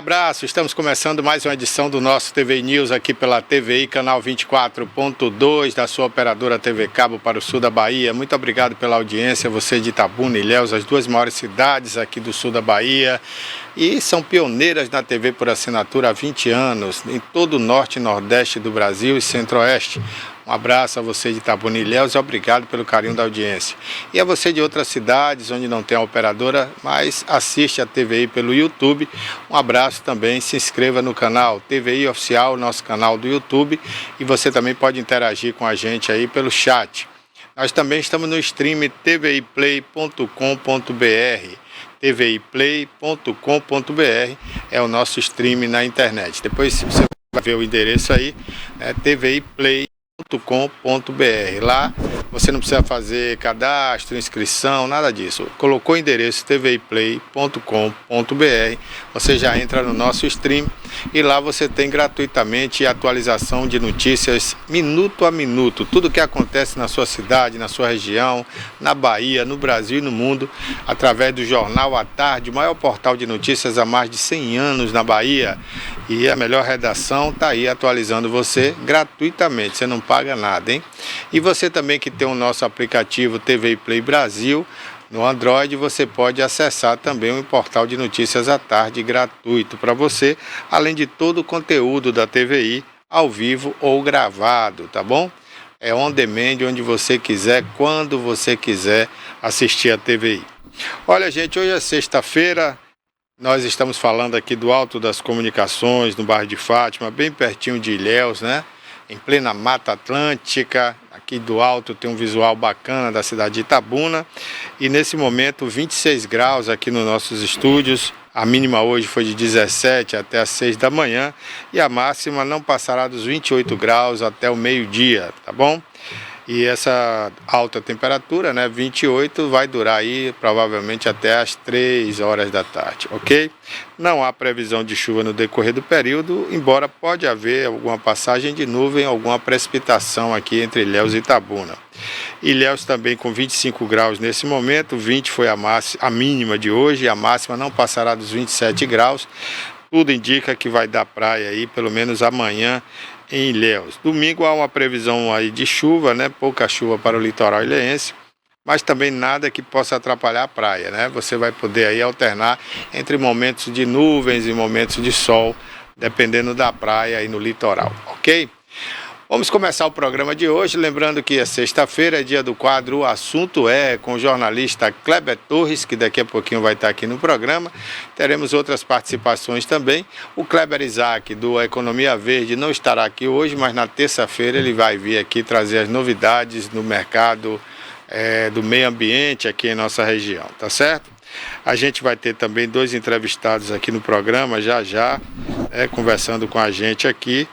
abraço, estamos começando mais uma edição do nosso TV News aqui pela TVI, canal 24.2 da sua operadora TV Cabo para o sul da Bahia. Muito obrigado pela audiência, você de Itabuna e Ilhéus, as duas maiores cidades aqui do sul da Bahia. E são pioneiras na TV por assinatura há 20 anos, em todo o norte e nordeste do Brasil e centro-oeste. Um abraço a você de Itabuna e Ilhéus e obrigado pelo carinho da audiência. E a você de outras cidades onde não tem a operadora, mas assiste a TVI pelo YouTube. Um abraço também, se inscreva no canal TVI Oficial, nosso canal do YouTube. E você também pode interagir com a gente aí pelo chat. Nós também estamos no stream tviplay.com.br. tviplay.com.br é o nosso stream na internet. Depois você vai ver o endereço aí, tviplay.com.br. Lá você não precisa fazer cadastro, inscrição, nada disso. Colocou o endereço tviplay.com.br, você já entra no nosso stream e lá você tem gratuitamente atualização de notícias minuto a minuto. Tudo que acontece na sua cidade, na sua região, na Bahia, no Brasil e no mundo, através do Jornal à Tarde, o maior portal de notícias há mais de 100 anos na Bahia. E a melhor redação está aí atualizando você gratuitamente, você não paga nada, hein? E você também que tem o nosso aplicativo TVI Play Brasil, no Android, você pode acessar também o portal de notícias à tarde gratuito para você, além de todo o conteúdo da TVI, ao vivo ou gravado, tá bom? É on demand, onde você quiser, quando você quiser assistir a TVI. Olha, gente, hoje é sexta-feira. Nós estamos falando aqui do Alto das Comunicações, no bairro de Fátima, bem pertinho de Ilhéus, né? Em plena Mata Atlântica. Aqui do alto tem um visual bacana da cidade de Itabuna. E nesse momento, 26 graus aqui nos nossos estúdios. A mínima hoje foi de 17 até as 6 da manhã. E a máxima não passará dos 28 graus até o meio-dia, tá bom? E essa alta temperatura, né, 28, vai durar aí provavelmente até as 3 horas da tarde, ok? Não há previsão de chuva no decorrer do período, embora pode haver alguma passagem de nuvem, alguma precipitação aqui entre Ilhéus e Itabuna. Ilhéus também com 25 graus nesse momento, 20 foi a mínima de hoje, e a máxima não passará dos 27 graus. Tudo indica que vai dar praia aí, pelo menos amanhã, em Ilhéus. Domingo há uma previsão aí de chuva, né? Pouca chuva para o litoral ilhéense, mas também nada que possa atrapalhar a praia, né? Você vai poder aí alternar entre momentos de nuvens e momentos de sol, dependendo da praia aí no litoral, ok? Vamos começar o programa de hoje, lembrando que é sexta-feira, é dia do quadro O Assunto É, com o jornalista Kleber Torres, que daqui a pouquinho vai estar aqui no programa. Teremos outras participações também. O Kleber Isaac, do Economia Verde, não estará aqui hoje, mas na terça-feira ele vai vir aqui trazer as novidades no mercado do meio ambiente aqui em nossa região, tá certo? A gente vai ter também 2 entrevistados aqui no programa, já, conversando com a gente aqui.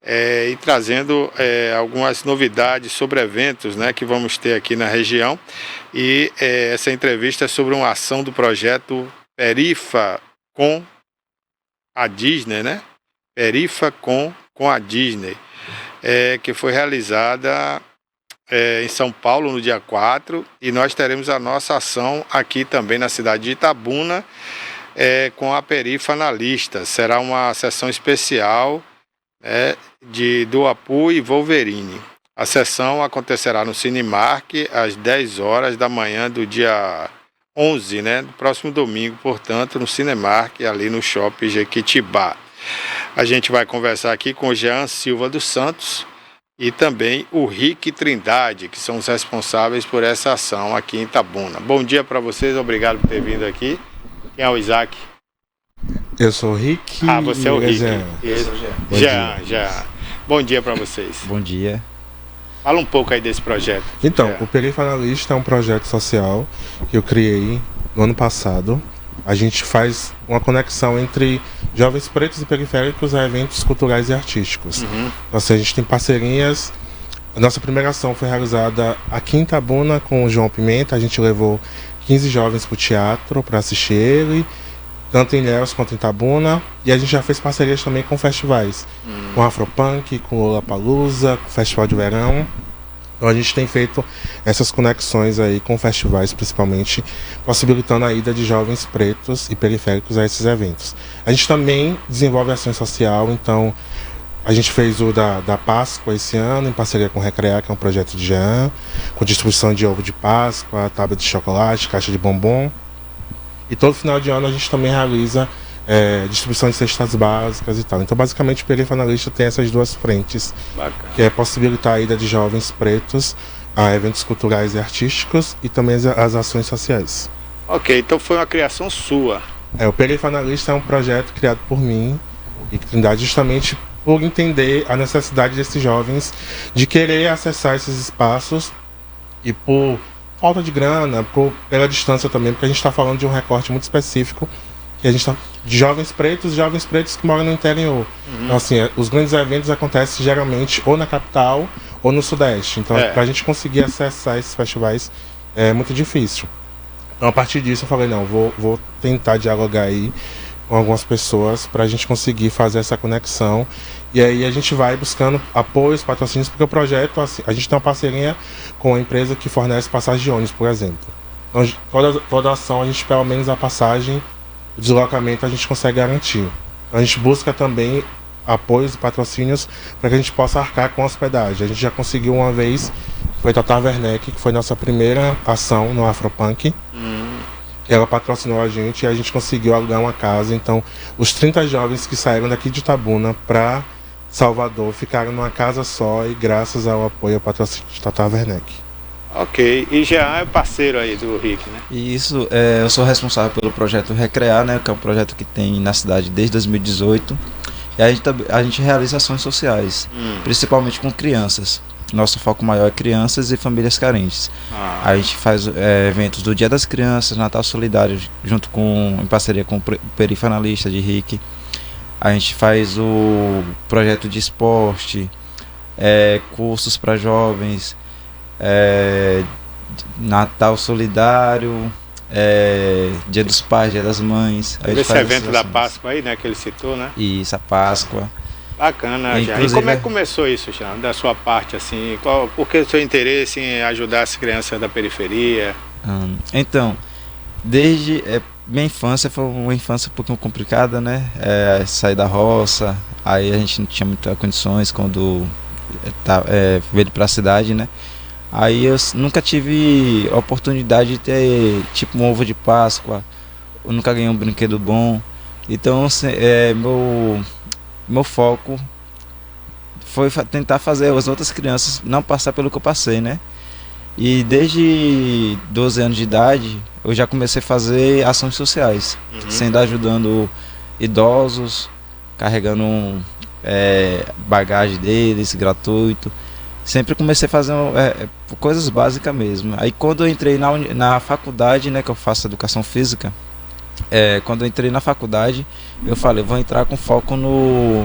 E trazendo algumas novidades sobre eventos, né, que vamos ter aqui na região. E essa entrevista é sobre uma ação do projeto Perifa com a Disney, né? Perifa com a Disney, que foi realizada em São Paulo no dia 4, e nós teremos a nossa ação aqui também na cidade de Itabuna, com a Perifa na lista. Será uma sessão especial do Apu e Wolverine. A sessão acontecerá no Cinemark às 10 horas da manhã do dia 11, né, do próximo domingo, portanto, no Cinemark, ali no Shopping Jequitibá. A gente vai conversar aqui com o Jean Silva dos Santos e também o Rick Trindade, que são os responsáveis por essa ação aqui em Itabuna. Bom dia para vocês, obrigado por ter vindo aqui. Quem é o Isaac? Eu sou o Rick. Você é o Rick. Já. Bom dia para vocês. Bom dia. Fala um pouco aí desse projeto. Então, o Perifa na Lista é um projeto social que eu criei no ano passado. A gente faz uma conexão entre jovens pretos e periféricos a eventos culturais e artísticos. Então, assim, a gente tem parcerias. A nossa primeira ação foi realizada aqui em Itabuna com o João Pimenta. A gente levou 15 jovens para o teatro para assistir ele, tanto em Ilhéus quanto em Itabuna. E a gente já fez parcerias também com festivais, com Afropunk, com Lollapalooza, com o Festival de Verão. Então a gente tem feito essas conexões aí com festivais, principalmente, possibilitando a ida de jovens pretos e periféricos a esses eventos. A gente também desenvolve ação social, então a gente fez o da Páscoa esse ano, em parceria com o Recrear, que é um projeto de Jean, com distribuição de ovo de Páscoa, tábua de chocolate, caixa de bombom. E todo final de ano a gente também realiza distribuição de cestas básicas e tal. Então, basicamente, o Perifanalista tem essas duas frentes, Bacana. que é possibilitar a ida de jovens pretos a eventos culturais e artísticos e também as ações sociais. Ok, então foi uma criação sua. O Perifanalista é um projeto criado por mim e Trindade justamente por entender a necessidade desses jovens de querer acessar esses espaços e por falta de grana, pela distância também, porque a gente está falando de um recorte muito específico que a gente tá de jovens pretos que moram no interior. Então, assim, os grandes eventos acontecem geralmente ou na capital ou no Sudeste. Então, para a gente conseguir acessar esses festivais é muito difícil. Então, a partir disso, eu falei, não, vou tentar dialogar aí com algumas pessoas para a gente conseguir fazer essa conexão. E aí a gente vai buscando apoios, patrocínios, porque o projeto, assim, a gente tem uma parceria com a empresa que fornece passagem de ônibus, por exemplo. Então, toda ação, a gente, pelo menos a passagem, o deslocamento, a gente consegue garantir. Então, a gente busca também apoios e patrocínios para que a gente possa arcar com a hospedagem. A gente já conseguiu uma vez, foi a Tata Werneck, que foi nossa primeira ação no Afropunk. Ela patrocinou a gente e a gente conseguiu alugar uma casa. Então, os 30 jovens que saíram daqui de Itabuna para Salvador ficaram numa casa só e graças ao apoio e ao patrocínio de Tata Werneck. Ok, e Jean é parceiro aí do Rick, né? E isso, eu sou responsável pelo projeto Recrear, né, que é um projeto que tem na cidade desde 2018. E a gente realiza ações sociais, principalmente com crianças. Nosso foco maior é crianças e famílias carentes. A gente faz eventos do Dia das Crianças, Natal Solidário, em parceria com o Perifanalista de Rick. A gente faz o projeto de esporte, cursos para jovens, Natal Solidário, Dia dos Pais, Dia das Mães. Esse evento da Páscoa aí, né, que ele citou, né? Isso, a Páscoa. Bacana, Jean. E como é que começou isso, Jean, da sua parte, assim? Por que o seu interesse em ajudar as crianças da periferia? Então, desde minha infância foi uma infância um pouquinho complicada, né? Sair da roça, aí a gente não tinha muitas condições quando veio para a cidade, né? Aí eu nunca tive a oportunidade de ter tipo um ovo de Páscoa, eu nunca ganhei um brinquedo bom. Então, meu foco foi tentar fazer as outras crianças não passar pelo que eu passei, né? E desde 12 anos de idade eu já comecei a fazer ações sociais, sendo ajudando idosos, carregando bagagem deles gratuito. Sempre comecei a fazer coisas básicas mesmo. Aí quando eu entrei na faculdade, né, que eu faço educação física, quando eu entrei na faculdade, eu falei, vou entrar com foco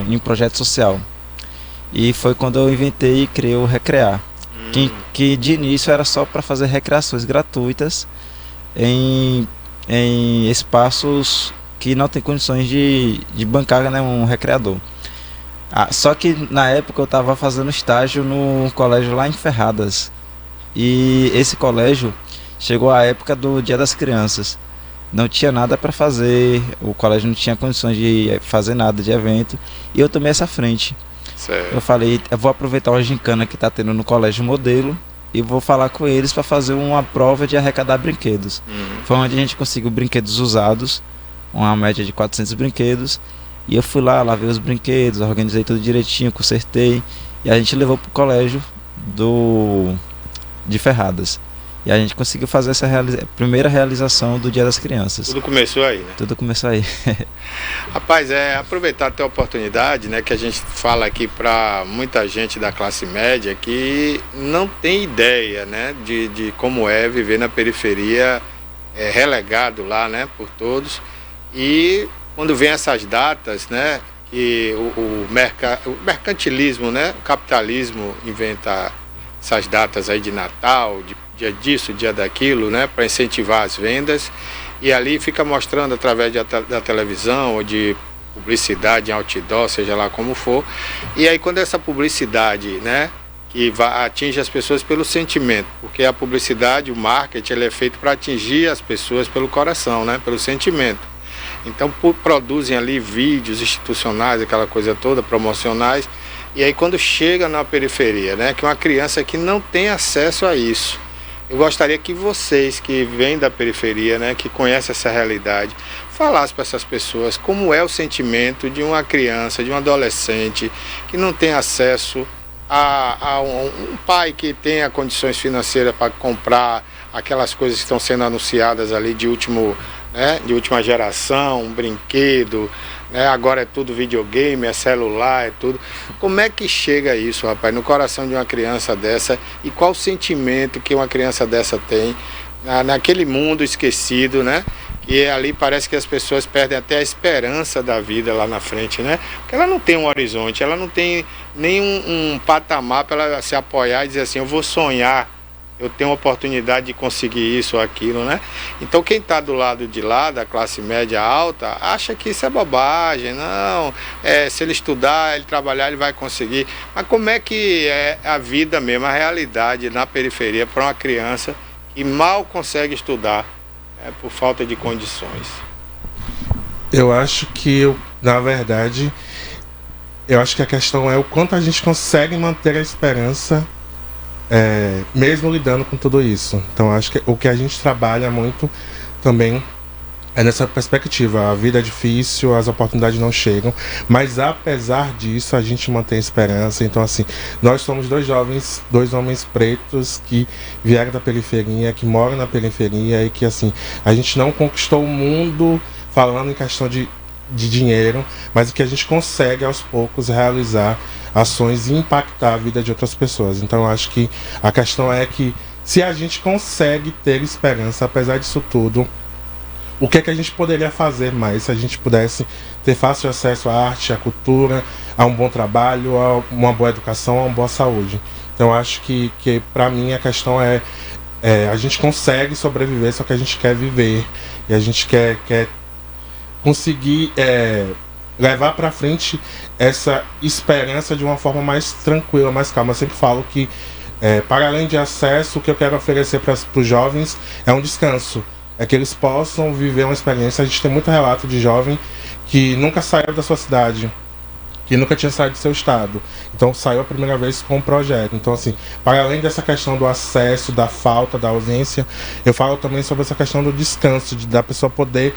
em projeto social. E foi quando eu inventei e criei o Recrear, que de início era só para fazer recreações gratuitas em espaços que não tem condições de bancar, né, um recreador. Só que na época eu estava fazendo estágio no colégio lá em Ferradas. E esse colégio chegou à época do Dia das Crianças. Não tinha nada para fazer, o colégio não tinha condições de fazer nada de evento. E eu tomei essa frente. Certo. Eu falei, eu vou aproveitar uma gincana que está tendo no colégio modelo e vou falar com eles para fazer uma prova de arrecadar brinquedos. Foi onde a gente conseguiu brinquedos usados, uma média de 400 brinquedos. E eu fui lá, lavei os brinquedos, organizei tudo direitinho, consertei. E a gente levou pro colégio de Ferradas. E a gente conseguiu fazer essa primeira realização do Dia das Crianças. Tudo começou aí, né? Tudo começou aí. Rapaz, aproveitar até a oportunidade, né, que a gente fala aqui para muita gente da classe média que não tem ideia, né, de como é viver na periferia, relegado lá, né, por todos. E quando vem essas datas, né, que o mercantilismo, né, o capitalismo inventa essas datas aí de Natal, dia disso, dia daquilo, né, para incentivar as vendas, e ali fica mostrando através da televisão ou de publicidade em outdoor, seja lá como for. E aí quando essa publicidade, né, que atinge as pessoas pelo sentimento, porque a publicidade, o marketing, ele é feito para atingir as pessoas pelo coração, né? Pelo sentimento. Então produzem ali vídeos institucionais, aquela coisa toda, promocionais, e aí quando chega na periferia, né? Que uma criança que não tem acesso a isso. Eu gostaria que vocês que vêm da periferia, né, que conhecem essa realidade, falassem para essas pessoas como é o sentimento de uma criança, de um adolescente que não tem acesso a um pai que tenha condições financeiras para comprar aquelas coisas que estão sendo anunciadas ali de última geração, um brinquedo, né? Agora é tudo videogame, é celular, é tudo. Como é que chega isso, rapaz, no coração de uma criança dessa, e qual o sentimento que uma criança dessa tem naquele mundo esquecido, né? E ali parece que as pessoas perdem até a esperança da vida lá na frente, né? Porque ela não tem um horizonte, ela não tem nenhum patamar para ela se apoiar e dizer assim, eu vou sonhar, eu tenho a oportunidade de conseguir isso ou aquilo, né? Então quem está do lado de lá, da classe média alta, acha que isso é bobagem, não, se ele estudar, ele trabalhar, ele vai conseguir. Mas como é que é a vida mesmo, a realidade na periferia para uma criança que mal consegue estudar, por falta de condições? Eu acho que, na verdade, eu acho que a questão é o quanto a gente consegue manter a esperança, mesmo lidando com tudo isso. Então acho que o que a gente trabalha muito também é nessa perspectiva. A vida é difícil, as oportunidades não chegam, mas apesar disso a gente mantém a esperança. Então assim, nós somos dois homens pretos que vieram da periferia, que moram na periferia, e que assim, a gente não conquistou o mundo falando em questão de dinheiro, mas que a gente consegue aos poucos realizar ações e impactar a vida de outras pessoas. Então eu acho que a questão é que se a gente consegue ter esperança apesar disso tudo, o que é que a gente poderia fazer mais se a gente pudesse ter fácil acesso à arte, à cultura, a um bom trabalho, a uma boa educação, a uma boa saúde. Então eu acho que para mim a questão é a gente consegue sobreviver, só que a gente quer viver, e a gente quer conseguir levar para frente essa esperança de uma forma mais tranquila, mais calma. Eu sempre falo que, para além de acesso, o que eu quero oferecer para os jovens é um descanso, é que eles possam viver uma experiência. A gente tem muito relato de jovem que nunca saiu da sua cidade, que nunca tinha saído do seu estado, então saiu a primeira vez com um projeto. Então assim, para além dessa questão do acesso, da falta, da ausência, eu falo também sobre essa questão do descanso, da pessoa poder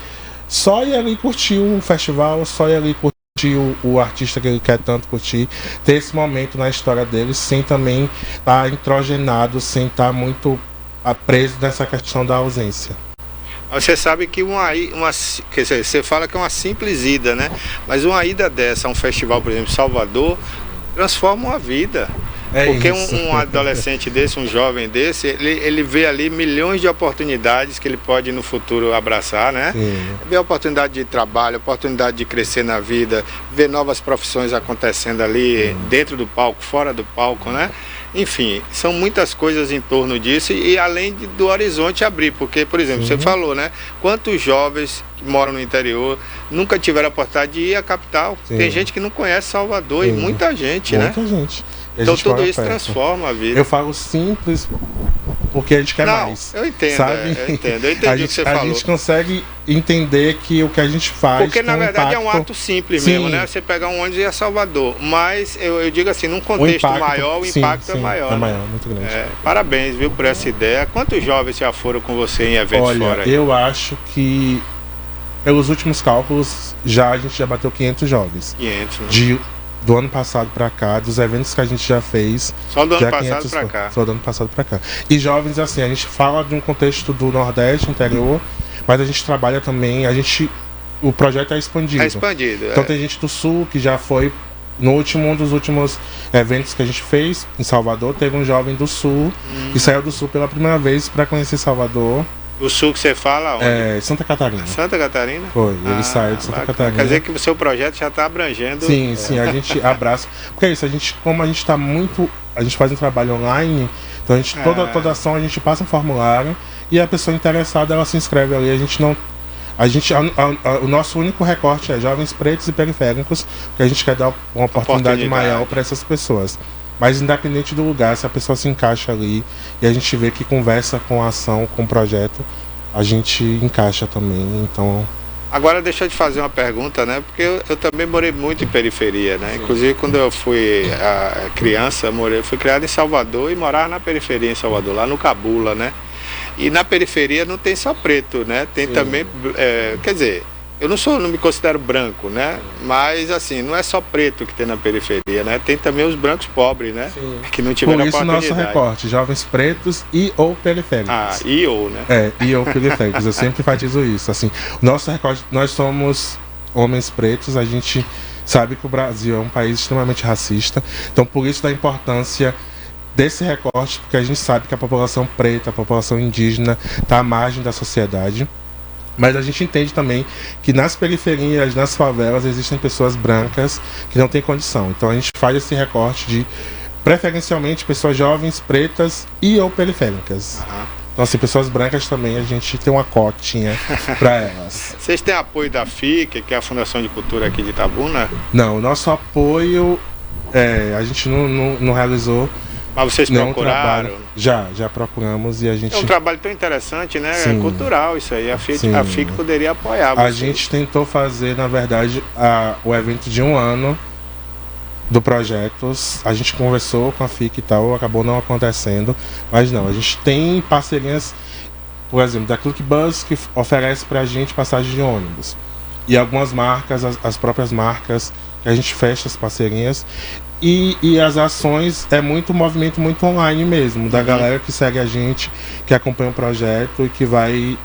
só ir ali curtir o festival, só ir ali curtir o artista que ele quer tanto curtir, ter esse momento na história dele, sem também estar introgenado, sem estar muito preso nessa questão da ausência. Você sabe que quer dizer, você fala que é uma simples ida, né? Mas uma ida dessa a um festival, por exemplo, em Salvador, transforma uma vida. Porque um adolescente desse, um jovem desse, ele vê ali milhões de oportunidades que ele pode no futuro abraçar, né? Sim. Vê a oportunidade de trabalho, a oportunidade de crescer na vida, ver novas profissões acontecendo ali, dentro do palco, fora do palco, né? Enfim, são muitas coisas em torno disso, e além do horizonte abrir, porque, por exemplo, você falou, né? Quantos jovens que moram no interior nunca tiveram a oportunidade de ir à capital? Sim. Tem gente que não conhece Salvador, e muita gente, né? Muita gente. Então tudo isso transforma a vida. Eu falo simples porque a gente quer mais. Eu entendo, sabe? Eu entendi o que você falou. A gente consegue entender que o que a gente faz. Porque na verdade impacto. É um ato simples mesmo, né? Você pegar um ônibus e ir a Salvador. Mas eu digo assim, num contexto maior, o impacto é maior. É maior, muito grande. Parabéns, viu, por essa ideia. Quantos jovens já foram com você em eventos fora aí? Eu acho que, pelos últimos cálculos, a gente já bateu 500 jovens. 500, né? Do ano passado para cá, dos eventos que a gente já fez. Só do ano passado para cá. Só do ano passado para cá. E jovens, assim, a gente fala de um contexto do Nordeste, interior, mas a gente trabalha também, o projeto é expandido. É expandido, Então tem gente do Sul que já foi, um dos últimos eventos que a gente fez em Salvador, teve um jovem do Sul que saiu do Sul pela primeira vez para conhecer Salvador. O Sul que você fala onde? Santa Catarina. Santa Catarina? Foi, ele saiu de Santa Catarina. Quer dizer que o seu projeto já está abrangendo... Sim, a gente abraça. Porque é isso, como a gente está muito... A gente faz um trabalho online, então a gente, toda ação a gente passa um formulário e a pessoa interessada, ela se inscreve ali. O nosso único recorte é jovens pretos e periféricos, porque a gente quer dar uma oportunidade maior para essas pessoas. Mas independente do lugar, se a pessoa se encaixa ali e a gente vê que conversa com a ação, com o projeto, a gente encaixa também, então... Agora deixa eu te fazer uma pergunta, né? Porque eu também morei muito em periferia, né? Sim. Inclusive quando eu fui criança, fui criado em Salvador e morava na periferia em Salvador, lá no Cabula, né? E na periferia não tem só preto, né? Tem Sim. também, quer dizer, eu não me considero branco, né? Mas assim, não é só preto que tem na periferia, né? Tem também os brancos pobres, né? Sim. Que não tiveram oportunidade. Por isso nosso recorte, jovens pretos e ou periféricos. E ou, né? E ou periféricos, eu sempre enfatizo isso. Assim, o nosso recorte, nós somos homens pretos, a gente sabe que o Brasil é um país extremamente racista, então por isso da importância desse recorte, porque a gente sabe que a população preta, a população indígena está à margem da sociedade. Mas a gente entende também que nas periferias, nas favelas, existem pessoas brancas que não têm condição. Então a gente faz esse recorte de, preferencialmente, pessoas jovens, pretas e ou periféricas. Uhum. Então, assim, pessoas brancas também, a gente tem uma cotinha para elas. Vocês têm apoio da FIC, que é a Fundação de Cultura aqui de Itabuna? Não, o nosso apoio, a gente não realizou. Mas vocês procuraram? Já procuramos e a gente... É um trabalho tão interessante, né? Sim. É cultural isso aí. A FIC poderia apoiar vocês. A gente tentou fazer, na verdade, o evento de 1 ano do projeto. A gente conversou com a FIC e tal, acabou não acontecendo. Mas não, a gente tem parcerias, por exemplo, da Clickbus, que oferece pra gente passagem de ônibus. E algumas marcas, as próprias marcas, que a gente fecha as parcerias. E as ações muito movimento muito online mesmo, da galera que segue a gente, que acompanha o projeto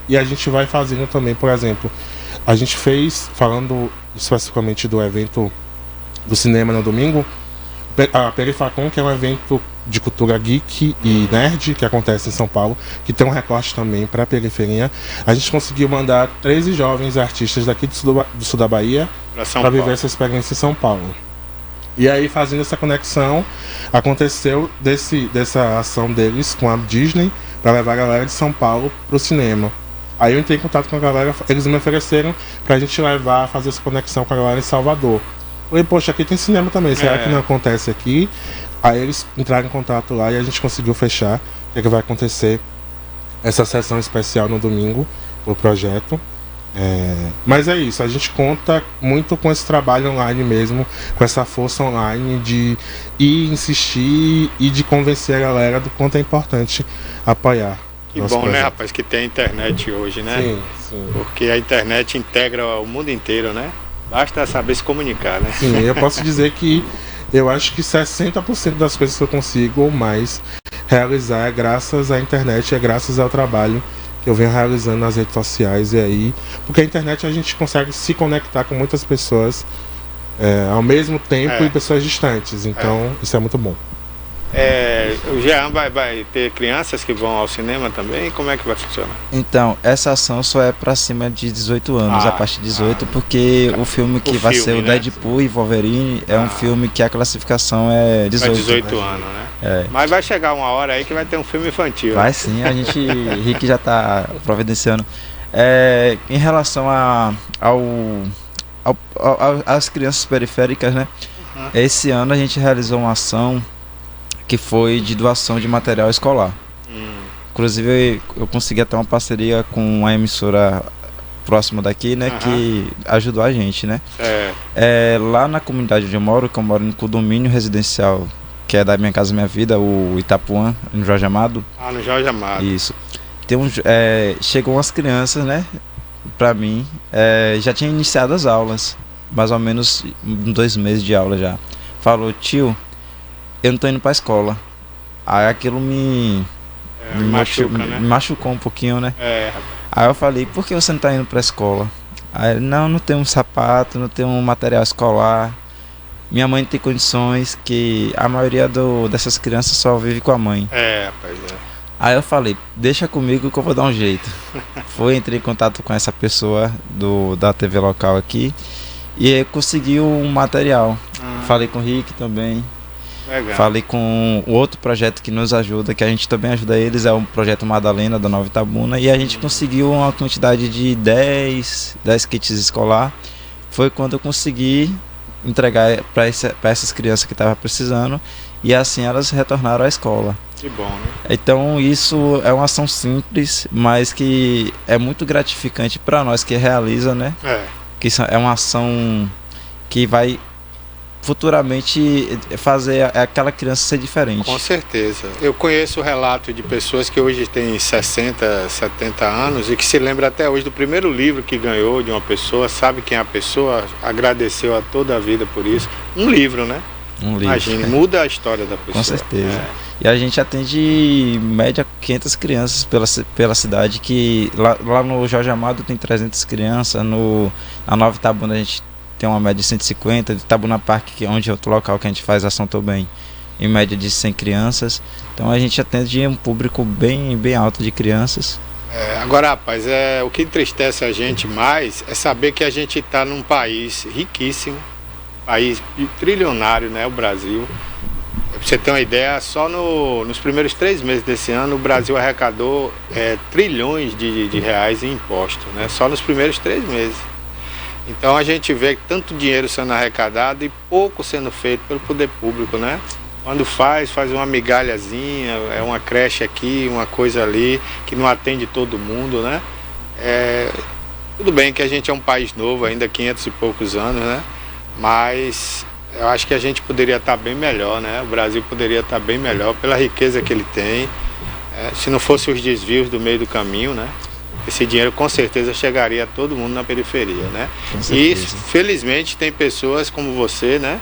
e a gente vai fazendo também, por exemplo, a gente fez, falando especificamente do evento do cinema no domingo, a Perifacon, que é um evento de cultura geek e nerd, que acontece em São Paulo, que tem um recorte também para a periferia. A gente conseguiu mandar 13 jovens artistas daqui do sul da Bahia para viver essa experiência em São Paulo. E aí, fazendo essa conexão, aconteceu dessa ação deles com a Disney para levar a galera de São Paulo pro cinema. Aí eu entrei em contato com a galera, eles me ofereceram pra gente fazer essa conexão com a galera em Salvador. Falei, poxa, aqui tem cinema também, será que não acontece aqui? Aí eles entraram em contato lá e a gente conseguiu fechar, que vai acontecer essa sessão especial no domingo pro projeto. Mas é isso, a gente conta muito com esse trabalho online mesmo, com essa força online de insistir e de convencer a galera do quanto é importante apoiar. Que bom, projeto. Né, rapaz, que tem a internet hoje, né? Sim. Porque a internet integra o mundo inteiro, né? Basta saber se comunicar, né? Sim, eu posso dizer que eu acho que 60% das coisas que eu consigo ou mais realizar é graças à internet, é graças ao trabalho que eu venho realizando nas redes sociais e aí, porque a internet a gente consegue se conectar com muitas pessoas ao mesmo tempo e pessoas distantes, então isso é muito bom. O Jean vai ter crianças que vão ao cinema também? Como é que vai funcionar? Então, essa ação só é pra cima de 18 anos, a partir de 18, porque o filme que vai ser o Deadpool e Wolverine é um filme que a classificação é 18. Anos, né? Mas vai chegar uma hora aí que vai ter um filme infantil. Vai sim, a gente, Rick já tá providenciando. Em relação às crianças periféricas, né? Esse ano a gente realizou uma ação que foi de doação de material escolar. Inclusive eu consegui até uma parceria com uma emissora próxima daqui, né, que ajudou a gente, né? Lá na comunidade onde eu moro no condomínio residencial, que é da Minha Casa Minha Vida, o Itapuã, no Jorge Amado. No Jorge Amado. Isso. Chegou umas crianças, né, pra mim, já tinha iniciado as aulas, mais ou menos 2 meses de aula já. Falou, tio, eu não tô indo pra escola. Aí aquilo me machucou um pouquinho, né? Aí eu falei, por que você não tá indo pra escola? Aí ele, não tem um sapato, não tem um material escolar. Minha mãe não tem condições, que a maioria dessas crianças só vive com a mãe. Aí eu falei, deixa comigo que eu vou dar um jeito. Entrei em contato com essa pessoa da TV local aqui e consegui um material. Falei com o Rick também. Legal. Falei com o outro projeto que nos ajuda, que a gente também ajuda eles, é o projeto Madalena da Nova Itabuna, e a gente conseguiu uma quantidade de 10 kits escolar. Foi quando eu consegui entregar para essas crianças que estavam precisando, e assim elas retornaram à escola. Que bom, né? Então isso é uma ação simples, mas que é muito gratificante para nós que realiza, né? Que é uma ação que vai futuramente fazer aquela criança ser diferente. Com certeza. Eu conheço o relato de pessoas que hoje têm 60, 70 anos e que se lembra até hoje do primeiro livro que ganhou de uma pessoa, sabe quem é a pessoa, agradeceu a toda a vida por isso. Um livro, né? Um livro. Imagine, muda a história da pessoa. Com certeza. E a gente atende em média 500 crianças pela cidade, que lá no Jorge Amado tem 300 crianças, na Nova Itabuna a gente tem uma média de 150, de Itabuna Parque, que é onde é outro local que a gente faz ação também, em média de 100 crianças. Então a gente atende um público bem alto de crianças. Agora, rapaz, o que entristece a gente mais é saber que a gente está num país riquíssimo, país trilionário, né, o Brasil. Pra você ter uma ideia, só nos primeiros 3 meses desse ano o Brasil arrecadou trilhões de reais em impostos, né, só nos primeiros 3 meses. Então a gente vê tanto dinheiro sendo arrecadado e pouco sendo feito pelo poder público, né? Quando faz uma migalhazinha, uma creche aqui, uma coisa ali, que não atende todo mundo, né? Tudo bem que a gente é um país novo, ainda 500 e poucos anos, né? Mas eu acho que a gente poderia estar bem melhor, né? O Brasil poderia estar bem melhor pela riqueza que ele tem. Se não fosse os desvios do meio do caminho, né? Esse dinheiro com certeza chegaria a todo mundo na periferia, né? E felizmente tem pessoas como você, né?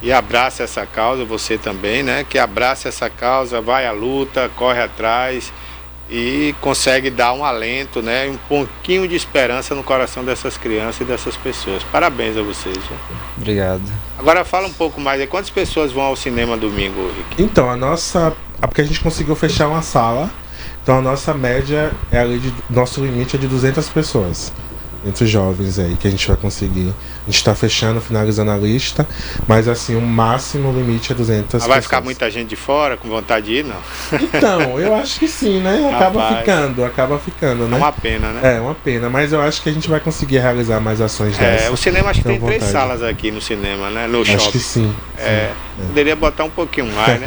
Que abraça essa causa, você também, né? Que abraça essa causa, vai à luta, corre atrás e consegue dar um alento, né? Um pouquinho de esperança no coração dessas crianças e dessas pessoas. Parabéns a vocês. Viu? Obrigado. Agora fala um pouco mais aí, quantas pessoas vão ao cinema domingo, Rick? Então, porque a gente conseguiu fechar uma sala. Então a nossa média nosso limite é de 200 pessoas. Entre os jovens aí que a gente vai conseguir. A gente está fechando, finalizando a lista, mas assim, o máximo limite é 200 pessoas. Vai ficar muita gente de fora com vontade de ir, não? Então, eu acho que sim, né? Acaba ficando, né? É uma pena, né? É uma pena, mas eu acho que a gente vai conseguir realizar mais ações dessas. O cinema acho que tem 3 salas aqui no cinema, né? No shopping. Acho que sim. Poderia botar um pouquinho mais, né?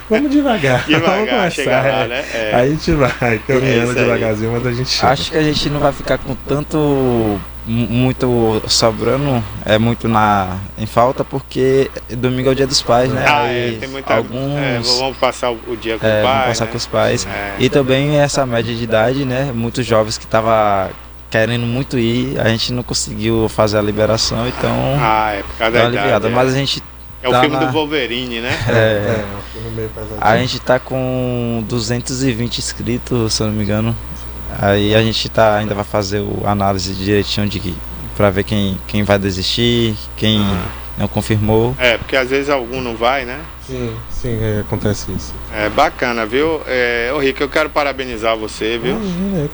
Vamos devagar. Devagar, vamos chegar lá, né? A gente vai caminhando devagarzinho, mas a gente chega. Acho que a gente não vai ficar com muito sobrando, muito em falta, porque domingo é o dia dos pais, né? Tem muita vamos passar o dia com o pai, vamos passar, né? com os pais. E também essa média de idade, né? Muitos jovens que estavam querendo muito ir, a gente não conseguiu fazer a liberação, então por causa da idade, mas a gente o filme do Wolverine, né? Um filme meio pesadinho. A gente tá com 220 inscritos, se eu não me engano. Aí a gente ainda vai fazer a análise direitinho para ver quem vai desistir, quem não confirmou. Porque às vezes algum não vai, né? Sim, acontece isso. Bacana, viu? Rick, eu quero parabenizar você, viu?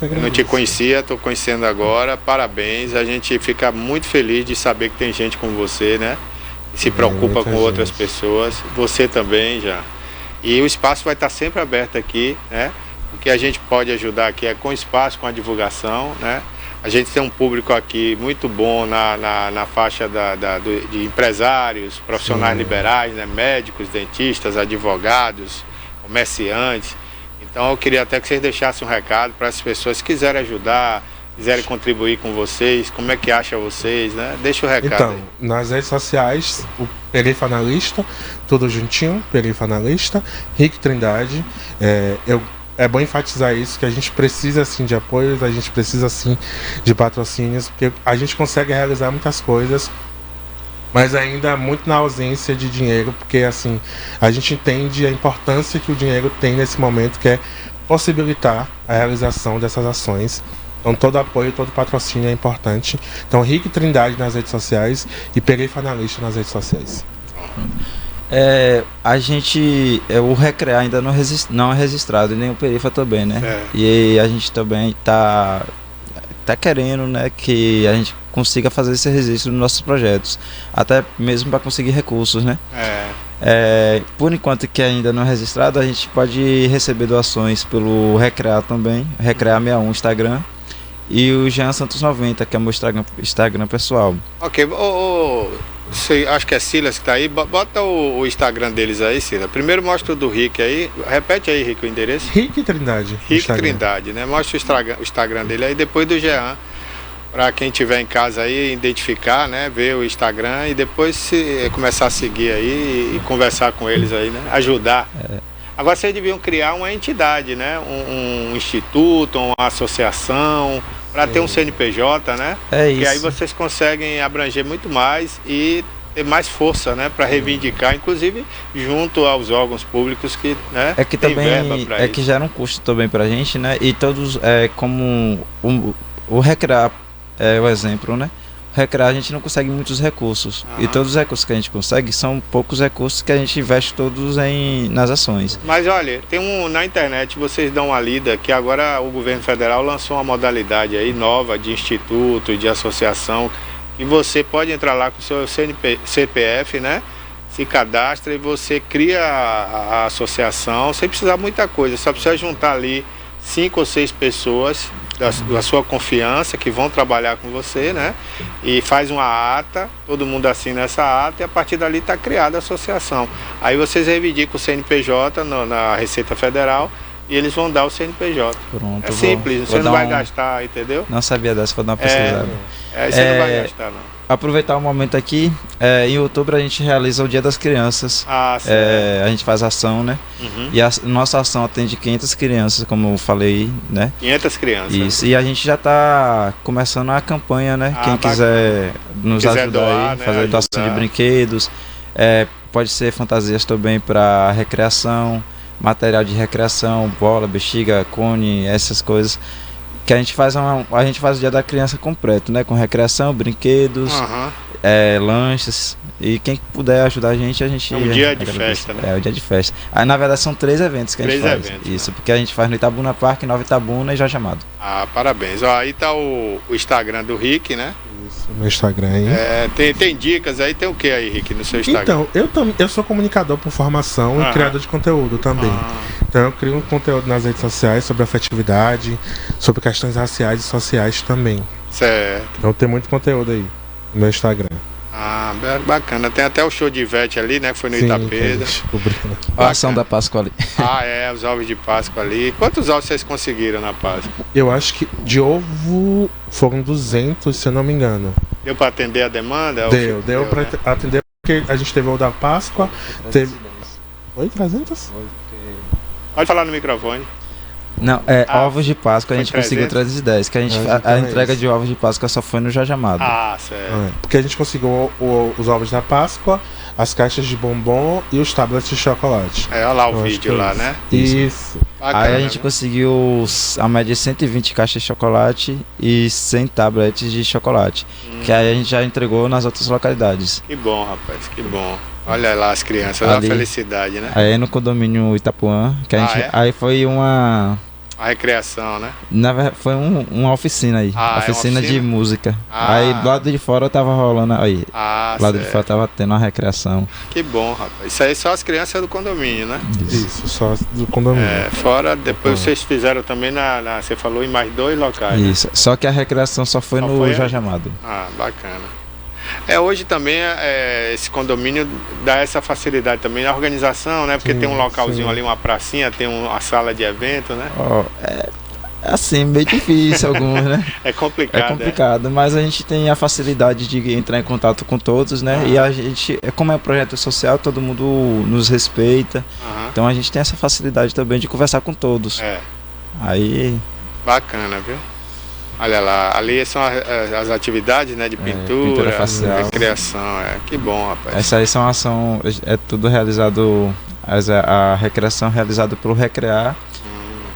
Eu não te conhecia, estou conhecendo agora, parabéns. A gente fica muito feliz de saber que tem gente como você, né? Se preocupa com outras pessoas, você também já. E o espaço vai estar sempre aberto aqui, né? O que a gente pode ajudar aqui é com espaço, com a divulgação, né? A gente tem um público aqui muito bom na faixa de empresários, profissionais liberais, né? Médicos, dentistas, advogados, comerciantes. Então eu queria até que vocês deixassem um recado para as pessoas que quiserem ajudar, quiserem contribuir com vocês, como é que acha vocês, né? Deixa o recado então, aí. Nas redes sociais, o Perifanalista, tudo juntinho, Perifanalista, Rick Trindade. É bom enfatizar isso, que a gente precisa sim de apoios, a gente precisa sim de patrocínios, porque a gente consegue realizar muitas coisas, mas ainda muito na ausência de dinheiro, porque assim, a gente entende a importância que o dinheiro tem nesse momento, que é possibilitar a realização dessas ações. Então todo apoio, todo patrocínio é importante. Então Rick Trindade nas redes sociais e Perifanalista nas redes sociais. A gente, o Recrear ainda não é registrado, e nem o Perifa também, né? E a gente também tá querendo, né, que a gente consiga fazer esse registro nos nossos projetos, até mesmo para conseguir recursos, né? Por enquanto que ainda não é registrado, a gente pode receber doações pelo Recrear também, Recrear 61 Instagram, e o Jean Santos 90, que é o meu Instagram pessoal. Ok, Acho que é Silas que tá aí. Bota o Instagram deles aí, Silas. Primeiro mostra o do Rick aí. Repete aí, Rick, o endereço. Rick Trindade. Rick Trindade, né? Mostra o Instagram dele aí, depois do Jean. Para quem tiver em casa aí, identificar, né? Ver o Instagram e depois começar a seguir aí e conversar com eles aí, né? Ajudar. Agora vocês deviam criar uma entidade, né? Um instituto, uma associação, para ter um CNPJ, né? É isso. E aí vocês conseguem abranger muito mais e ter mais força, né? Para reivindicar, inclusive junto aos órgãos públicos que, né? É que tem também verba pra isso. que gera um custo também pra gente, né? E todos, como o Recrear é o exemplo, né? Recrear a gente não consegue muitos recursos. E todos os recursos que a gente consegue são poucos recursos que a gente investe todos nas ações. Mas olha, tem na internet, vocês dão uma lida que agora o governo federal lançou uma modalidade aí nova de instituto, de associação, e você pode entrar lá com o seu CPF, né? Se cadastra e você cria a associação sem precisar muita coisa, só precisa juntar ali 5 ou 6 pessoas da sua confiança que vão trabalhar com você, né? E faz uma ata, todo mundo assina essa ata e a partir dali está criada a associação. Aí vocês reivindicam o CNPJ na Receita Federal e eles vão dar o CNPJ. Pronto, é simples, você não vai gastar, entendeu? Não sabia dessa, vou dar uma pesquisada. Você não vai gastar, não. Aproveitar o momento aqui, em outubro a gente realiza o Dia das Crianças. A gente faz ação, né? E a nossa ação atende 500 crianças, como eu falei, né? 500 crianças. Isso, e a gente já está começando a campanha, né? Quem quiser nos ajudar doar, aí, né? fazer doação de brinquedos, pode ser fantasias também para recreação, material de recreação, bola, bexiga, cone, essas coisas. Que a gente faz o Dia da Criança completo, né? Com recreação, brinquedos, lanches. E quem puder ajudar a gente É um dia de festa, né? É o dia de festa. Aí na verdade são 3 eventos que a gente faz. Isso, né? Porque a gente faz no Itabuna Parque, Nova Itabuna e Jorge Amado. Parabéns. Ó, aí tá o Instagram do Rick, né? Isso, meu Instagram aí. Tem dicas aí, tem o que aí, Rick, no seu Instagram? Então, eu sou comunicador por formação e criador de conteúdo também. Então eu crio um conteúdo nas redes sociais sobre afetividade, sobre questões raciais e sociais também. Certo. Então tem muito conteúdo aí no meu Instagram. Bacana. Tem até o show de Ivete ali, né? Que foi no Itapeda. A ação da Páscoa ali. Os ovos de Páscoa ali. Quantos ovos vocês conseguiram na Páscoa? Eu acho que de ovo foram 200, se eu não me engano. Deu para atender a demanda? Deu para atender, porque a gente teve o da Páscoa. Teve... Oi, 300? Pode falar no microfone. Não, ovos de Páscoa a gente conseguiu 310, que a entrega de ovos de Páscoa só foi no Jorge Amado. Certo. Porque a gente conseguiu os ovos da Páscoa, as caixas de bombom e os tablets de chocolate. Olha lá o vídeo lá, né? Isso. Bacana, aí a gente conseguiu a média de 120 caixas de chocolate e 100 tablets de chocolate. Que aí a gente já entregou nas outras localidades. Que bom, rapaz, que bom. Olha lá as crianças, a felicidade, né? Aí no condomínio Itapuã, que a gente, aí foi uma recreação, né? Na verdade, foi uma oficina aí. Oficina de música. Aí do lado de fora tava rolando aí. Do lado de fora tava tendo uma recreação. Que bom, rapaz. Isso aí só as crianças do condomínio, né? Isso só do condomínio. Fora, depois vocês fizeram também você falou em mais 2 locais. Isso. Né? Só que a recreação só foi no Jorge Amado. Bacana. Hoje também esse condomínio dá essa facilidade também na organização, né? Porque tem um localzinho ali, uma pracinha, tem uma sala de evento, né? Assim, meio difícil alguns, né? É complicado. É complicado, mas a gente tem a facilidade de entrar em contato com todos, né? E a gente, como é um projeto social, todo mundo nos respeita. Então a gente tem essa facilidade também de conversar com todos. Aí... Bacana, viu? Olha lá, ali são as atividades, né, de pintura facial, recreação, que bom, rapaz. Essa aí são ação, tudo realizado, a recreação realizada pelo Recrear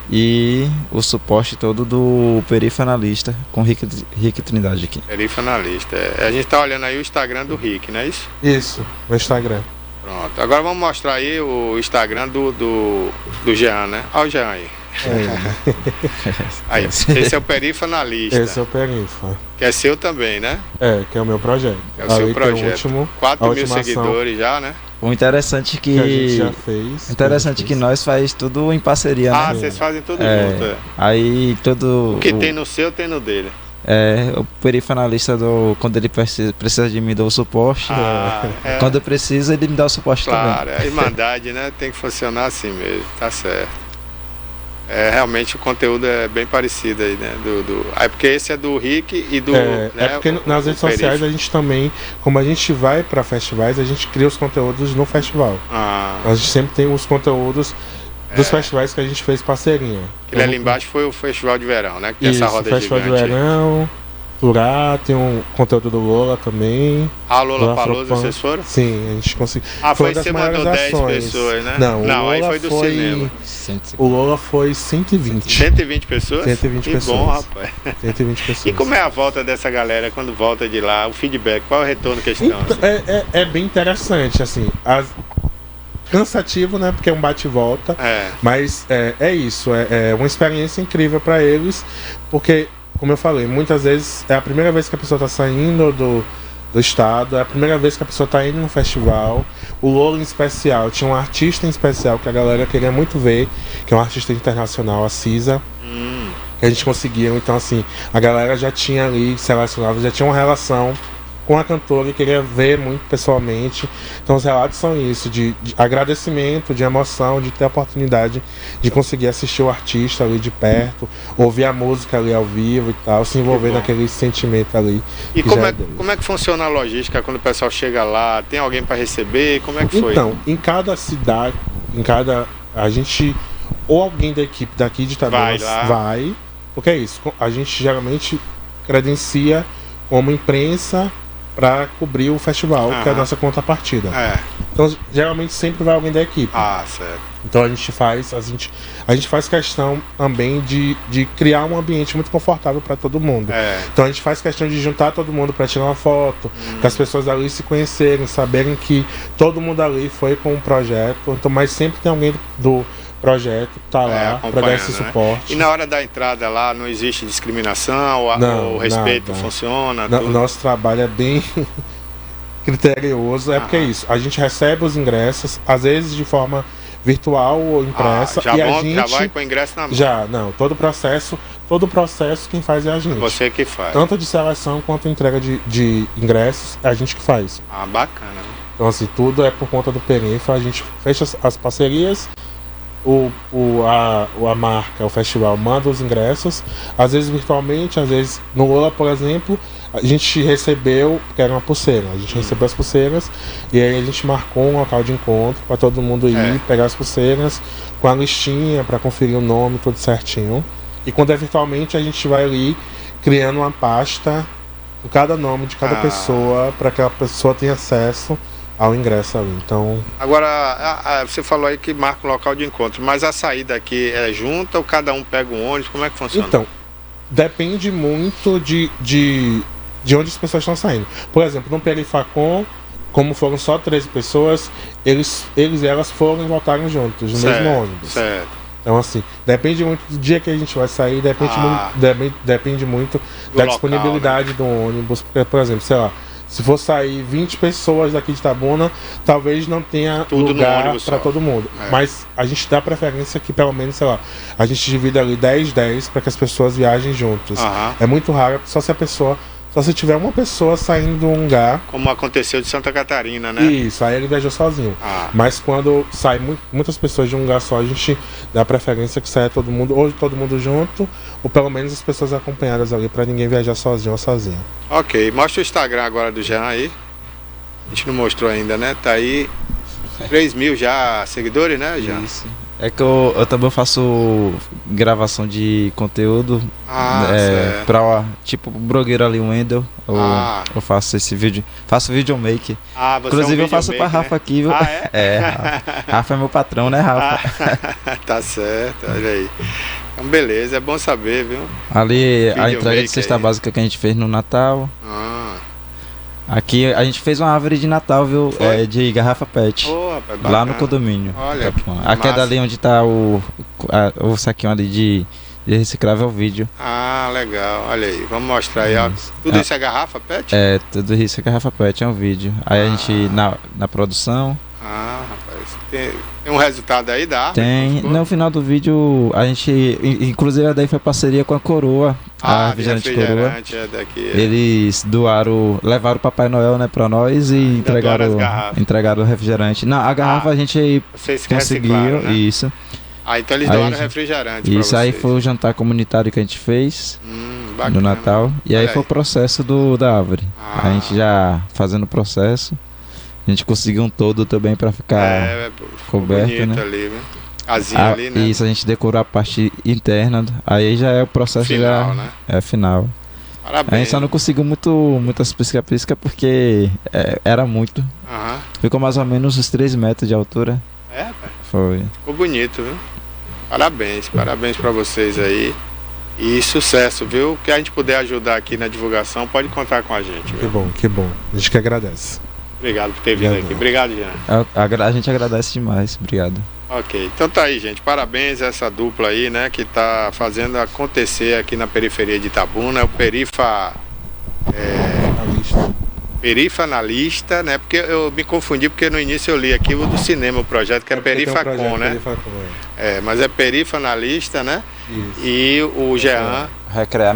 e o suporte todo do perifanalista com Rick Trindade aqui. Perifanalista, a gente tá olhando aí o Instagram do Rick, não é isso? Isso, o Instagram. Pronto, agora vamos mostrar aí o Instagram do Jean, né? Olha o Jean aí. Aí, esse é o perifanalista. Esse é o perifa. Que é seu também, né? Que é o meu projeto. É o seu projeto. 4 mil seguidores já, né? O interessante que a gente já fez. Interessante que nós faz tudo em parceria, né? Vocês fazem tudo junto. Aí todo. O que tem no seu, tem no dele. O perifanalista quando ele precisa de mim, dou o suporte. Quando eu preciso, ele me dá o suporte também. Claro, a irmandade, né? Tem que funcionar assim mesmo, tá certo. Realmente o conteúdo é bem parecido aí, né? Porque esse é do Rick e do. Porque nas redes sociais a gente também, como a gente vai para festivais, a gente cria os conteúdos no festival. A gente sempre tem os conteúdos dos festivais que a gente fez parceirinha. Aquele ali embaixo foi o Festival de Verão, né? Que tem essa roda Festival gigante. de Verão. Lá tem um conteúdo do Lola também. Lola Palusa, vocês foram? Sim, a gente conseguiu. Foi que você mandou 10 pessoas, né? Não, aí foi do cinema. O Lola foi 120. 120 pessoas? 120 pessoas. Que bom, rapaz. 120 pessoas. E como é a volta dessa galera quando volta de lá? O feedback, qual é o retorno que eles estão? É bem interessante, assim. Cansativo, né? Porque é um bate-volta. Mas é isso. É uma experiência incrível para eles. Porque, como eu falei, muitas vezes é a primeira vez que a pessoa está saindo do estado, é a primeira vez que a pessoa está indo no festival. O Lola em especial, tinha um artista em especial que a galera queria muito ver, que é um artista internacional, a Cisa, que a gente conseguiu. Então, assim, a galera já tinha ali selecionado, já tinha uma relação com a cantora e queria ver muito pessoalmente. Então os relatos são isso, de agradecimento, de emoção, de ter a oportunidade de conseguir assistir o artista ali de perto, ouvir a música ali ao vivo e tal, se envolver naquele sentimento ali. E como é que funciona a logística quando o pessoal chega lá? Tem alguém para receber? Como é que foi? Então, em cada cidade, a gente, ou alguém da equipe daqui de Itabunas vai, porque é isso, a gente geralmente credencia como imprensa para cobrir o festival, que é a nossa contrapartida. Então, geralmente sempre vai alguém da equipe. Certo. Então a gente faz questão também de criar um ambiente muito confortável para todo mundo. Então a gente faz questão de juntar todo mundo para tirar uma foto, que as pessoas ali se conhecerem, saberem que todo mundo ali foi com um projeto. Então, mas sempre tem alguém do projeto tá lá para dar esse suporte. E na hora da entrada lá não existe discriminação, o respeito funciona? Nosso trabalho é bem criterioso, porque é isso, a gente recebe os ingressos, às vezes de forma virtual ou impressa, já já vai com o ingresso na mão. Todo o processo quem faz é a gente. Você que faz. Tanto de seleção quanto entrega de ingressos, é a gente que faz. Bacana, né? Então assim, tudo é por conta do Perifa, a gente fecha as parcerias. A marca, o festival manda os ingressos, às vezes virtualmente, às vezes no Lola, por exemplo, a gente recebeu, que era uma pulseira, a gente recebeu as pulseiras e aí a gente marcou um local de encontro para todo mundo ir pegar as pulseiras com a listinha para conferir o nome tudo certinho. E quando é virtualmente, a gente vai ali criando uma pasta com cada nome de cada pessoa para que a pessoa tenha acesso ao ingresso ali. Então, agora, você falou aí que marca um local de encontro, mas a saída aqui é junta ou cada um pega um ônibus? Como é que funciona? Então, depende muito de onde as pessoas estão saindo. Por exemplo, no Perifacon, como foram só 13 pessoas, eles e elas foram e voltaram juntos, no mesmo ônibus. Certo. Então, assim, depende muito do dia que a gente vai sair, depende muito da disponibilidade do ônibus. Porque, por exemplo, sei lá, se for sair 20 pessoas daqui de Itabuna, talvez não tenha lugar para todo mundo. Mas a gente dá preferência que pelo menos, sei lá, a gente divida ali 10 para que as pessoas viajem juntos. É muito raro, só se tiver uma pessoa saindo de um lugar. Como aconteceu de Santa Catarina, né? Isso, aí ele viajou sozinho. Mas quando sai muitas pessoas de um lugar só, a gente dá preferência que saia todo mundo, ou todo mundo junto, ou pelo menos as pessoas acompanhadas ali, para ninguém viajar sozinho ou sozinho. Ok, mostra o Instagram agora do Jean aí. A gente não mostrou ainda, né? Tá aí 3 mil já seguidores, né, Jean? Isso. É que eu também faço gravação de conteúdo pra, tipo, o blogueiro ali, o Wendel. Eu faço esse vídeo, faço videomake. Inclusive eu faço pra Rafa aqui, viu? Rafa é meu patrão, né, Rafa? Tá certo, olha aí. Então, beleza, é bom saber, viu? Ali a entrega de cesta básica que a gente fez no Natal. Aqui a gente fez uma árvore de Natal, viu? De garrafa PET. Rapaz, lá no condomínio. Olha, a queda ali onde tá o saquinho ali de reciclável vídeo. Legal. Olha aí, vamos mostrar aí. Tudo isso é garrafa PET? Tudo isso é garrafa PET, é um vídeo. Aí a gente, na produção... rapaz, tem um resultado aí da árvore? Tem, no final do vídeo a gente, inclusive daí foi parceria com a Coroa. a refrigerante Coroa. é daqui. Eles levaram o Papai Noel, né, pra nós e entregaram o refrigerante. Não, a garrafa a gente vocês conseguiu, reciclaram, né? isso. Então eles doaram refrigerante pra isso, aí vocês. foi o jantar comunitário que a gente fez Bacana. no Natal. E aí Olha foi o processo da árvore. A gente já fazendo o processo. A gente conseguiu um todo também pra ficar coberto, bonito né? ali, né? Asinha ali, né? Isso, a gente decorou a parte interna. Aí já é o processo Final, né? É final. Parabéns. A gente só não conseguiu muitas pisca-pisca porque era muito. Ficou mais ou menos uns 3 metros de altura. Pai. Foi. Ficou bonito, viu? Parabéns pra vocês aí. E sucesso, viu? Que a gente puder ajudar aqui na divulgação, pode contar com a gente, viu? Que bom. A gente que agradece. Obrigado por ter vindo aqui. Obrigado, Jean. A gente agradece demais. Obrigado. Ok, então tá aí, gente. Parabéns a essa dupla aí, né? Que tá fazendo acontecer aqui na periferia de Itabuna. É o Perifanalista, né? Porque eu me confundi, porque no início eu li aqui o do cinema, o projeto, que era Perifacom, né? Mas é Perifanalista, né? Isso. E o Jean... Recrear.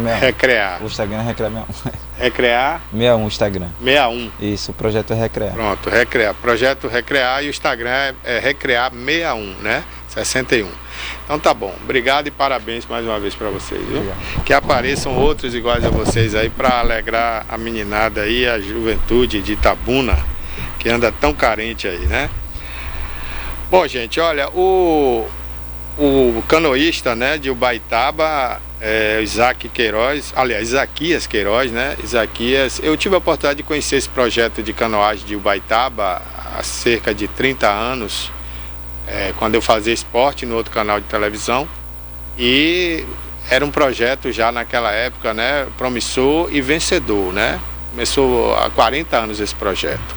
O Instagram é Recrear 61. Recrear 61, Instagram. 61. Isso, o projeto é Recrear. Pronto, Recrear. Projeto Recrear e o Instagram é Recrear 61, né? 61. Então tá bom. Obrigado e parabéns mais uma vez para vocês, viu? Obrigado. Que apareçam outros iguais a vocês aí para alegrar a meninada aí, a juventude de Itabuna, que anda tão carente aí, né? Bom, gente, olha, o canoísta, né, de Ubaitaba, Isaquias Queiroz, né? Isaquias, eu tive a oportunidade de conhecer esse projeto de canoagem de Ubaitaba há cerca de 30 anos, quando eu fazia esporte no outro canal de televisão, e era um projeto já naquela época, né, promissor e vencedor, né? Começou há 40 anos esse projeto.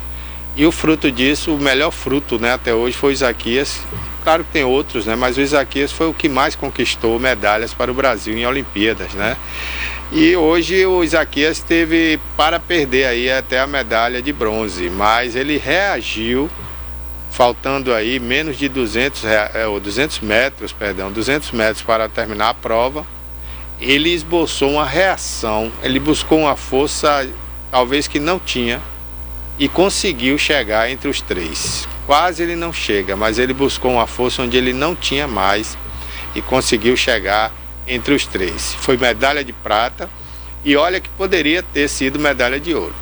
E o fruto disso, o melhor fruto, né, até hoje foi o Isaquias. Claro que tem outros, né, mas o Isaquias foi o que mais conquistou medalhas para o Brasil em Olimpíadas, né? E hoje o Isaquias teve para perder aí até a medalha de bronze, mas ele reagiu, faltando aí menos de 200 metros para terminar a prova. Ele esboçou uma reação, ele buscou uma força talvez que não tinha e conseguiu chegar entre os 3. Quase ele não chega, mas ele buscou uma força onde ele não tinha mais e conseguiu chegar entre os 3. Foi medalha de prata e olha que poderia ter sido medalha de ouro.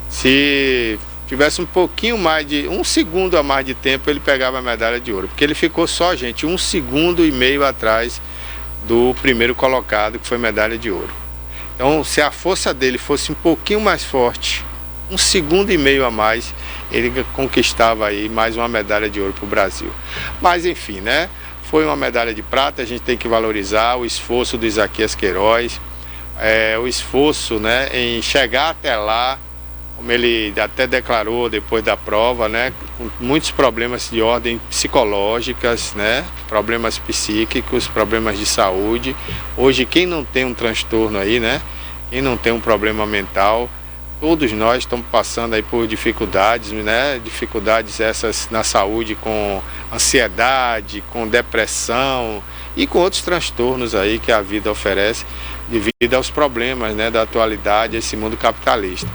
Se tivesse um pouquinho mais de 1 segundo a mais de tempo, ele pegava a medalha de ouro, porque ele ficou só, gente, 1,5 segundos atrás do primeiro colocado, que foi medalha de ouro. Então, se a força dele fosse um pouquinho mais forte, 1,5 segundos a mais, ele conquistava aí mais uma medalha de ouro para o Brasil. Mas enfim, né? Foi uma medalha de prata. A gente tem que valorizar o esforço do Isaquias Queiroz, o esforço, né, em chegar até lá, como ele até declarou depois da prova, né, com muitos problemas de ordem psicológicas, né, problemas psíquicos, problemas de saúde. Hoje, quem não tem um transtorno aí, né, quem não tem um problema mental, todos nós estamos passando aí por dificuldades, né, dificuldades essas na saúde, com ansiedade, com depressão e com outros transtornos aí que a vida oferece devido aos problemas, né, da atualidade, esse mundo capitalista.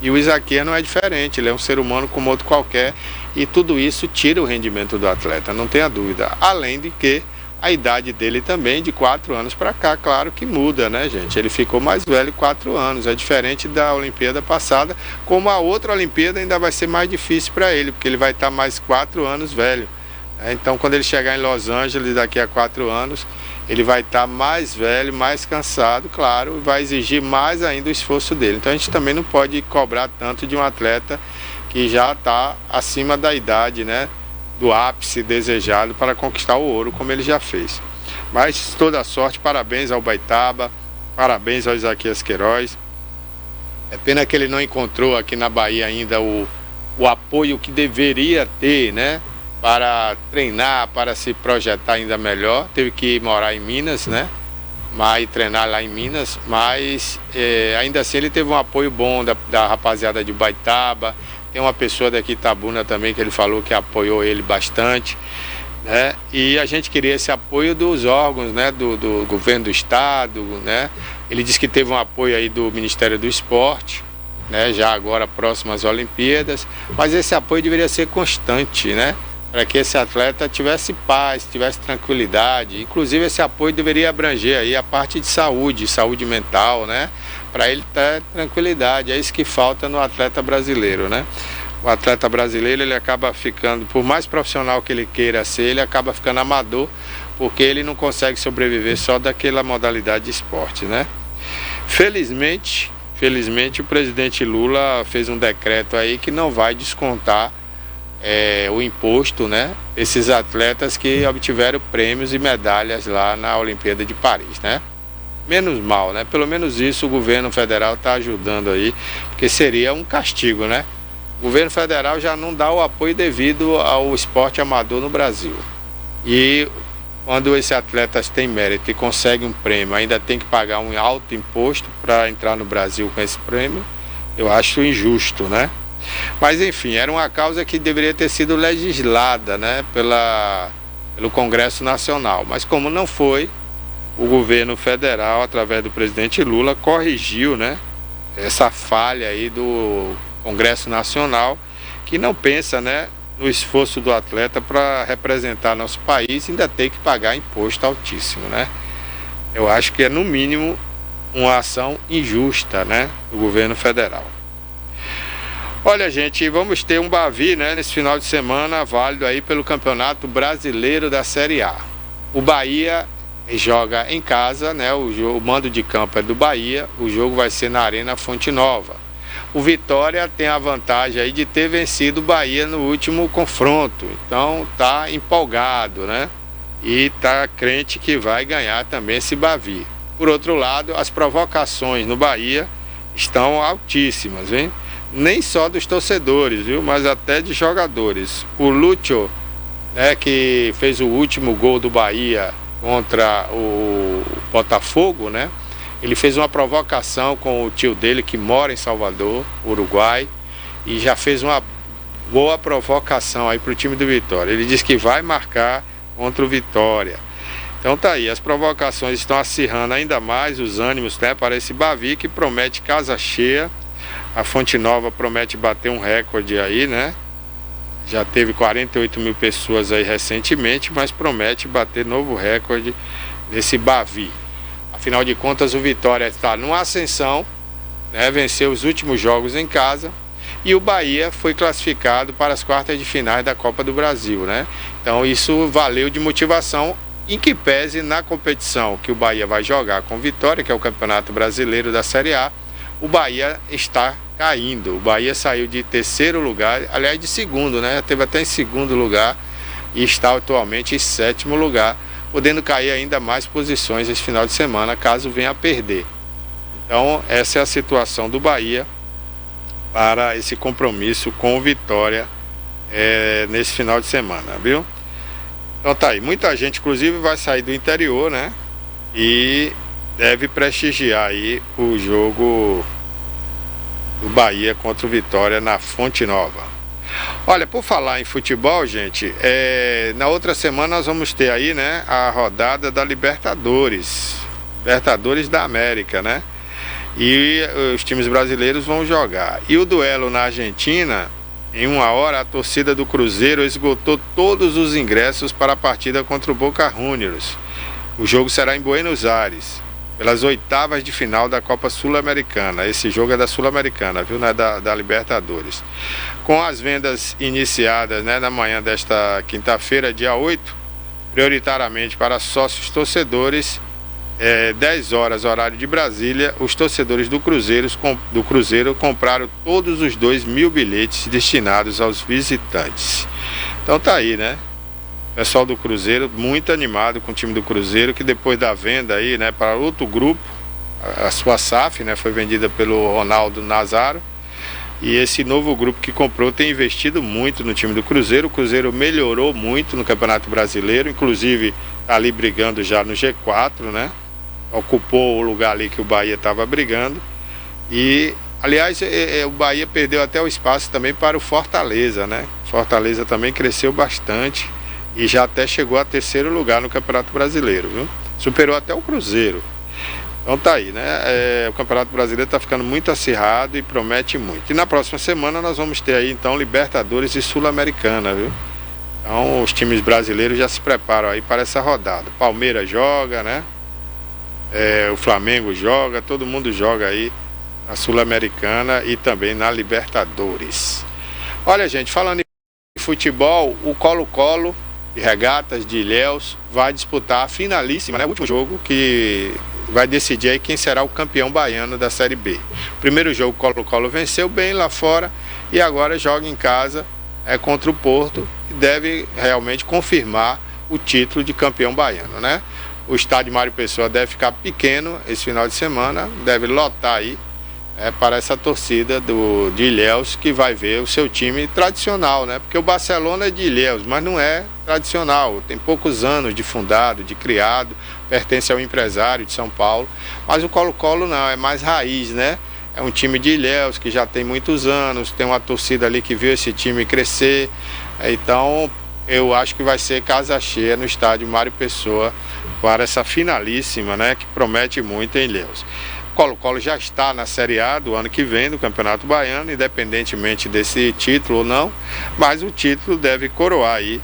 E o Isaquias não é diferente, ele é um ser humano como outro qualquer, e tudo isso tira o rendimento do atleta, não tenha dúvida. Além de que a idade dele também, de 4 anos para cá, claro que muda, né, gente? Ele ficou mais velho 4 anos, é diferente da Olimpíada passada, como a outra Olimpíada ainda vai ser mais difícil para ele, porque ele vai estar mais 4 anos velho. Então, quando ele chegar em Los Angeles daqui a 4 anos, ele vai estar mais velho, mais cansado, claro, e vai exigir mais ainda o esforço dele. Então a gente também não pode cobrar tanto de um atleta que já está acima da idade, né, do ápice desejado para conquistar o ouro, como ele já fez. Mas toda a sorte, parabéns ao Ubaitaba, parabéns ao Isaquias Queiroz. É pena que ele não encontrou aqui na Bahia ainda o apoio que deveria ter, né, para treinar, para se projetar ainda melhor. Teve que morar em Minas, né, e treinar lá em Minas, mas ainda assim ele teve um apoio bom da rapaziada de Ubaitaba. Tem uma pessoa daqui de Itabuna também que ele falou que apoiou ele bastante. né? E a gente queria esse apoio dos órgãos, né? Do governo do estado, né? Ele disse que teve um apoio aí do Ministério do Esporte, né? Já agora próximo às Olimpíadas, mas esse apoio deveria ser constante, né? Para que esse atleta tivesse paz, tivesse tranquilidade. Inclusive esse apoio deveria abranger aí a parte de saúde mental, né? Para ele ter tranquilidade. É isso que falta no atleta brasileiro, né? O atleta brasileiro, ele acaba ficando, por mais profissional que ele queira ser, ele acaba ficando amador, porque ele não consegue sobreviver só daquela modalidade de esporte, né? Felizmente o presidente Lula fez um decreto aí que não vai descontar o imposto, né? Esses atletas que obtiveram prêmios e medalhas lá na Olimpíada de Paris, né? Menos mal, né? Pelo menos isso o governo federal está ajudando aí, porque seria um castigo, né? O governo federal já não dá o apoio devido ao esporte amador no Brasil. E quando esses atletas têm mérito e conseguem um prêmio, ainda tem que pagar um alto imposto para entrar no Brasil com esse prêmio, eu acho injusto, né? Mas enfim, era uma causa que deveria ter sido legislada, né, pelo Congresso Nacional. Mas como não foi, o governo federal, através do presidente Lula, corrigiu, né, essa falha aí do Congresso Nacional, que não pensa, né, no esforço do atleta para representar nosso país e ainda tem que pagar imposto altíssimo, né? Eu acho que é no mínimo uma ação injusta, né, do governo federal. Olha, gente, vamos ter um Bavi, né, nesse final de semana, válido aí pelo Campeonato Brasileiro da Série A. O Bahia joga em casa, né, o mando de campo é do Bahia, o jogo vai ser na Arena Fonte Nova. O Vitória tem a vantagem aí de ter vencido o Bahia no último confronto, então tá empolgado, né, e tá crente que vai ganhar também esse Bavi. Por outro lado, as provocações no Bahia estão altíssimas, hein? Nem só dos torcedores, viu? Mas até de jogadores. O Lúcio, né, que fez o último gol do Bahia contra o Botafogo, né? Ele fez uma provocação com o tio dele que mora em Salvador, Uruguai, e já fez uma boa provocação aí para o time do Vitória. Ele disse que vai marcar contra o Vitória. Então tá aí, as provocações estão acirrando ainda mais os ânimos, né, para esse Bavi que promete casa cheia. A Fonte Nova promete bater um recorde aí, né? Já teve 48 mil pessoas aí recentemente, mas promete bater novo recorde nesse Bavi. Afinal de contas, o Vitória está numa ascensão, né? Venceu os últimos jogos em casa e o Bahia foi classificado para as quartas de finais da Copa do Brasil, né? Então isso valeu de motivação, em que pese na competição que o Bahia vai jogar com o Vitória, que é o Campeonato Brasileiro da Série A, o Bahia está caindo. O Bahia saiu de terceiro lugar, aliás de segundo, né? Teve até em segundo lugar e está atualmente em sétimo lugar, podendo cair ainda mais posições esse final de semana, caso venha a perder. Então essa é a situação do Bahia para esse compromisso com o Vitória nesse final de semana, viu? Então tá aí, muita gente inclusive vai sair do interior, né? E deve prestigiar aí o jogo do Bahia contra o Vitória na Fonte Nova. Olha, por falar em futebol, gente, na outra semana nós vamos ter aí, né, a rodada da Libertadores da América, né? E os times brasileiros vão jogar. E o duelo na Argentina, em 1 hora, a torcida do Cruzeiro esgotou todos os ingressos para a partida contra o Boca Juniors. O jogo será em Buenos Aires, pelas oitavas de final da Copa Sul-Americana. Esse jogo é da Sul-Americana, viu? Não é da Libertadores. Com as vendas iniciadas, né, na manhã desta quinta-feira, dia 8, prioritariamente para sócios torcedores, 10 horas, horário de Brasília, os torcedores do Cruzeiro compraram todos os 2.000 bilhetes destinados aos visitantes. Então tá aí, né? Pessoal do Cruzeiro muito animado com o time do Cruzeiro, que depois da venda aí, né, para outro grupo, a sua SAF, né, foi vendida pelo Ronaldo Nazário, e esse novo grupo que comprou tem investido muito no time do Cruzeiro. O Cruzeiro melhorou muito no Campeonato Brasileiro, inclusive está ali brigando já no G4, né? Ocupou o lugar ali que o Bahia estava brigando. E, aliás, o Bahia perdeu até o espaço também para o Fortaleza, né? Fortaleza também cresceu bastante e já até chegou a terceiro lugar no Campeonato Brasileiro, viu? Superou até o Cruzeiro. Então tá aí, né? O Campeonato Brasileiro está ficando muito acirrado e promete muito. E na próxima semana nós vamos ter aí então Libertadores e Sul-Americana, viu? Então os times brasileiros já se preparam aí para essa rodada. Palmeiras joga, né? O Flamengo joga, todo mundo joga aí na Sul-Americana e também na Libertadores. Olha, gente, falando em futebol, o Colo-Colo de Regatas de Ilhéus vai disputar a finalíssima, né? O último jogo que vai decidir aí quem será o campeão baiano da Série B. Primeiro jogo o Colo-Colo venceu bem lá fora e agora joga em casa contra o Porto, que deve realmente confirmar o título de campeão baiano, né? O estádio Mário Pessoa deve ficar pequeno esse final de semana, deve lotar aí para essa torcida de Ilhéus, que vai ver o seu time tradicional, né? Porque o Barcelona é de Ilhéus, mas não é tradicional, tem poucos anos de fundado, de criado, pertence ao empresário de São Paulo, mas o Colo-Colo não, é mais raiz, né? É um time de Ilhéus que já tem muitos anos, tem uma torcida ali que viu esse time crescer, então eu acho que vai ser casa cheia no estádio Mário Pessoa para essa finalíssima, né? Que promete muito em Ilhéus. Colo-Colo já está na Série A do ano que vem do Campeonato Baiano, independentemente desse título ou não, mas o título deve coroar aí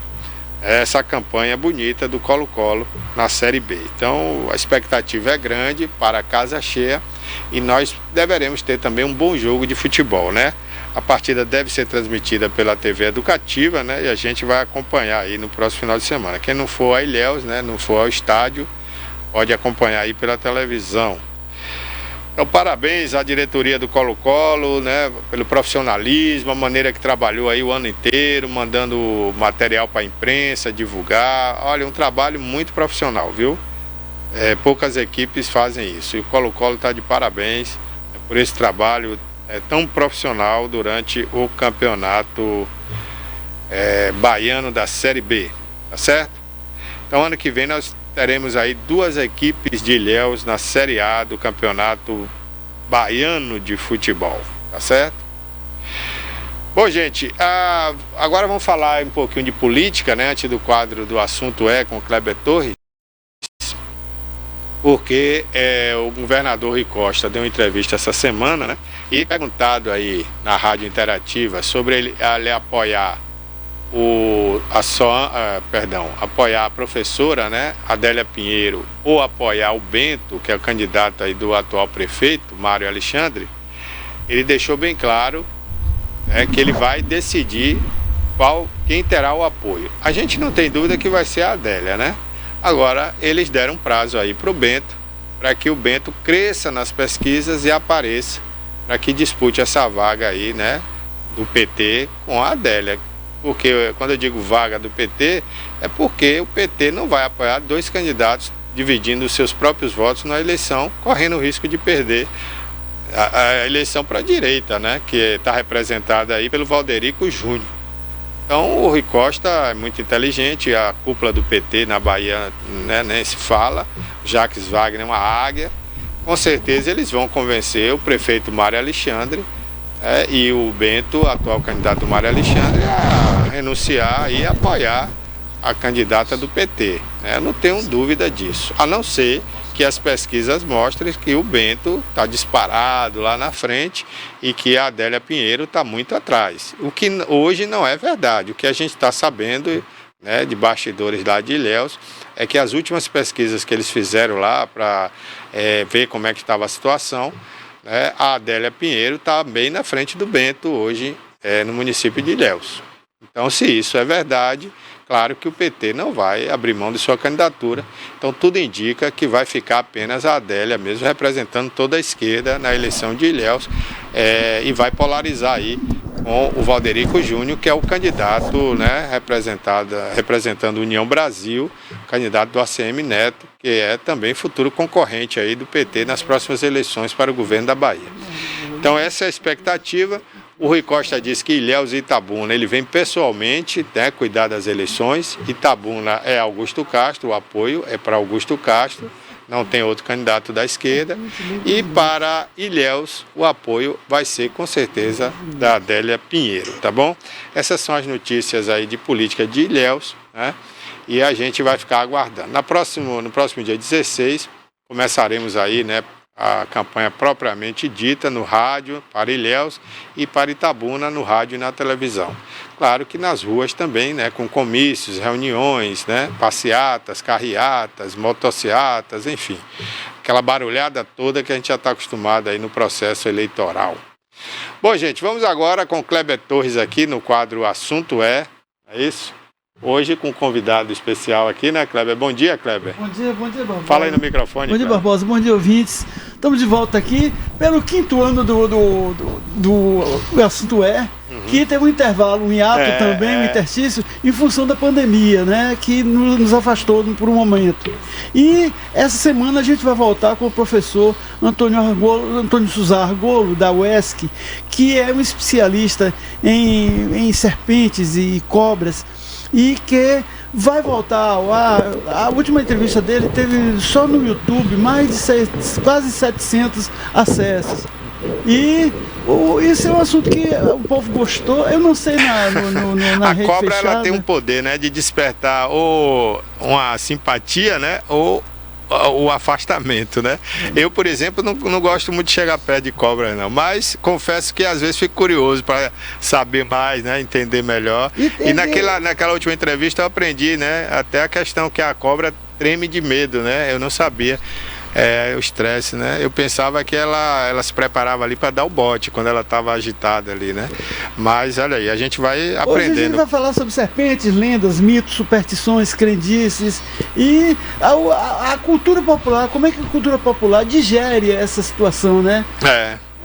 essa campanha bonita do Colo-Colo na Série B. Então a expectativa é grande para a casa cheia e nós deveremos ter também um bom jogo de futebol, né? A partida deve ser transmitida pela TV Educativa, né? E a gente vai acompanhar aí no próximo final de semana. Quem não for a Ilhéus, né, não for ao estádio, pode acompanhar aí pela televisão. Então, parabéns à diretoria do Colo-Colo, né, pelo profissionalismo, a maneira que trabalhou aí o ano inteiro, mandando material para a imprensa, divulgar. Olha, um trabalho muito profissional, viu? Poucas equipes fazem isso. E o Colo-Colo está de parabéns por esse trabalho tão profissional durante o campeonato baiano da Série B, tá certo? Então, ano que vem nós teremos aí duas equipes de Ilhéus na Série A do Campeonato Baiano de Futebol, tá certo? Bom, gente, agora vamos falar um pouquinho de política, né? Antes do quadro do assunto com o Kleber Torres, porque o governador Rui Costa deu uma entrevista essa semana, né? E perguntado aí na Rádio Interativa sobre ele apoiar apoiar a professora, né, Adélia Pinheiro, ou apoiar o Bento, que é o candidato aí do atual prefeito, Mário Alexandre, ele deixou bem claro que ele vai decidir quem terá o apoio. A gente não tem dúvida que vai ser a Adélia, né? Agora, eles deram prazo aí para o Bento, para que o Bento cresça nas pesquisas e apareça, para que dispute essa vaga aí, né, do PT com a Adélia. Porque quando eu digo vaga do PT, é porque o PT não vai apoiar dois candidatos dividindo os seus próprios votos na eleição, correndo o risco de perder a eleição para a direita, né? Que está representada aí pelo Valderico Júnior. Então o Rui Costa é muito inteligente, a cúpula do PT na Bahia, né, nem se fala, Jacques Wagner é uma águia, com certeza eles vão convencer o prefeito Mário Alexandre e o Bento, atual candidato do Mário Alexandre, a renunciar e apoiar a candidata do PT. Eu não tenho dúvida disso, a não ser que as pesquisas mostrem que o Bento está disparado lá na frente e que a Adélia Pinheiro está muito atrás. O que hoje não é verdade. O que a gente está sabendo, né, de bastidores lá de Ilhéus, é que as últimas pesquisas que eles fizeram lá para ver como é que estava a situação, a Adélia Pinheiro está bem na frente do Bento hoje no município de Ilhéus. Então, se isso é verdade, claro que o PT não vai abrir mão de sua candidatura. Então, tudo indica que vai ficar apenas a Adélia mesmo, representando toda a esquerda na eleição de Ilhéus, e vai polarizar aí com o Valderico Júnior, que é o candidato, né, representando União Brasil, candidato do ACM Neto, que é também futuro concorrente aí do PT nas próximas eleições para o governo da Bahia. Então essa é a expectativa. O Rui Costa disse que Ilhéus e Itabuna, ele vem pessoalmente, né, cuidar das eleições. Itabuna é Augusto Castro, o apoio é para Augusto Castro, não tem outro candidato da esquerda. E para Ilhéus, o apoio vai ser com certeza da Adélia Pinheiro, tá bom? Essas são as notícias aí de política de Ilhéus, né? e a gente vai ficar aguardando. No próximo dia 16, começaremos aí, né, a campanha propriamente dita no rádio, para Ilhéus e para Itabuna, no rádio e na televisão. Claro que nas ruas também, né, com comícios, reuniões, né, passeatas, carreatas, motociatas, enfim. Aquela barulhada toda que a gente já está acostumado aí no processo eleitoral. Bom, gente, vamos agora com Kleber Torres aqui no quadro Assunto é isso? Hoje com um convidado especial aqui, né, Kleber? Bom dia, Kleber. Bom dia, Barbosa. Fala aí no microfone, Bom dia, Kleber. Barbosa. Bom dia, ouvintes. Estamos de volta aqui pelo 5º ano do Assunto que teve um intervalo, um hiato também, um interstício, em função da pandemia, né, que nos afastou por um momento. E essa semana a gente vai voltar com o professor Antônio Souza Argolo, da UESC, que é um especialista em serpentes e cobras, e que vai voltar ao ar. A última entrevista dele teve só no YouTube quase 700 acessos. E isso é um assunto que o povo gostou. Eu não sei na rede cobra fechada. Ela tem um poder, né, de despertar ou uma simpatia, né, ou o afastamento, né? Eu, por exemplo, não gosto muito de chegar perto de cobra, não, mas confesso que às vezes fico curioso para saber mais, né, entender melhor. E naquela última entrevista eu aprendi, né, até a questão que a cobra treme de medo, né? Eu não sabia. O estresse, né? Eu pensava que ela se preparava ali para dar o bote quando ela estava agitada ali, né? Mas olha aí, a gente vai aprendendo. Hoje a gente vai falar sobre serpentes, lendas, mitos, superstições, crendices e a cultura popular. Como é que a cultura popular digere essa situação, né?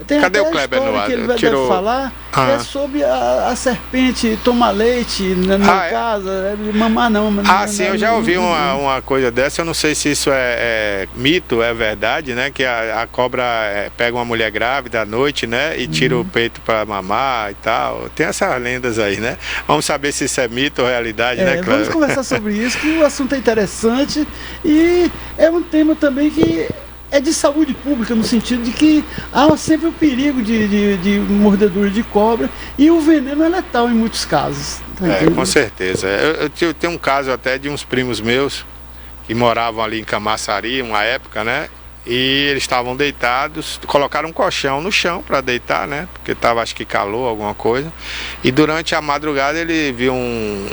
Tem Cadê até o Kleber no ar? que ele deve falar, é sobre a serpente tomar leite na casa, mamar não. Sim, eu já ouvi uma coisa dessa, eu não sei se isso é mito, é verdade, né? Que a cobra pega uma mulher grávida à noite, né? E tira o peito para mamar e tal. Tem essas lendas aí, né? Vamos saber se isso é mito ou realidade, né, Kleber? Vamos conversar sobre isso, que o assunto é interessante e é um tema também que é de saúde pública, no sentido de que há sempre o perigo de mordedura de cobra e o veneno é letal em muitos casos. Com certeza. Eu tenho um caso até de uns primos meus que moravam ali em Camaçari, uma época, né? E eles estavam deitados, colocaram um colchão no chão para deitar, né? Porque estava, acho que calor, alguma coisa. E durante a madrugada ele viu um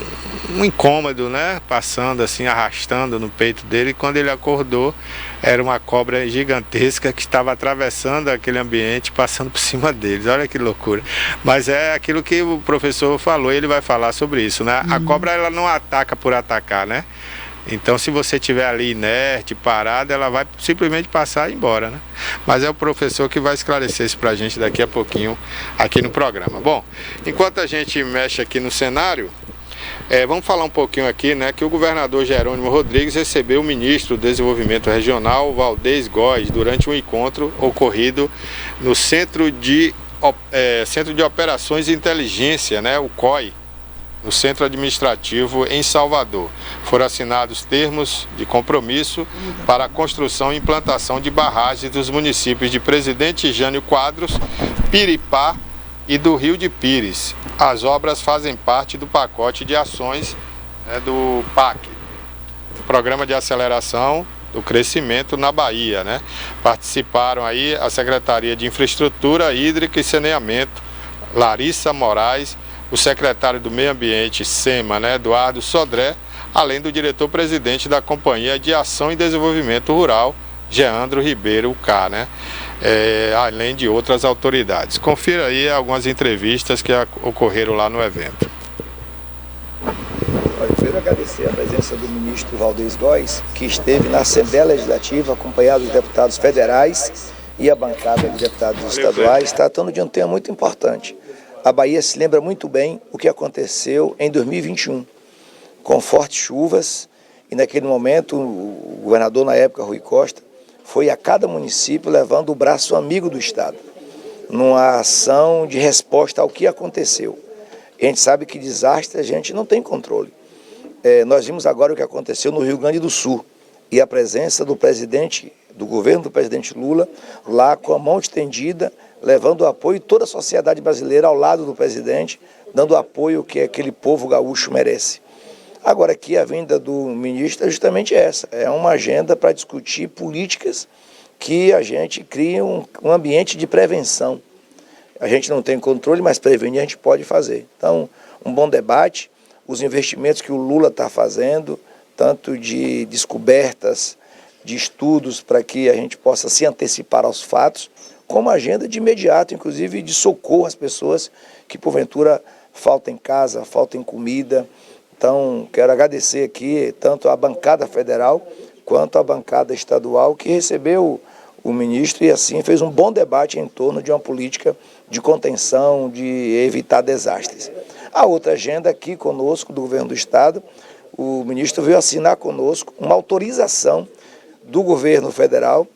incômodo, né? Passando assim, arrastando no peito dele. E quando ele acordou, era uma cobra gigantesca que estava atravessando aquele ambiente, passando por cima deles. Olha que loucura. Mas é aquilo que o professor falou, ele vai falar sobre isso, né? A cobra, ela não ataca por atacar, né? Então, se você estiver ali inerte, parado, ela vai simplesmente passar e ir embora, né? Mas é o professor que vai esclarecer isso pra gente daqui a pouquinho aqui no programa. Bom, enquanto a gente mexe aqui no cenário, vamos falar um pouquinho aqui, né, que o governador Jerônimo Rodrigues recebeu o ministro do Desenvolvimento Regional, Valdez Góes, durante um encontro ocorrido no Centro de Operações e Inteligência, né, o COI, no Centro Administrativo em Salvador. Foram assinados termos de compromisso para a construção e implantação de barragens dos municípios de Presidente Jânio Quadros, Piripá e do Rio de Pires. As obras fazem parte do pacote de ações, né, do PAC, Programa de Aceleração do Crescimento na Bahia, né? Participaram aí a Secretaria de Infraestrutura Hídrica e Saneamento, Larissa Moraes, o secretário do Meio Ambiente, SEMA, né, Eduardo Sodré, além do diretor-presidente da Companhia de Ação e Desenvolvimento Rural, Geandro Ribeiro K, né, além de outras autoridades. Confira aí algumas entrevistas que ocorreram lá no evento. Primeiro agradecer a presença do ministro Valdez Góes, que esteve na Assembleia Legislativa acompanhado dos deputados federais e a bancada de deputados estaduais, tratando de um tema muito importante. A Bahia se lembra muito bem o que aconteceu em 2021, com fortes chuvas, e naquele momento o governador, na época, Rui Costa, foi a cada município levando o braço amigo do Estado, numa ação de resposta ao que aconteceu. A gente sabe que desastre a gente não tem controle. Nós vimos agora o que aconteceu no Rio Grande do Sul, e a presença do governo do presidente Lula, lá com a mão estendida, levando apoio, toda a sociedade brasileira ao lado do presidente, dando apoio que aquele povo gaúcho merece. Agora, aqui a vinda do ministro é justamente essa, é uma agenda para discutir políticas que a gente crie um ambiente de prevenção. A gente não tem controle, mas prevenir a gente pode fazer. Então, um bom debate, os investimentos que o Lula está fazendo, tanto de descobertas, de estudos para que a gente possa se antecipar aos fatos, como agenda de imediato, inclusive de socorro às pessoas que porventura faltam em casa, faltam em comida. Então, quero agradecer aqui tanto à bancada federal quanto à bancada estadual que recebeu o ministro e assim fez um bom debate em torno de uma política de contenção, de evitar desastres. A outra agenda aqui conosco do governo do estado, o ministro veio assinar conosco uma autorização do governo federal,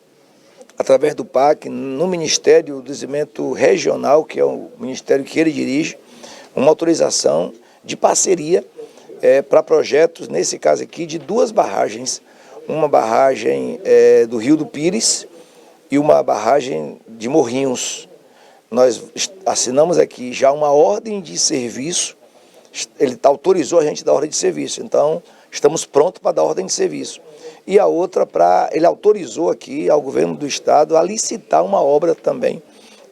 através do PAC, no Ministério do Desenvolvimento Regional, que é o ministério que ele dirige, uma autorização de parceria para projetos, nesse caso aqui, de 2 barragens. Uma barragem do Rio do Pires e uma barragem de Morrinhos. Nós assinamos aqui já uma ordem de serviço, ele autorizou a gente da ordem de serviço, então estamos prontos para dar ordem de serviço. E a outra, ele autorizou aqui ao governo do estado a licitar uma obra também,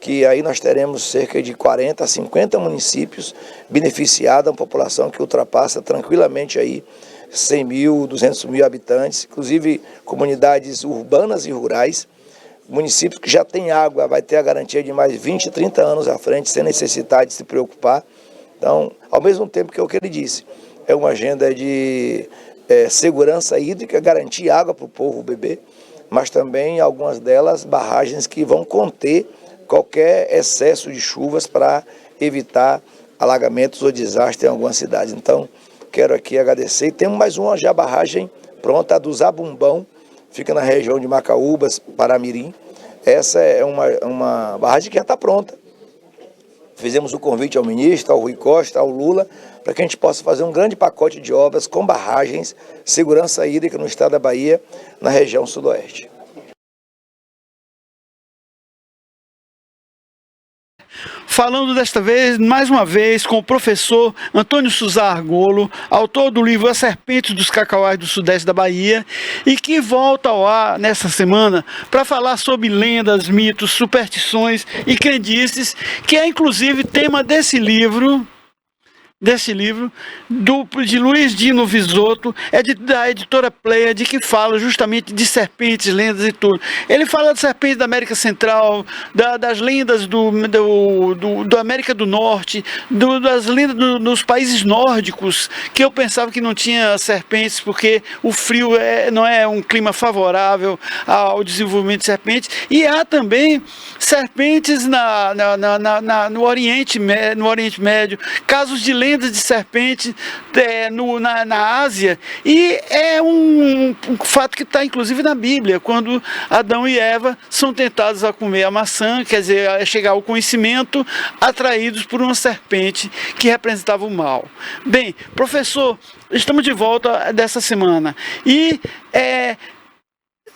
que aí nós teremos cerca de 40 a 50 municípios beneficiados, uma população que ultrapassa tranquilamente aí 100 mil, 200 mil habitantes, inclusive comunidades urbanas e rurais, municípios que já têm água, vai ter a garantia de mais 20, 30 anos à frente, sem necessidade de se preocupar. Então, ao mesmo tempo que é o que ele disse, é uma agenda de segurança hídrica, garantir água para o povo beber, mas também algumas delas barragens que vão conter qualquer excesso de chuvas para evitar alagamentos ou desastres em algumas cidades. Então, quero aqui agradecer. E temos mais uma já barragem pronta, a do Zabumbão, fica na região de Macaúbas, Paramirim. Essa é uma barragem que já está pronta. Fizemos o convite ao ministro, ao Rui Costa, ao Lula, para que a gente possa fazer um grande pacote de obras com barragens, segurança hídrica no estado da Bahia, na região sudoeste. Falando desta vez, mais uma vez, com o professor Antônio Souza Argolo, autor do livro As Serpentes dos Cacauás do Sudeste da Bahia, e que volta ao ar nesta semana para falar sobre lendas, mitos, superstições e crendices, que é inclusive tema desse livro de Luiz Dino Visoto, da editora Pleiade, que fala justamente de serpentes, lendas e tudo. Ele fala de serpentes da América Central, das lendas da América do Norte, das lendas dos países nórdicos, que eu pensava que não tinha serpentes, porque o frio não é um clima favorável ao desenvolvimento de serpentes. E há também serpentes no Oriente Médio, casos de lendas de serpente na Ásia, e é um fato que está inclusive na Bíblia, quando Adão e Eva são tentados a comer a maçã, quer dizer, a chegar ao conhecimento, atraídos por uma serpente que representava o mal. Bem, professor, estamos de volta dessa semana, e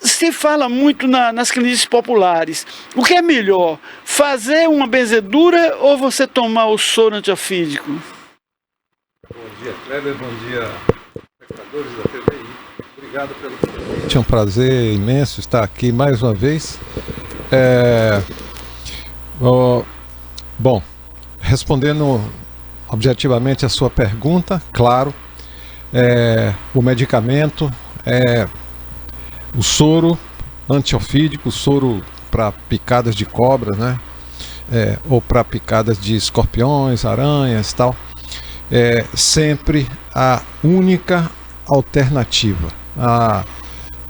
se fala muito nas crendices populares. O que é melhor, fazer uma benzedura ou você tomar o soro antiofídico? Bom dia, Kleber. Bom dia, espectadores da TVI. Obrigado pelo convite. É um prazer imenso estar aqui mais uma vez. Bom, respondendo objetivamente a sua pergunta, claro, o medicamento, o soro antiofídico, o soro para picadas de cobra, né? Ou para picadas de escorpiões, aranhas e tal. É sempre a única alternativa.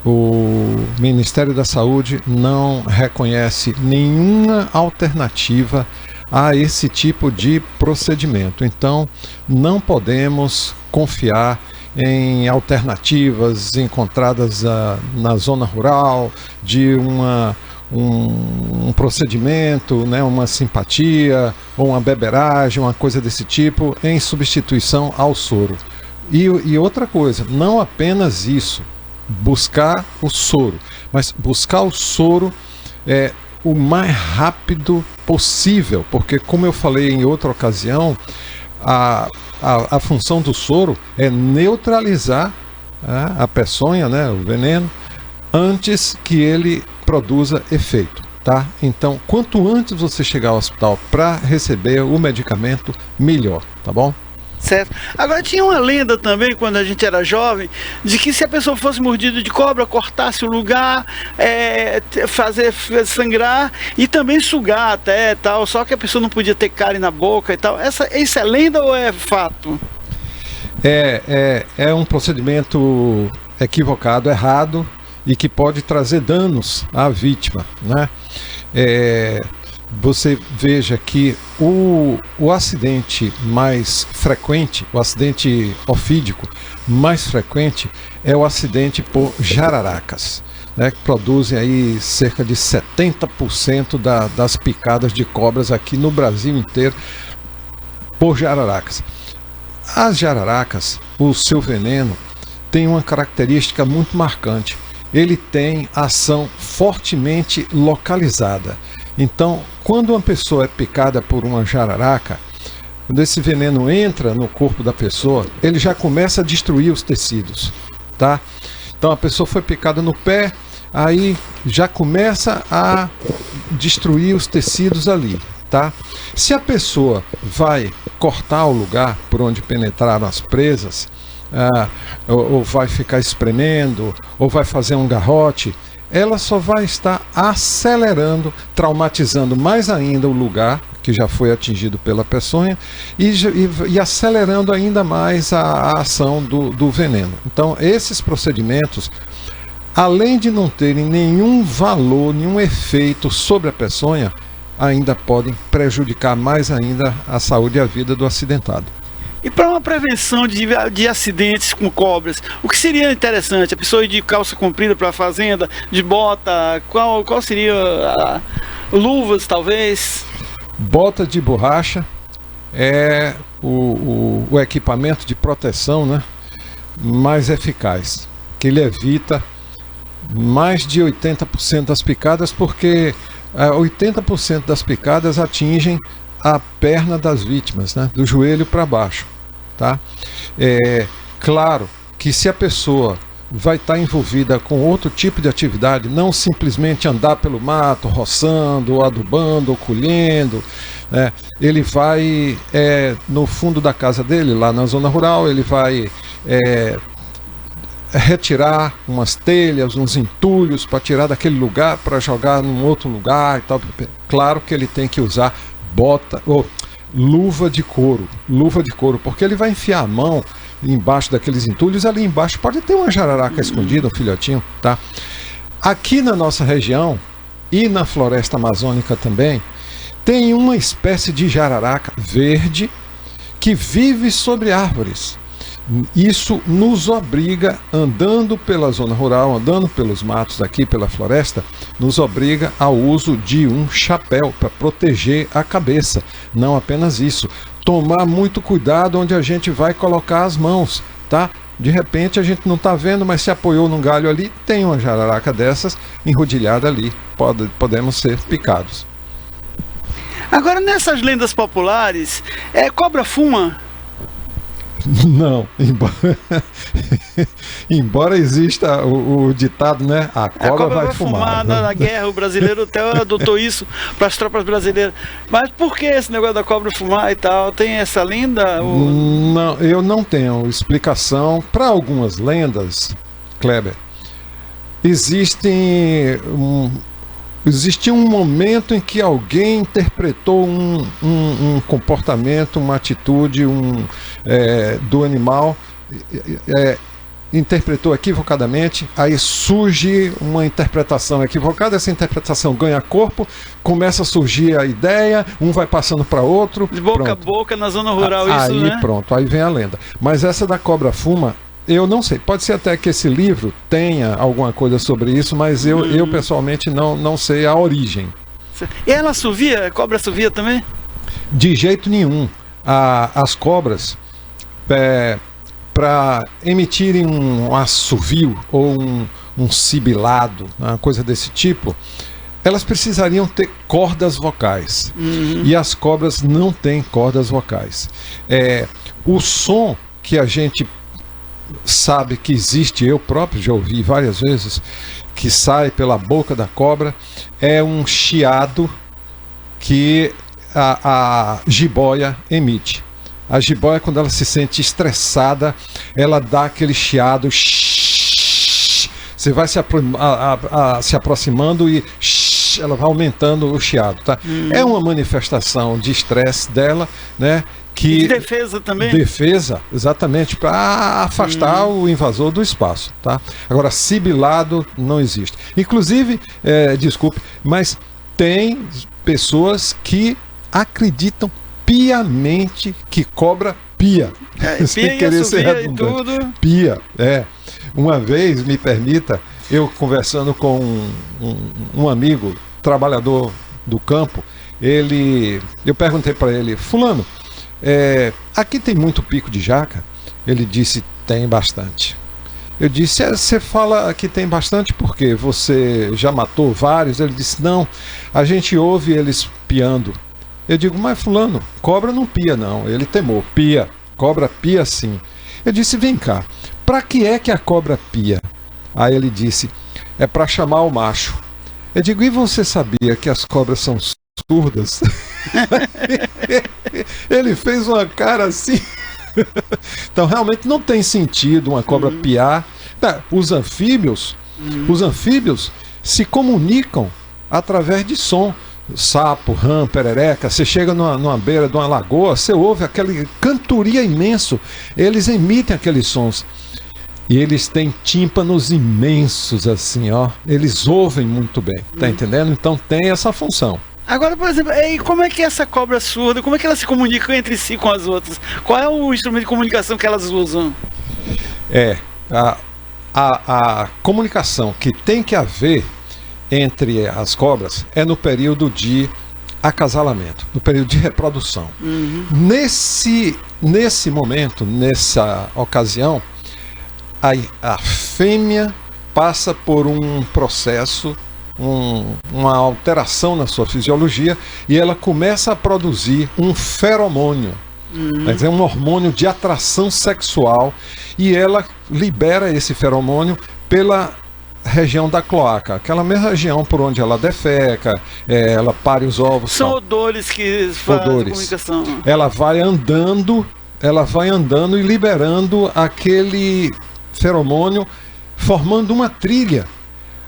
O Ministério da Saúde não reconhece nenhuma alternativa a esse tipo de procedimento. Então, não podemos confiar em alternativas encontradas na zona rural, de um procedimento, né, uma simpatia ou uma beberagem, uma coisa desse tipo, em substituição ao soro. E outra coisa, não apenas isso, buscar o soro, mas buscar o soro o mais rápido possível, porque, como eu falei em outra ocasião, a função do soro é neutralizar a peçonha, né, o veneno, antes que ele produza efeito, tá? Então, quanto antes você chegar ao hospital para receber o medicamento, melhor, tá bom? Certo. Agora tinha uma lenda também, quando a gente era jovem, de que se a pessoa fosse mordida de cobra, cortasse o lugar, fazer sangrar e também sugar até tal, só que a pessoa não podia ter cárie na boca e tal. Isso é lenda ou é fato? É um procedimento equivocado, errado, e que pode trazer danos à vítima, né? Você veja que o acidente mais frequente, o acidente ofídico mais frequente é o acidente por jararacas, né, que produzem aí cerca de 70% das picadas de cobras aqui no Brasil inteiro por jararacas. As jararacas, o seu veneno, tem uma característica muito marcante. Ele tem ação fortemente localizada. Então, quando uma pessoa é picada por uma jararaca, quando esse veneno entra no corpo da pessoa, ele já começa a destruir os tecidos, tá? Então, a pessoa foi picada no pé, aí já começa a destruir os tecidos ali, tá? Se a pessoa vai cortar o lugar por onde penetraram as presas, ou vai ficar espremendo, ou vai fazer um garrote, ela só vai estar acelerando, traumatizando mais ainda o lugar que já foi atingido pela peçonha e acelerando ainda mais a ação do veneno. Então, esses procedimentos, além de não terem nenhum valor, nenhum efeito sobre a peçonha, ainda podem prejudicar mais ainda a saúde e a vida do acidentado. E para uma prevenção de acidentes com cobras, o que seria interessante? A pessoa ir de calça comprida para a fazenda, de bota, qual seria luvas talvez? Bota de borracha é o equipamento de proteção, né, mais eficaz, que ele evita mais de 80% das picadas, porque 80% das picadas atingem a perna das vítimas, né, do joelho para baixo, tá? Claro que se a pessoa vai estar envolvida com outro tipo de atividade, não simplesmente andar pelo mato, roçando, ou adubando, ou colhendo, né, ele vai no fundo da casa dele, lá na zona rural, ele vai retirar umas telhas, uns entulhos para tirar daquele lugar, para jogar num outro lugar e tal. Claro que ele tem que usar luva de couro, porque ele vai enfiar a mão embaixo daqueles entulhos. Ali embaixo pode ter uma jararaca escondida, um filhotinho, tá? Aqui na nossa região e na floresta amazônica também tem uma espécie de jararaca verde que vive sobre árvores. Isso nos obriga, andando pela zona rural, andando pelos matos aqui, pela floresta, nos obriga ao uso de um chapéu para proteger a cabeça. Não apenas isso, tomar muito cuidado onde a gente vai colocar as mãos, tá? De repente a gente não está vendo, mas se apoiou num galho ali, tem uma jararaca dessas enrodilhada ali, podemos ser picados. Agora, nessas lendas populares, cobra fuma? Não, embora exista o ditado, né? A cobra vai fumar. Na guerra, o brasileiro até adotou isso para as tropas brasileiras. Mas por que esse negócio da cobra fumar e tal? Tem essa lenda? Não, eu não tenho explicação para algumas lendas, Kleber. Existia um momento em que alguém interpretou um comportamento, uma atitude do animal, interpretou equivocadamente, aí surge uma interpretação equivocada, essa interpretação ganha corpo, começa a surgir a ideia, um vai passando para outro. De boca a boca na zona rural, isso, aí, né? Pronto, aí vem a lenda. Mas essa da cobra fuma, eu não sei, pode ser até que esse livro tenha alguma coisa sobre isso, mas eu pessoalmente não sei a origem. E ela assovia? A cobra assovia também? De jeito nenhum. As cobras, para emitirem um assovio ou um sibilado, uma coisa desse tipo, elas precisariam ter cordas vocais. E as cobras não têm cordas vocais. O som que a gente sabe que existe, eu próprio já ouvi várias vezes, que sai pela boca da cobra, é um chiado que a jiboia emite. A jiboia, quando ela se sente estressada, ela dá aquele chiado. Você vai se aproximando e ela vai aumentando o chiado, tá? É uma manifestação de estresse dela, né? E de defesa também? Defesa, exatamente, para afastar o invasor do espaço, tá? Agora, sibilado não existe. Inclusive, desculpe, mas tem pessoas que acreditam piamente que cobra pia. Sem querer ser redundante. Pia, Uma vez, me permita, eu conversando com um amigo, trabalhador do campo, eu perguntei para ele, fulano, aqui tem muito pico de jaca? Ele disse, tem bastante. Eu disse, você fala que tem bastante porque você já matou vários? Ele disse, não, a gente ouve eles piando. Eu digo, mas fulano, cobra não pia não. Ele temou, pia, cobra pia sim. Eu disse, vem cá, para que é que a cobra pia? Aí ele disse, é para chamar o macho. Eu digo, e você sabia que as cobras são surdas? Ele fez uma cara assim. Então realmente não tem sentido uma cobra piar. Os anfíbios se comunicam através de som. Sapo, rã, perereca, você chega numa beira de uma lagoa, você ouve aquele cantoria imenso, eles emitem aqueles sons. E eles têm tímpanos imensos assim, ó. Eles ouvem muito bem, tá entendendo? Então tem essa função. Agora, por exemplo, e como é que essa cobra surda, como é que elas se comunicam entre si com as outras? Qual é o instrumento de comunicação que elas usam? A comunicação que tem que haver entre as cobras é no período de acasalamento, no período de reprodução. Nesse momento, nessa ocasião, a fêmea passa por um processo, uma alteração na sua fisiologia, e ela começa a produzir um feromônio. Quer dizer, um hormônio de atração sexual, e ela libera esse feromônio pela região da cloaca, aquela mesma região por onde ela defeca, ela pare os ovos. São odores que fazem a comunicação. Ela vai andando e liberando aquele feromônio, formando uma trilha.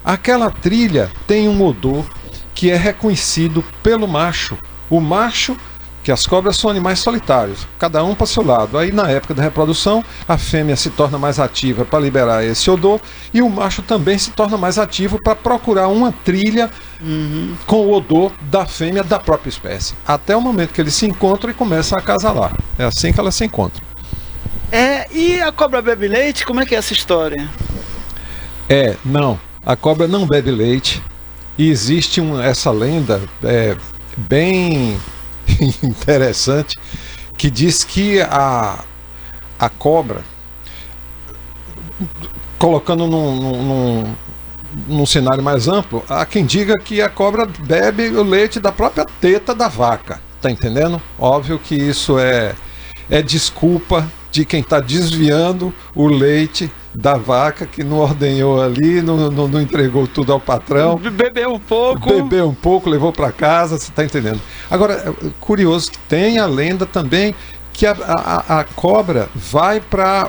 Aquela trilha tem um odor que é reconhecido pelo macho. O macho, que as cobras são animais solitários, cada um para seu lado. Aí na época da reprodução, a fêmea se torna mais ativa para liberar esse odor, e o macho também se torna mais ativo para procurar uma trilha com o odor da fêmea da própria espécie, até o momento que eles se encontram e começam a acasalar. É assim que elas se encontram. E a cobra bebe leite? Como é que é essa história? Não, a cobra não bebe leite, e existe essa lenda bem interessante, que diz que a cobra, colocando num cenário mais amplo, há quem diga que a cobra bebe o leite da própria teta da vaca, tá entendendo? Óbvio que isso é desculpa de quem está desviando o leite da vaca, que não ordenhou ali, não entregou tudo ao patrão. Bebeu um pouco, levou para casa, você está entendendo. Agora, curioso, tem a lenda também que a cobra vai para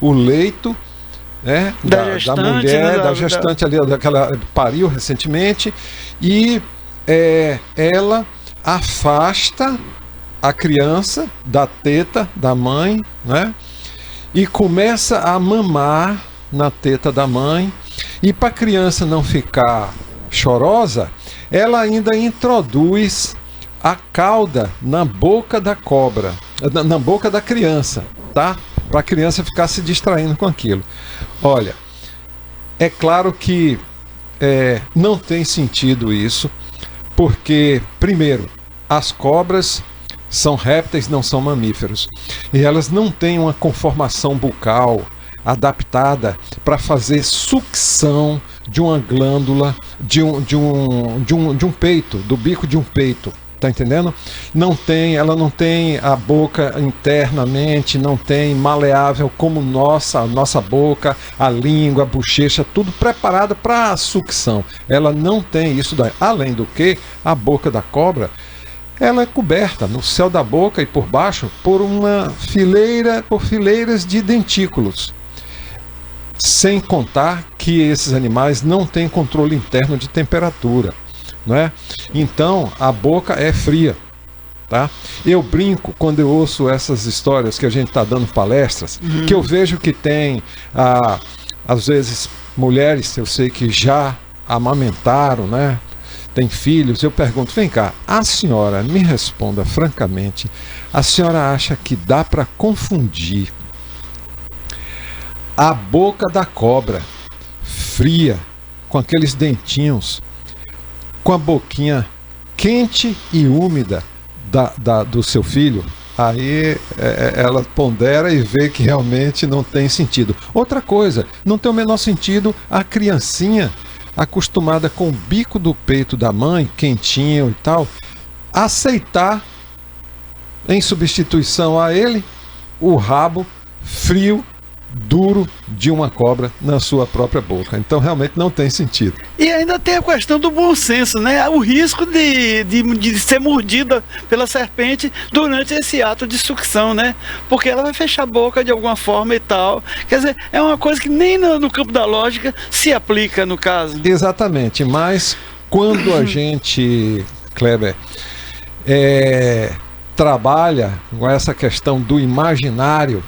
o leito, né, da mulher, né, da gestante ali, daquela pariu recentemente, e ela afasta a criança da teta da mãe, né? E começa a mamar na teta da mãe, e para a criança não ficar chorosa, ela ainda introduz a cauda na boca da cobra, na boca da criança, tá? Para a criança ficar se distraindo com aquilo. Olha, é claro que não tem sentido isso, porque, primeiro, as cobras são répteis, não são mamíferos, e elas não têm uma conformação bucal adaptada para fazer sucção de uma glândula, de um peito, do bico de um peito. Tá entendendo? Ela não tem a boca internamente, não tem maleável como a nossa boca, a língua, a bochecha, tudo preparado para a sucção. Ela não tem isso daí. Além do que, a boca da cobra, ela é coberta no céu da boca e por baixo por fileiras de dentículos. Sem contar que esses animais não têm controle interno de temperatura. Não é? Então a boca é fria, tá? Eu brinco quando eu ouço essas histórias que a gente está dando palestras, que eu vejo que tem às vezes mulheres, eu sei que já amamentaram, né? Tem filhos. Eu pergunto, vem cá, a senhora me responda francamente, a senhora acha que dá para confundir a boca da cobra fria com aqueles dentinhos com a boquinha quente e úmida do seu filho? Aí ela pondera e vê que realmente não tem sentido. Outra coisa, não tem o menor sentido a criancinha acostumada com o bico do peito da mãe, quentinho e tal, aceitar em substituição a ele o rabo frio, duro de uma cobra na sua própria boca. Então realmente não tem sentido. E ainda tem a questão do bom senso, né? O risco de ser mordida pela serpente durante esse ato de sucção, né? Porque ela vai fechar a boca de alguma forma e tal. Quer dizer, é uma coisa que nem no campo da lógica se aplica no caso. Exatamente, mas quando a gente, Kleber, trabalha com essa questão do imaginário,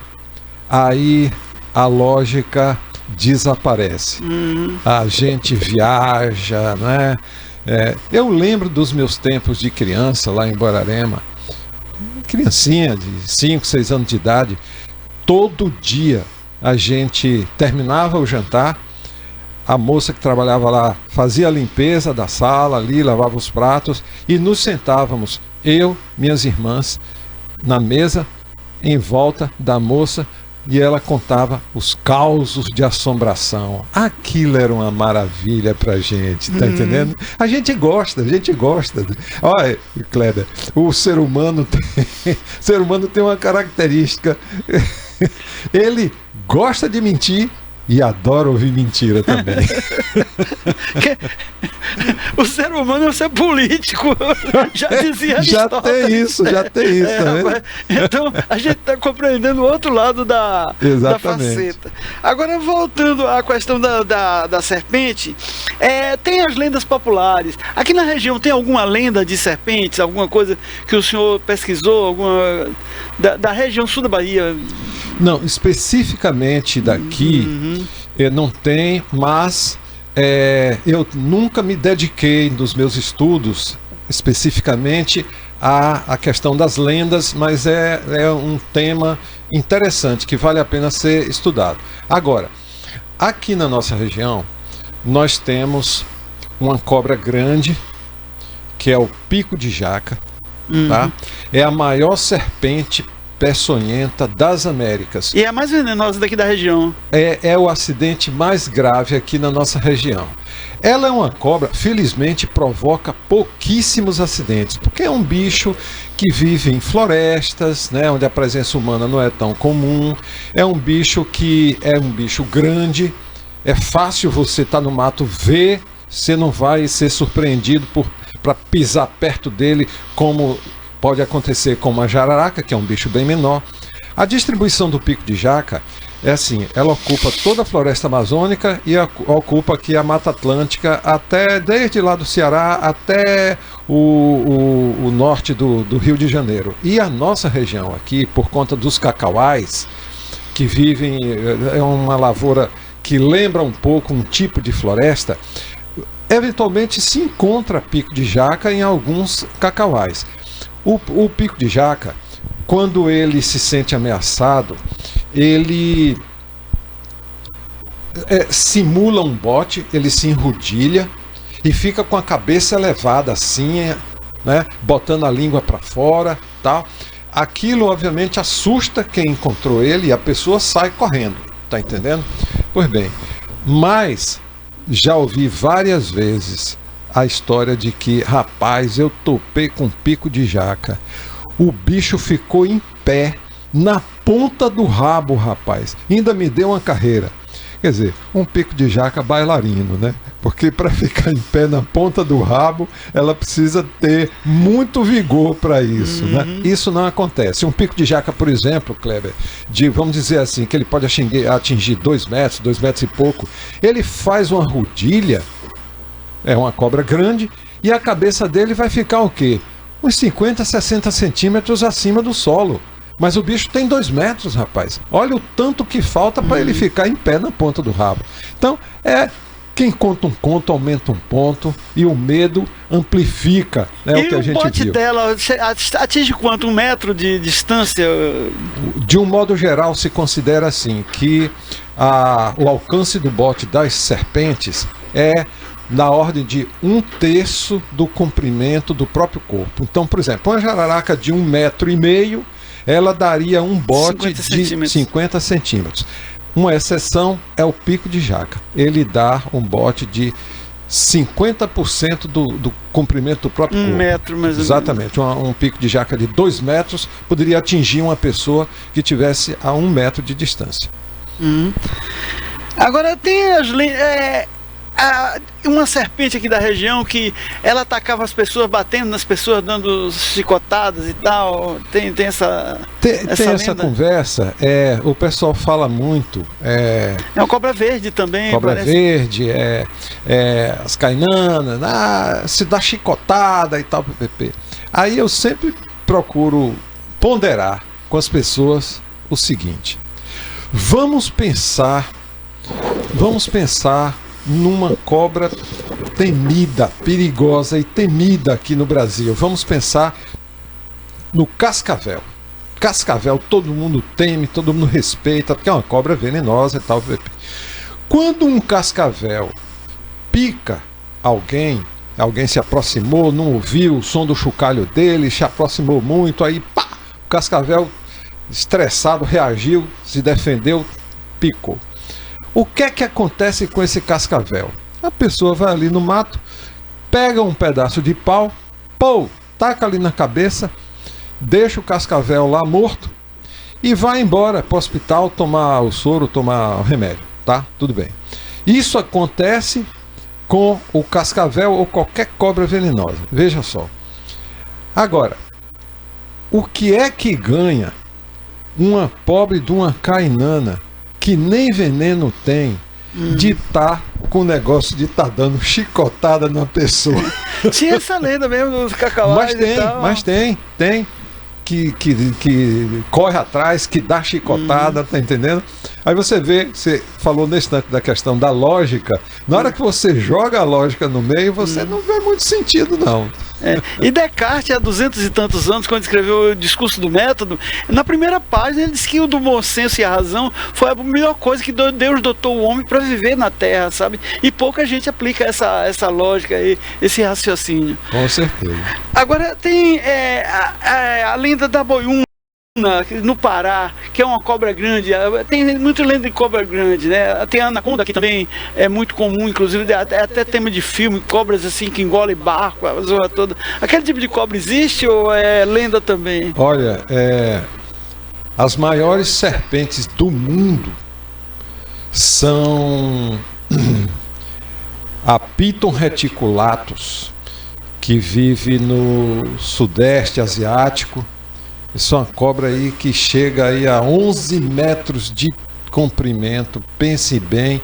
aí a lógica desaparece. A gente viaja, né? Eu lembro dos meus tempos de criança lá em Borarema, criancinha de 5, 6 anos de idade, todo dia a gente terminava o jantar, a moça que trabalhava lá fazia a limpeza da sala ali, lavava os pratos e nos sentávamos, eu, minhas irmãs, na mesa, em volta da moça, e ela contava os causos de assombração. Aquilo era uma maravilha pra gente, tá entendendo? A gente gosta. Olha, Kleber, o ser humano tem uma característica. Ele gosta de mentir e adora ouvir mentira também. O ser humano é um ser político. Já dizia Aristóteles. Já tem isso. Tá. Então a gente está compreendendo o outro lado da faceta. Agora, voltando à questão da serpente, tem as lendas populares. Aqui na região tem alguma lenda de serpentes? Alguma coisa que o senhor pesquisou? Alguma da região sul da Bahia? Não, especificamente daqui não tem, mas eu nunca me dediquei nos meus estudos especificamente à questão das lendas, mas é um tema interessante que vale a pena ser estudado. Agora, aqui na nossa região, nós temos uma cobra grande, que é o pico de jaca, tá? É a maior serpente peçonhenta das Américas. E é a mais venenosa daqui da região. É o acidente mais grave aqui na nossa região. Ela é uma cobra, felizmente provoca pouquíssimos acidentes, porque é um bicho que vive em florestas, né, onde a presença humana não é tão comum. É um bicho que é um bicho grande, é fácil você estar no mato ver, você não vai ser surpreendido para pisar perto dele, como pode acontecer com uma jararaca, que é um bicho bem menor. A distribuição do pico de jaca é assim, ela ocupa toda a floresta amazônica e ocupa aqui a Mata Atlântica, desde lá do Ceará até o norte do Rio de Janeiro. E a nossa região aqui, por conta dos cacauais, que vivem, é uma lavoura que lembra um pouco um tipo de floresta, eventualmente se encontra pico de jaca em alguns cacauais. O pico de jaca, quando ele se sente ameaçado, ele simula um bote, ele se enrodilha e fica com a cabeça elevada assim, né, botando a língua para fora, tal. Aquilo obviamente assusta quem encontrou ele e a pessoa sai correndo, tá entendendo? Pois bem, mas já ouvi várias vezes a história de que, rapaz, eu topei com pico de jaca. O bicho ficou em pé, na ponta do rabo, rapaz. Ainda me deu uma carreira. Quer dizer, um pico de jaca bailarino, né? Porque para ficar em pé na ponta do rabo, ela precisa ter muito vigor para isso, né? Isso não acontece. Um pico de jaca, por exemplo, Kleber, vamos dizer assim, que ele pode atingir 2 metros, 2 metros e pouco, ele faz uma rodilha, é uma cobra grande, e a cabeça dele vai ficar o quê? Uns 50, 60 centímetros acima do solo. Mas o bicho tem 2 metros, rapaz. Olha o tanto que falta para ele ficar em pé na ponta do rabo. Então, quem conta um conto aumenta um ponto e o medo amplifica, né, o que a gente viu. E o bote dela atinge quanto? 1 metro de distância? De um modo geral, se considera assim, que o alcance do bote das serpentes é na ordem de 1/3 do comprimento do próprio corpo. Então, por exemplo, uma jararaca de 1,5 metro, ela daria um bote de 50 centímetros. Uma exceção é o pico de jaca. Ele dá um bote de 50% do comprimento do próprio corpo. 1 metro, mais ou menos. Exatamente. Um pico de jaca de 2 metros poderia atingir uma pessoa que tivesse a 1 metro de distância. Agora tem uma serpente aqui da região que ela atacava as pessoas, batendo nas pessoas, dando chicotadas e tal. Tem essa essa conversa. O pessoal fala muito. É uma cobra verde também. Cobra verde, as cainanas, se dá chicotada e tal, ppp. Aí eu sempre procuro ponderar com as pessoas o seguinte: vamos pensar numa cobra temida, perigosa e temida aqui no Brasil. Vamos pensar no cascavel. Cascavel todo mundo teme, todo mundo respeita, porque é uma cobra venenosa e tal. Quando um cascavel pica alguém se aproximou, não ouviu o som do chocalho dele, se aproximou muito, aí pá, o cascavel estressado reagiu, se defendeu, picou. O que é que acontece com esse cascavel? A pessoa vai ali no mato, pega um pedaço de pau, taca ali na cabeça, deixa o cascavel lá morto e vai embora para o hospital tomar o soro, tomar o remédio, tá? Tudo bem. Isso acontece com o cascavel ou qualquer cobra venenosa. Veja só. Agora, o que é que ganha uma pobre de uma cainana que nem veneno tem, de estar com o negócio de estar dando chicotada na pessoa? Tinha essa lenda mesmo dos cacauás e tal. Mas tem que corre atrás, que dá chicotada, tá entendendo? Aí você falou nesse instante da questão da lógica. Na hora que você joga a lógica no meio, você não vê muito sentido, não. E Descartes, há 200 e tantos anos, quando escreveu o Discurso do Método, na primeira página ele disse que o do bom senso e a razão foi a melhor coisa que Deus dotou o homem para viver na Terra, sabe? E pouca gente aplica essa lógica, esse raciocínio. Com certeza. Agora tem a lenda da boiúna no Pará, que é uma cobra grande. Tem muito lenda de cobra grande, né? Tem a anaconda, que também é muito comum, inclusive até tema de filme, cobras assim que engolem barco, a zorra toda. Aquele tipo de cobra existe ou é lenda também? Olha, as maiores serpentes do mundo são a Piton reticulatus, que vive no sudeste asiático. Isso é uma cobra aí que chega aí a 11 metros de comprimento. Pense bem.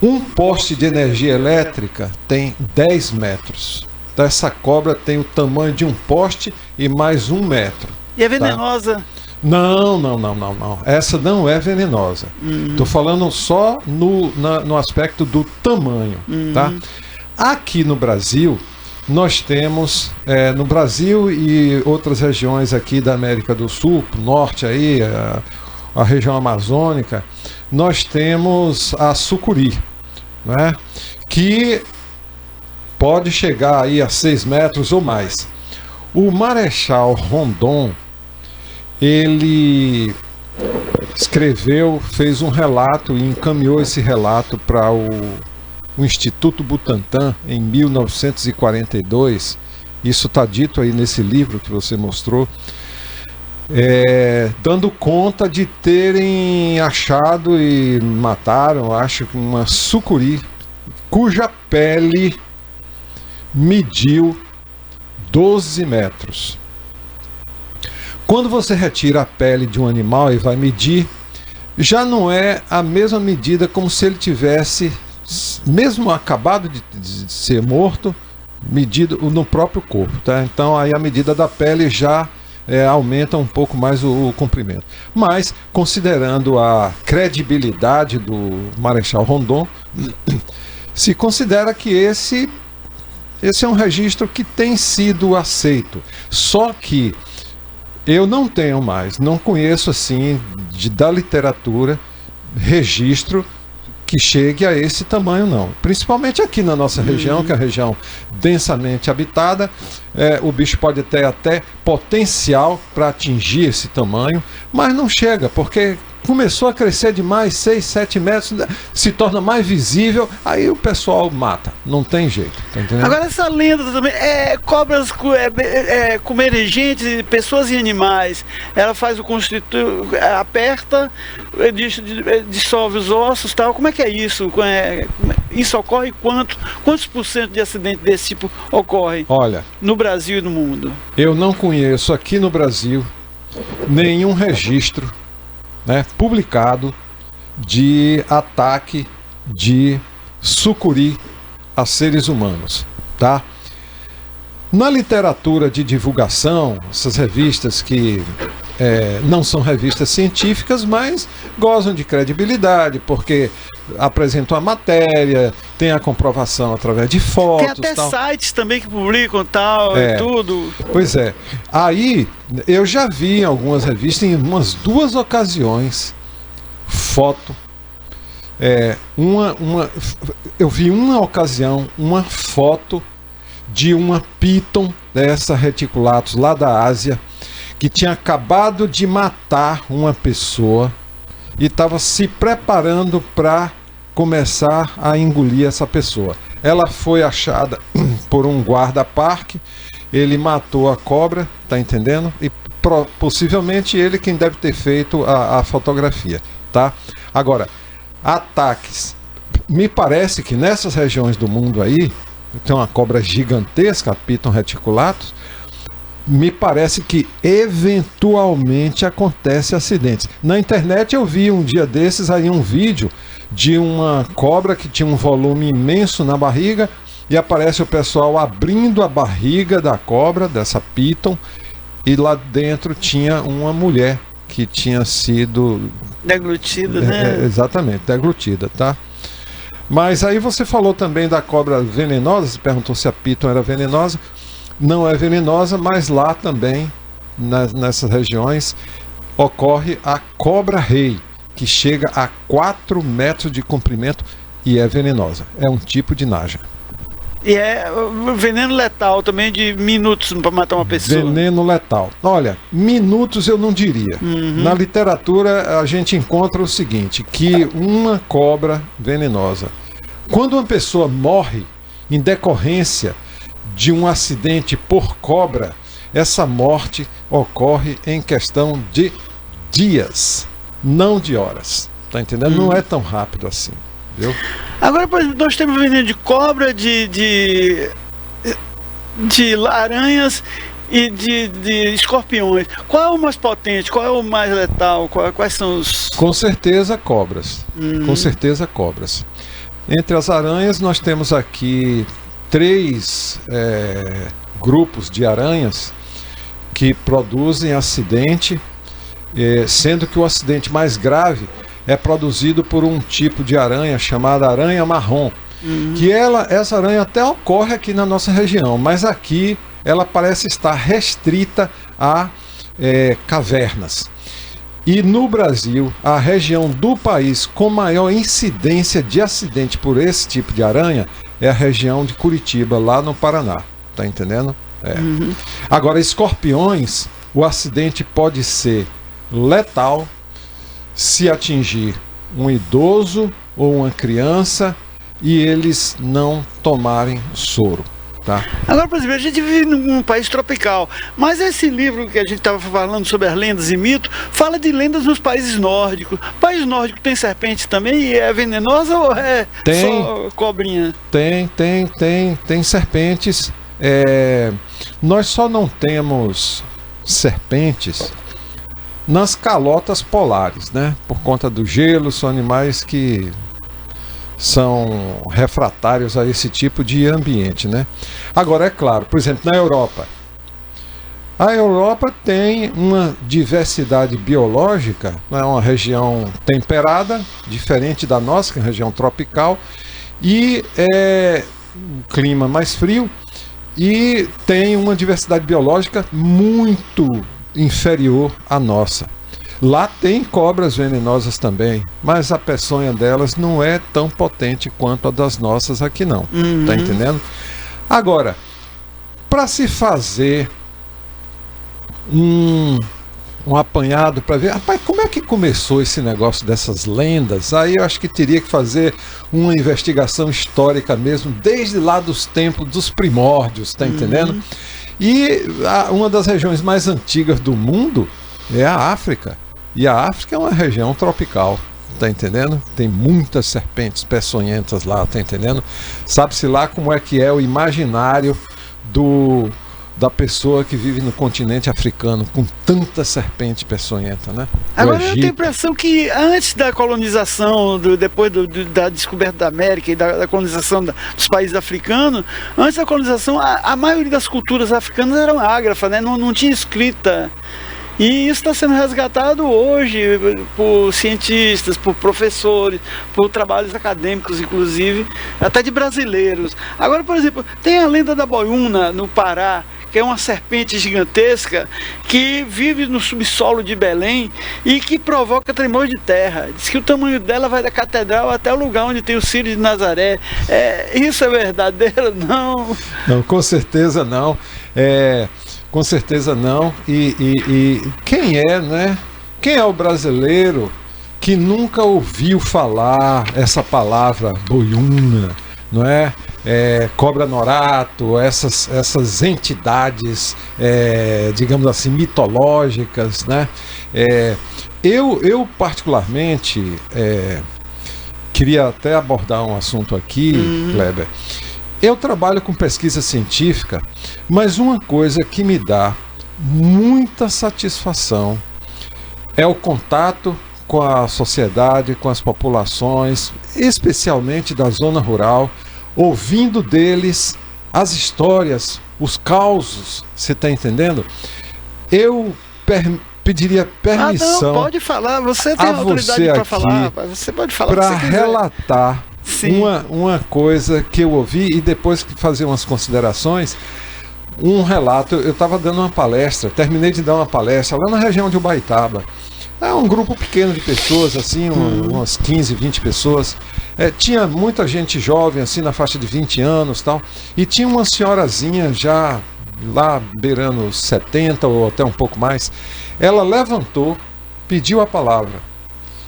Um poste de energia elétrica tem 10 metros. Então essa cobra tem o tamanho de um poste e mais 1 metro. E é venenosa? Tá? Não. Essa não é venenosa. Estou falando só no aspecto do tamanho. Tá? Aqui no Brasil, nós temos, no Brasil e outras regiões aqui da América do Sul, norte aí, a região amazônica, nós temos a sucuri, né? Que pode chegar aí a 6 metros ou mais. O Marechal Rondon, ele fez um relato e encaminhou esse relato para o o Instituto Butantan, em 1942, isso está dito aí nesse livro que você mostrou, dando conta de terem achado e mataram, acho que uma sucuri, cuja pele mediu 12 metros. Quando você retira a pele de um animal e vai medir, já não é a mesma medida como se ele tivesse, mesmo acabado de ser morto, medido no próprio corpo, tá? Então aí a medida da pele já aumenta um pouco mais o comprimento. Mas, considerando a credibilidade do Marechal Rondon, se considera que esse é um registro que tem sido aceito. Só que eu não tenho mais, não conheço assim da literatura registro que chegue a esse tamanho, não. Principalmente aqui na nossa região, que é a região densamente habitada, o bicho pode ter até potencial para atingir esse tamanho, mas não chega, porque começou a crescer demais, 6, 7 metros, se torna mais visível, aí o pessoal mata, não tem jeito, tá entendendo? Agora essa lenda também, cobras comerem gente, pessoas e animais, ela faz o constrito, aperta, dissolve os ossos, tal. Como é que é isso? Isso ocorre quantos por cento de acidentes desse tipo ocorrem? Olha, no Brasil e no mundo? Eu não conheço aqui no Brasil nenhum registro, né, publicado de ataque de sucuri a seres humanos, tá? Na literatura de divulgação, essas revistas que não são revistas científicas, mas gozam de credibilidade, porque apresentam a matéria, tem a comprovação através de fotos. Tem até tal. Sites também que publicam tal e tudo. Pois é. Aí eu já vi em algumas revistas, em umas 2 ocasiões, foto. Eu vi uma ocasião, uma foto de uma Piton dessa reticulatus lá da Ásia, que tinha acabado de matar uma pessoa e estava se preparando para começar a engolir essa pessoa. Ela foi achada por um guarda-parque, ele matou a cobra, tá entendendo? E possivelmente ele quem deve ter feito a fotografia, tá? Agora, ataques. Me parece que nessas regiões do mundo aí, tem uma cobra gigantesca, a Piton reticulatus, me parece que eventualmente acontece acidentes. Na internet eu vi um dia desses aí um vídeo de uma cobra que tinha um volume imenso na barriga e aparece o pessoal abrindo a barriga da cobra, dessa Piton, e lá dentro tinha uma mulher que tinha sido deglutida, né? Exatamente, deglutida, tá? Mas aí você falou também da cobra venenosa, você perguntou se a Piton era venenosa. Não é venenosa, mas lá também, nessas regiões, ocorre a cobra-rei, que chega a 4 metros de comprimento e é venenosa. É um tipo de naja. E é veneno letal também, de minutos para matar uma pessoa. Veneno letal. Olha, minutos eu não diria. Na literatura a gente encontra o seguinte, que uma cobra venenosa, quando uma pessoa morre em decorrência de um acidente por cobra, essa morte ocorre em questão de dias, não de horas. Tá entendendo? Não é tão rápido assim. Viu? Agora, por exemplo, nós temos veneno de cobra, de aranhas e de escorpiões. Qual é o mais potente? Qual é o mais letal? Quais são os... Com certeza cobras. Com certeza cobras. Entre as aranhas nós temos aqui 3 grupos de aranhas que produzem acidente, sendo que o acidente mais grave é produzido por um tipo de aranha chamada aranha marrom, que essa aranha até ocorre aqui na nossa região, mas aqui ela parece estar restrita a cavernas. E no Brasil, a região do país com maior incidência de acidente por esse tipo de aranha é a região de Curitiba, lá no Paraná. Tá entendendo? Agora, escorpiões, o acidente pode ser letal se atingir um idoso ou uma criança e eles não tomarem soro. Tá? Agora, por exemplo, a gente vive num país tropical, mas esse livro que a gente estava falando sobre as lendas e mitos, fala de lendas nos países nórdicos. O país nórdico tem serpente também e é venenosa ou é só cobrinha? Tem serpentes. Nós só não temos serpentes nas calotas polares, né? Por conta do gelo, são animais que são refratários a esse tipo de ambiente, né? Agora, é claro, por exemplo, na Europa. A Europa tem uma diversidade biológica, é uma região temperada, diferente da nossa, que é uma região tropical, e é um clima mais frio, e tem uma diversidade biológica muito inferior à nossa. Lá tem cobras venenosas também, mas a peçonha delas não é tão potente quanto a das nossas aqui não. Tá entendendo? Agora, para se fazer um apanhado para ver, rapaz, como é que começou esse negócio dessas lendas? Aí eu acho que teria que fazer uma investigação histórica mesmo, desde lá dos tempos dos primórdios, tá entendendo? E uma das regiões mais antigas do mundo é a África. E a África é uma região tropical, tá entendendo? Tem muitas serpentes peçonhentas lá, tá entendendo? Sabe-se lá como é que é o imaginário da pessoa que vive no continente africano, com tanta serpente peçonhenta, né? Agora eu tenho a impressão que antes da colonização, depois da descoberta da América e da colonização dos países africanos, antes da colonização, a maioria das culturas africanas eram ágrafas, né? Não tinha escrita. E isso está sendo resgatado hoje por cientistas, por professores, por trabalhos acadêmicos, inclusive, até de brasileiros. Agora, por exemplo, tem a lenda da boiúna, no Pará, que é uma serpente gigantesca que vive no subsolo de Belém e que provoca tremor de terra. Diz que o tamanho dela vai da catedral até o lugar onde tem o Círio de Nazaré. Isso é verdadeiro? Não. Não, com certeza não. Com certeza não. E quem é, né? Quem é o brasileiro que nunca ouviu falar essa palavra boiúna, não é? Cobra norato, essas entidades, digamos assim, mitológicas, né? Eu particularmente queria até abordar um assunto aqui, Kleber. Eu trabalho com pesquisa científica, mas uma coisa que me dá muita satisfação é o contato com a sociedade, com as populações, especialmente da zona rural, ouvindo deles as histórias, os causos, você está entendendo? Eu pediria permissão. Não, pode falar, você tem autoridade para falar, você pode falar para relatar uma coisa que eu ouvi e depois fazer umas considerações. Um relato, eu estava dando uma palestra, terminei de dar uma palestra lá na região de Ubaitaba. É um grupo pequeno de pessoas, assim, umas 15, 20 pessoas. Tinha muita gente jovem, assim, na faixa de 20 anos e tal. E tinha uma senhorazinha já lá beirando os 70 ou até um pouco mais. Ela levantou, pediu a palavra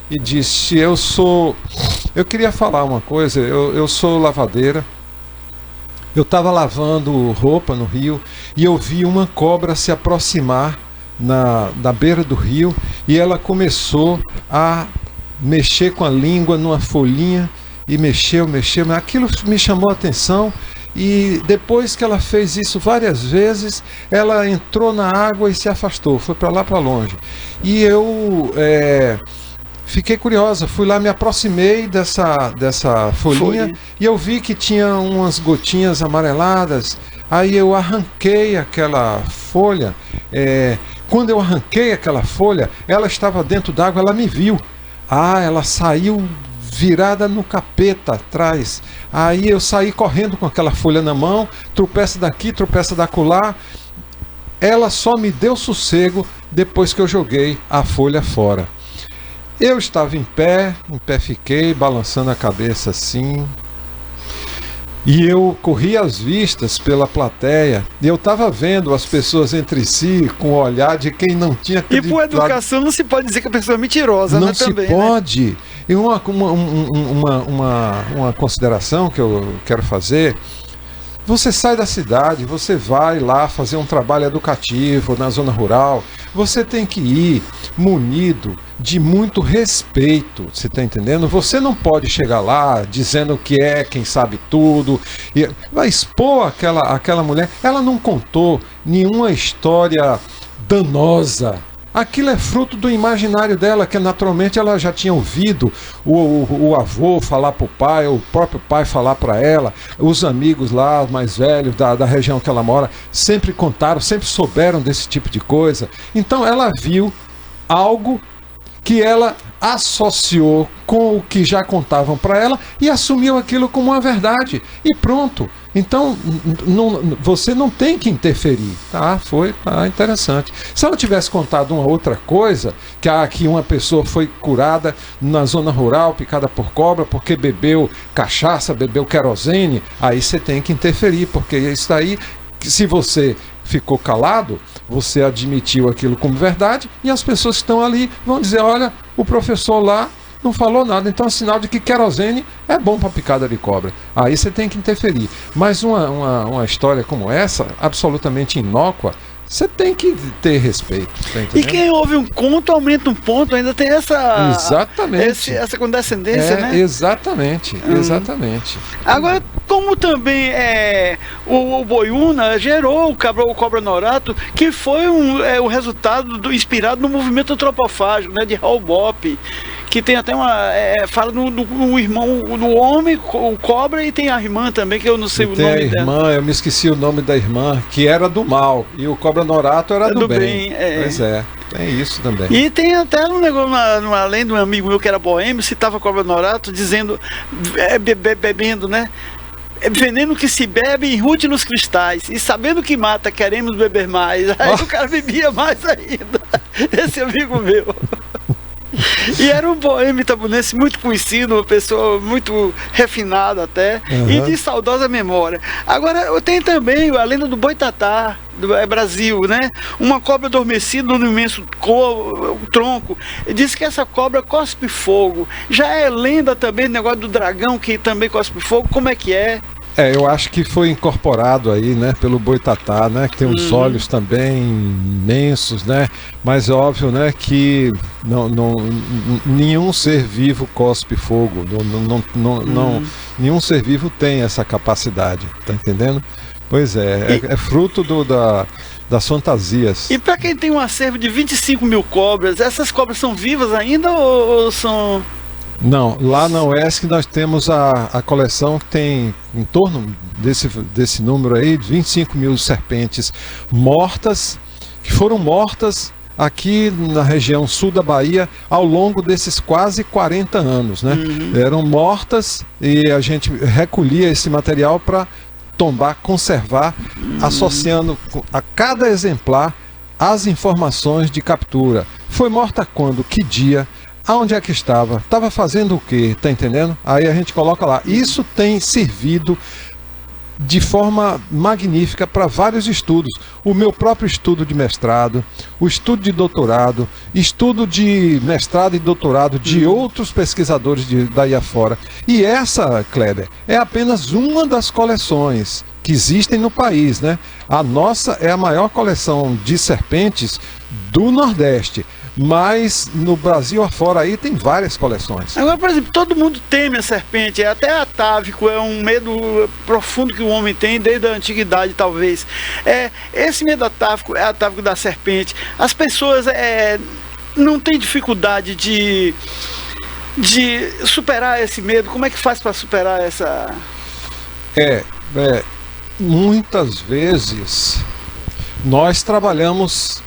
e disse: eu queria falar uma coisa, eu sou lavadeira. Eu estava lavando roupa no rio e eu vi uma cobra se aproximar na beira do rio e ela começou a mexer com a língua numa folhinha e mexeu, mas aquilo me chamou a atenção. E depois que ela fez isso várias vezes, ela entrou na água e se afastou, foi para lá, para longe. E eu fiquei curiosa, fui lá, me aproximei dessa folhinha e eu vi que tinha umas gotinhas amareladas. Aí eu arranquei aquela folha. Quando eu arranquei aquela folha, ela estava dentro d'água, ela me viu. Ela saiu virada no capeta atrás. Aí eu saí correndo com aquela folha na mão, tropeça daqui, tropeça dacolá. Ela só me deu sossego depois que eu joguei a folha fora. Eu estava em pé fiquei, balançando a cabeça assim. E eu corri as vistas pela plateia e eu estava vendo as pessoas entre si com o olhar de quem não tinha acreditado. E por educação não se pode dizer que a pessoa é mentirosa, não né? Se também, pode. Né? E uma consideração que eu quero fazer: você sai da cidade, você vai lá fazer um trabalho educativo na zona rural, você tem que ir munido de muito respeito, você está entendendo? Você não pode chegar lá dizendo que é quem sabe tudo, e vai expor aquela mulher. Ela não contou nenhuma história danosa. Aquilo é fruto do imaginário dela, que naturalmente ela já tinha ouvido o avô falar para o pai, o próprio pai falar para ela, os amigos lá mais velhos da região que ela mora sempre contaram, sempre souberam desse tipo de coisa. Então ela viu algo que ela associou com o que já contavam para ela e assumiu aquilo como uma verdade. E pronto. Então, você não tem que interferir. Foi interessante. Se ela tivesse contado uma outra coisa, que uma pessoa foi curada na zona rural, picada por cobra, porque bebeu cachaça, bebeu querosene, aí você tem que interferir, porque isso aí, se você ficou calado, você admitiu aquilo como verdade, e as pessoas que estão ali vão dizer: olha, o professor lá não falou nada, então é sinal de que querosene é bom para picada de cobra. Aí você tem que interferir. Mas uma história como essa, absolutamente inócua, você tem que ter respeito. Tá, e quem ouve um conto aumenta um ponto, ainda tem essa. Exatamente. Essa condescendência, né? Exatamente. Agora, como também o Boiúna gerou o Cobra Norato, que foi o resultado inspirado no movimento antropofágico, né, de Raul Bopp, que tem até fala no irmão, no homem, o cobra, e tem a irmã também, que eu não sei o nome dela. Tem a irmã, eu me esqueci o nome da irmã, que era do mal, e o Cobra Norato era do bem. Pois é, tem isso também. E tem até um negócio, além de um amigo meu que era boêmio, citava Cobra Norato, dizendo, bebendo, né? Veneno que se bebe enrute nos cristais, e sabendo que mata, queremos beber mais. Aí o cara bebia mais ainda. Esse amigo meu. E era um boêmio itabunense muito conhecido, uma pessoa muito refinada até, e de saudosa memória. Agora, tem também a lenda do Boitatá, do Brasil, né? Uma cobra adormecida no imenso tronco. Diz que essa cobra cospe fogo. Já é lenda também o negócio do dragão, que também cospe fogo. Como é que é? Eu acho que foi incorporado aí, né, pelo Boitatá, né, que tem os olhos também imensos, né, mas é óbvio, né, que nenhum ser vivo cospe fogo, nenhum ser vivo tem essa capacidade, tá entendendo? Pois é fruto das fantasias. E para quem tem um acervo de 25 mil cobras, essas cobras são vivas ainda ou são... Não, lá na UESC nós temos a coleção que tem em torno desse número aí, 25 mil serpentes mortas, que foram mortas aqui na região sul da Bahia ao longo desses quase 40 anos, né? Eram mortas e a gente recolhia esse material para tombar, conservar, associando a cada exemplar as informações de captura. Foi morta quando? Que dia? Aonde é que estava? Estava fazendo o quê? Tá entendendo? Aí a gente coloca lá. Isso tem servido de forma magnífica para vários estudos. O meu próprio estudo de mestrado, o estudo de doutorado, estudo de mestrado e doutorado de outros pesquisadores daí afora. E essa, Kleber, é apenas uma das coleções que existem no país, né? A nossa é a maior coleção de serpentes do Nordeste. Mas no Brasil afora aí tem várias coleções. Agora, por exemplo, todo mundo teme a serpente, até atávico, é um medo profundo que o homem tem desde a antiguidade, talvez. Esse medo atávico é atávico da serpente. As pessoas não têm dificuldade de superar esse medo. Como é que faz para superar essa... Muitas vezes nós trabalhamos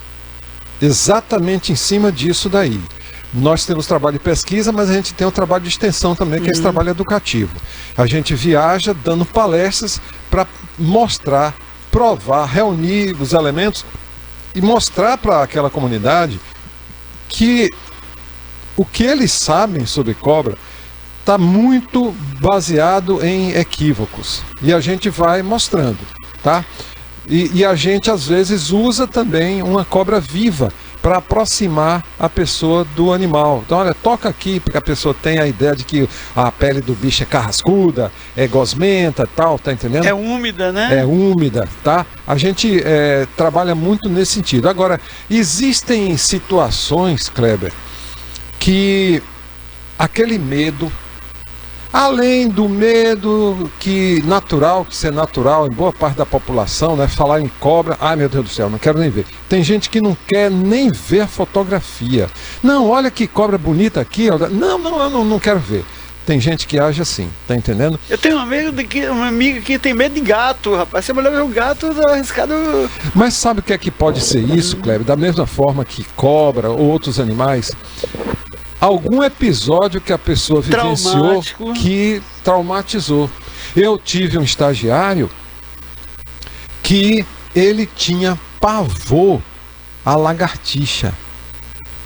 exatamente em cima disso daí. Nós temos trabalho de pesquisa, mas a gente tem um trabalho de extensão também, que é esse trabalho educativo. A gente viaja dando palestras para mostrar, provar, reunir os elementos e mostrar para aquela comunidade que o que eles sabem sobre cobra está muito baseado em equívocos. E a gente vai mostrando, tá? E a gente às vezes usa também uma cobra viva para aproximar a pessoa do animal. Então, olha, toca aqui, porque a pessoa tem a ideia de que a pele do bicho é carrascuda, é gosmenta, tal, tá entendendo? É úmida, né? É úmida, tá? A gente trabalha muito nesse sentido. Agora, existem situações, Kleber, que aquele medo, além do medo que ser natural em boa parte da população, né? Falar em cobra, ai meu Deus do céu, não quero nem ver. Tem gente que não quer nem ver a fotografia. Não, olha que cobra bonita aqui. Eu não quero ver. Tem gente que age assim, tá entendendo? Eu tenho uma amiga que tem medo de gato, rapaz. Se a mulher ver o gato, tá arriscado. Mas sabe o que é que pode ser isso, Kleber? Da mesma forma que cobra ou outros animais, algum episódio que a pessoa vivenciou que traumatizou. Eu tive um estagiário que ele tinha pavor à lagartixa.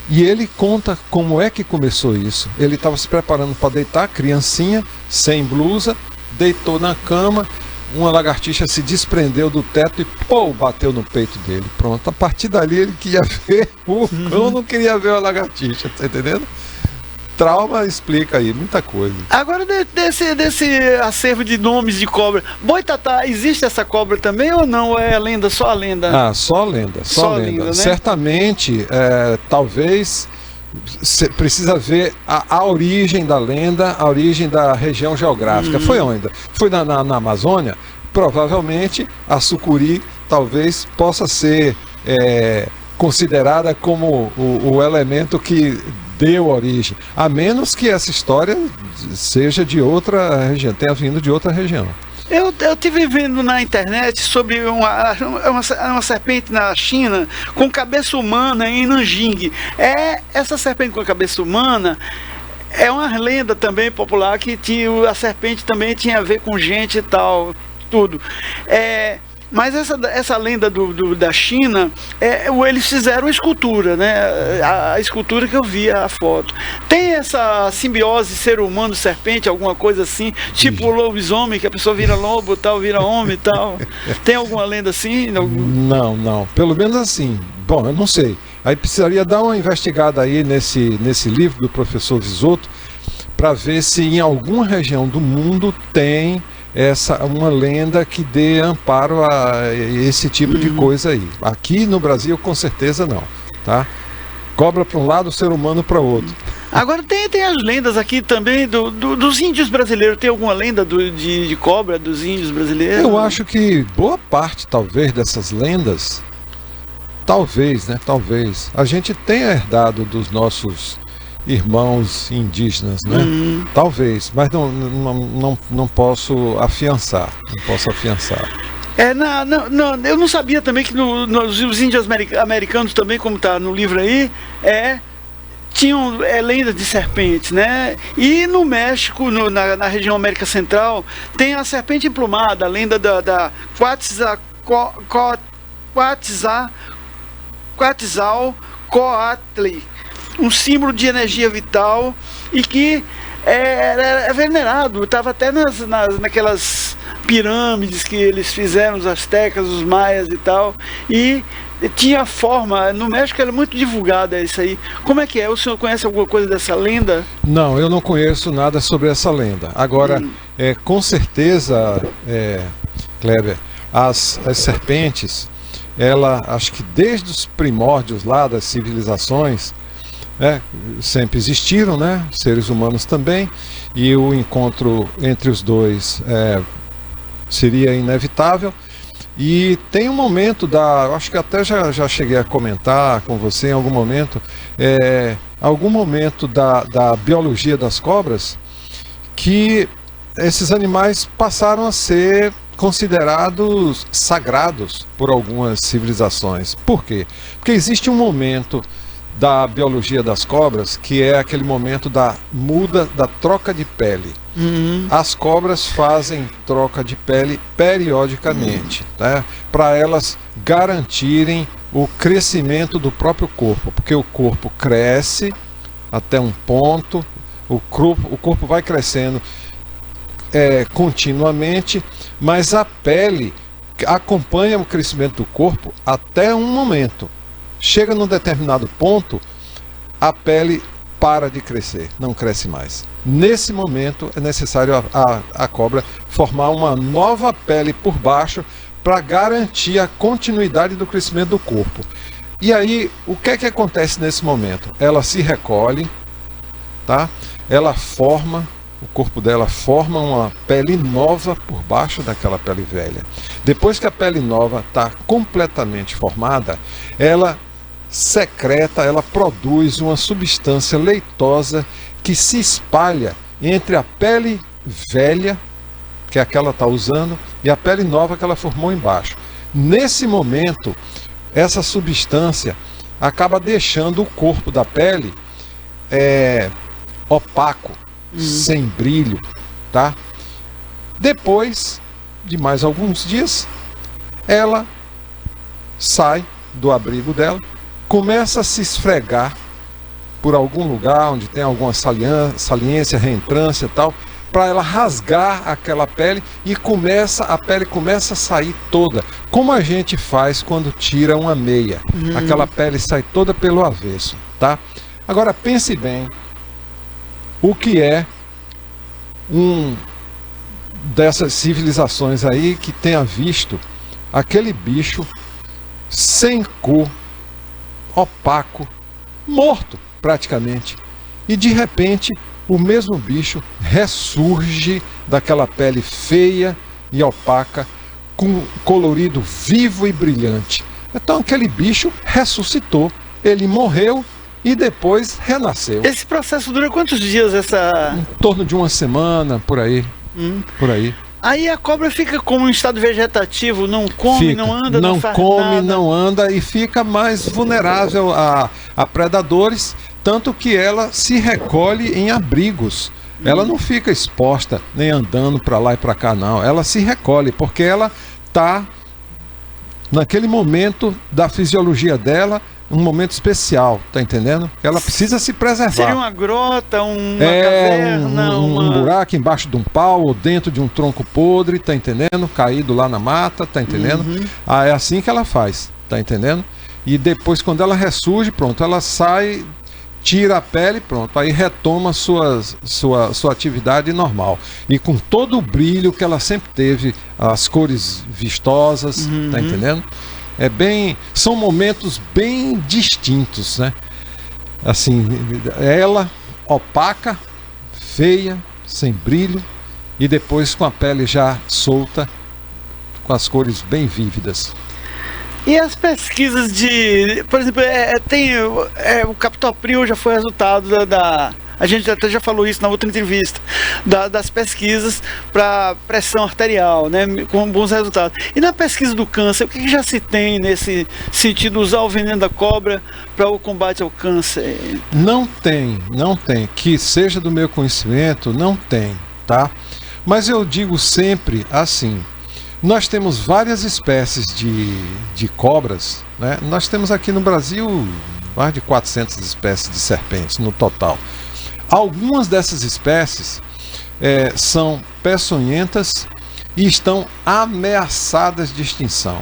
E ele conta como é que começou isso. Ele estava se preparando para deitar, criancinha, sem blusa, deitou na cama, uma lagartixa se desprendeu do teto e pô, bateu no peito dele. Pronto, a partir dali ele queria ver o cão, não queria ver a lagartixa, tá entendendo? Trauma explica aí muita coisa. Agora, desse acervo de nomes de cobra, boitatá, existe essa cobra também ou não? É lenda, só a lenda? Ah, só lenda, só lenda. Né? Certamente, talvez precisa ver a origem da lenda, a origem da região geográfica. Foi onde? Foi na Amazônia? Provavelmente a sucuri talvez possa ser considerada como o elemento que deu origem, a menos que essa história seja de outra região, tenha vindo de outra região. Eu estive vendo na internet sobre uma serpente na China com cabeça humana em Nanjing. Essa serpente com a cabeça humana é uma lenda também popular que a serpente também tinha a ver com gente e tal, tudo. Mas essa lenda da China, eles fizeram escultura, né? A escultura que eu vi, a foto. Tem essa simbiose ser humano-serpente, alguma coisa assim, tipo o lobisomem, que a pessoa vira lobo, tal, vira homem e tal. Tem alguma lenda assim? Não. Pelo menos assim. Bom, eu não sei. Aí precisaria dar uma investigada aí nesse livro do professor Visoto, para ver se em alguma região do mundo tem uma lenda que dê amparo a esse tipo de coisa aí. Aqui no Brasil, com certeza não, tá? Cobra para um lado, ser humano para outro. Agora tem as lendas aqui também dos índios brasileiros. Tem alguma lenda de cobra dos índios brasileiros? Eu acho que boa parte, talvez, dessas lendas, talvez, a gente tenha herdado dos nossos irmãos indígenas, né? Talvez, mas não posso afiançar. Eu não sabia também que os índios americanos também, como está no livro aí, tinham lendas de serpentes, né? E no México, na região América Central, tem a serpente emplumada, a lenda da Quetzalcoatl, um símbolo de energia vital e que é venerado. Estava até naquelas pirâmides que eles fizeram, os astecas, os maias e tal, e tinha forma. No México era muito divulgada isso aí. Como é que é? O senhor conhece alguma coisa dessa lenda? Não, eu não conheço nada sobre essa lenda. Agora, com certeza, Kleber, as serpentes, acho que desde os primórdios lá das civilizações, sempre existiram, né? Seres humanos também, e o encontro entre os dois seria inevitável. E tem um momento acho que até já cheguei a comentar com você em algum momento, da biologia das cobras, que esses animais passaram a ser considerados sagrados por algumas civilizações. Por quê? Porque existe um momento da biologia das cobras, que é aquele momento da troca de pele. As cobras fazem troca de pele periodicamente, né, para elas garantirem o crescimento do próprio corpo, porque o corpo cresce até um ponto, o corpo vai crescendo continuamente, mas a pele acompanha o crescimento do corpo até um momento. chega num determinado ponto, a pele para de crescer, não cresce mais. Nesse momento é necessário a cobra formar uma nova pele por baixo para garantir a continuidade do crescimento do corpo. E aí, o que é que acontece nesse momento? Ela se recolhe, tá? Ela forma, o corpo dela forma uma pele nova por baixo daquela pele velha. Depois que a pele nova está completamente formada, ela secreta, ela produz uma substância leitosa que se espalha entre a pele velha, que é a que ela está usando, e a pele nova que ela formou embaixo. Nesse momento, essa substância acaba deixando o corpo da pele opaco, sem brilho, tá? Depois de mais alguns dias, ela sai do abrigo dela, começa a se esfregar por algum lugar onde tem alguma saliência, reentrância e tal, para ela rasgar aquela pele e a pele começa a sair toda, como a gente faz quando tira uma meia. Aquela pele sai toda pelo avesso, tá? Agora pense bem, o que é dessas civilizações aí que tenha visto aquele bicho sem cor, opaco, morto praticamente, e de repente o mesmo bicho ressurge daquela pele feia e opaca com colorido vivo e brilhante. Então aquele bicho ressuscitou, ele morreu e depois renasceu. Esse processo dura quantos dias? Em torno de uma semana, por aí. Por aí. Aí a cobra fica como em estado vegetativo, não come, não anda, não faz nada. Não come, não anda e fica mais vulnerável a predadores, tanto que ela se recolhe em abrigos. Ela não fica exposta, nem andando para lá e para cá, não. Ela se recolhe, porque ela está naquele momento da fisiologia dela, um momento especial, tá entendendo? Ela precisa se preservar. Seria uma grota, uma caverna, um buraco embaixo de um pau ou dentro de um tronco podre, tá entendendo? Caído lá na mata, tá entendendo? É assim que ela faz, tá entendendo? E depois, quando ela ressurge, pronto, ela sai, tira a pele, pronto, aí retoma sua atividade normal. E com todo o brilho que ela sempre teve, as cores vistosas, tá entendendo? São momentos bem distintos, né? Assim, ela opaca, feia, sem brilho, e depois com a pele já solta, com as cores bem vívidas. E as pesquisas por exemplo, o captopril já foi resultado a gente até já falou isso na outra entrevista, das pesquisas para pressão arterial, né, com bons resultados. E na pesquisa do câncer, o que já se tem nesse sentido, usar o veneno da cobra para o combate ao câncer? Não tem, que seja do meu conhecimento, não tem, tá? Mas eu digo sempre assim, nós temos várias espécies de cobras, né? Nós temos aqui no Brasil mais de 400 espécies de serpentes no total. Algumas dessas espécies são peçonhentas e estão ameaçadas de extinção.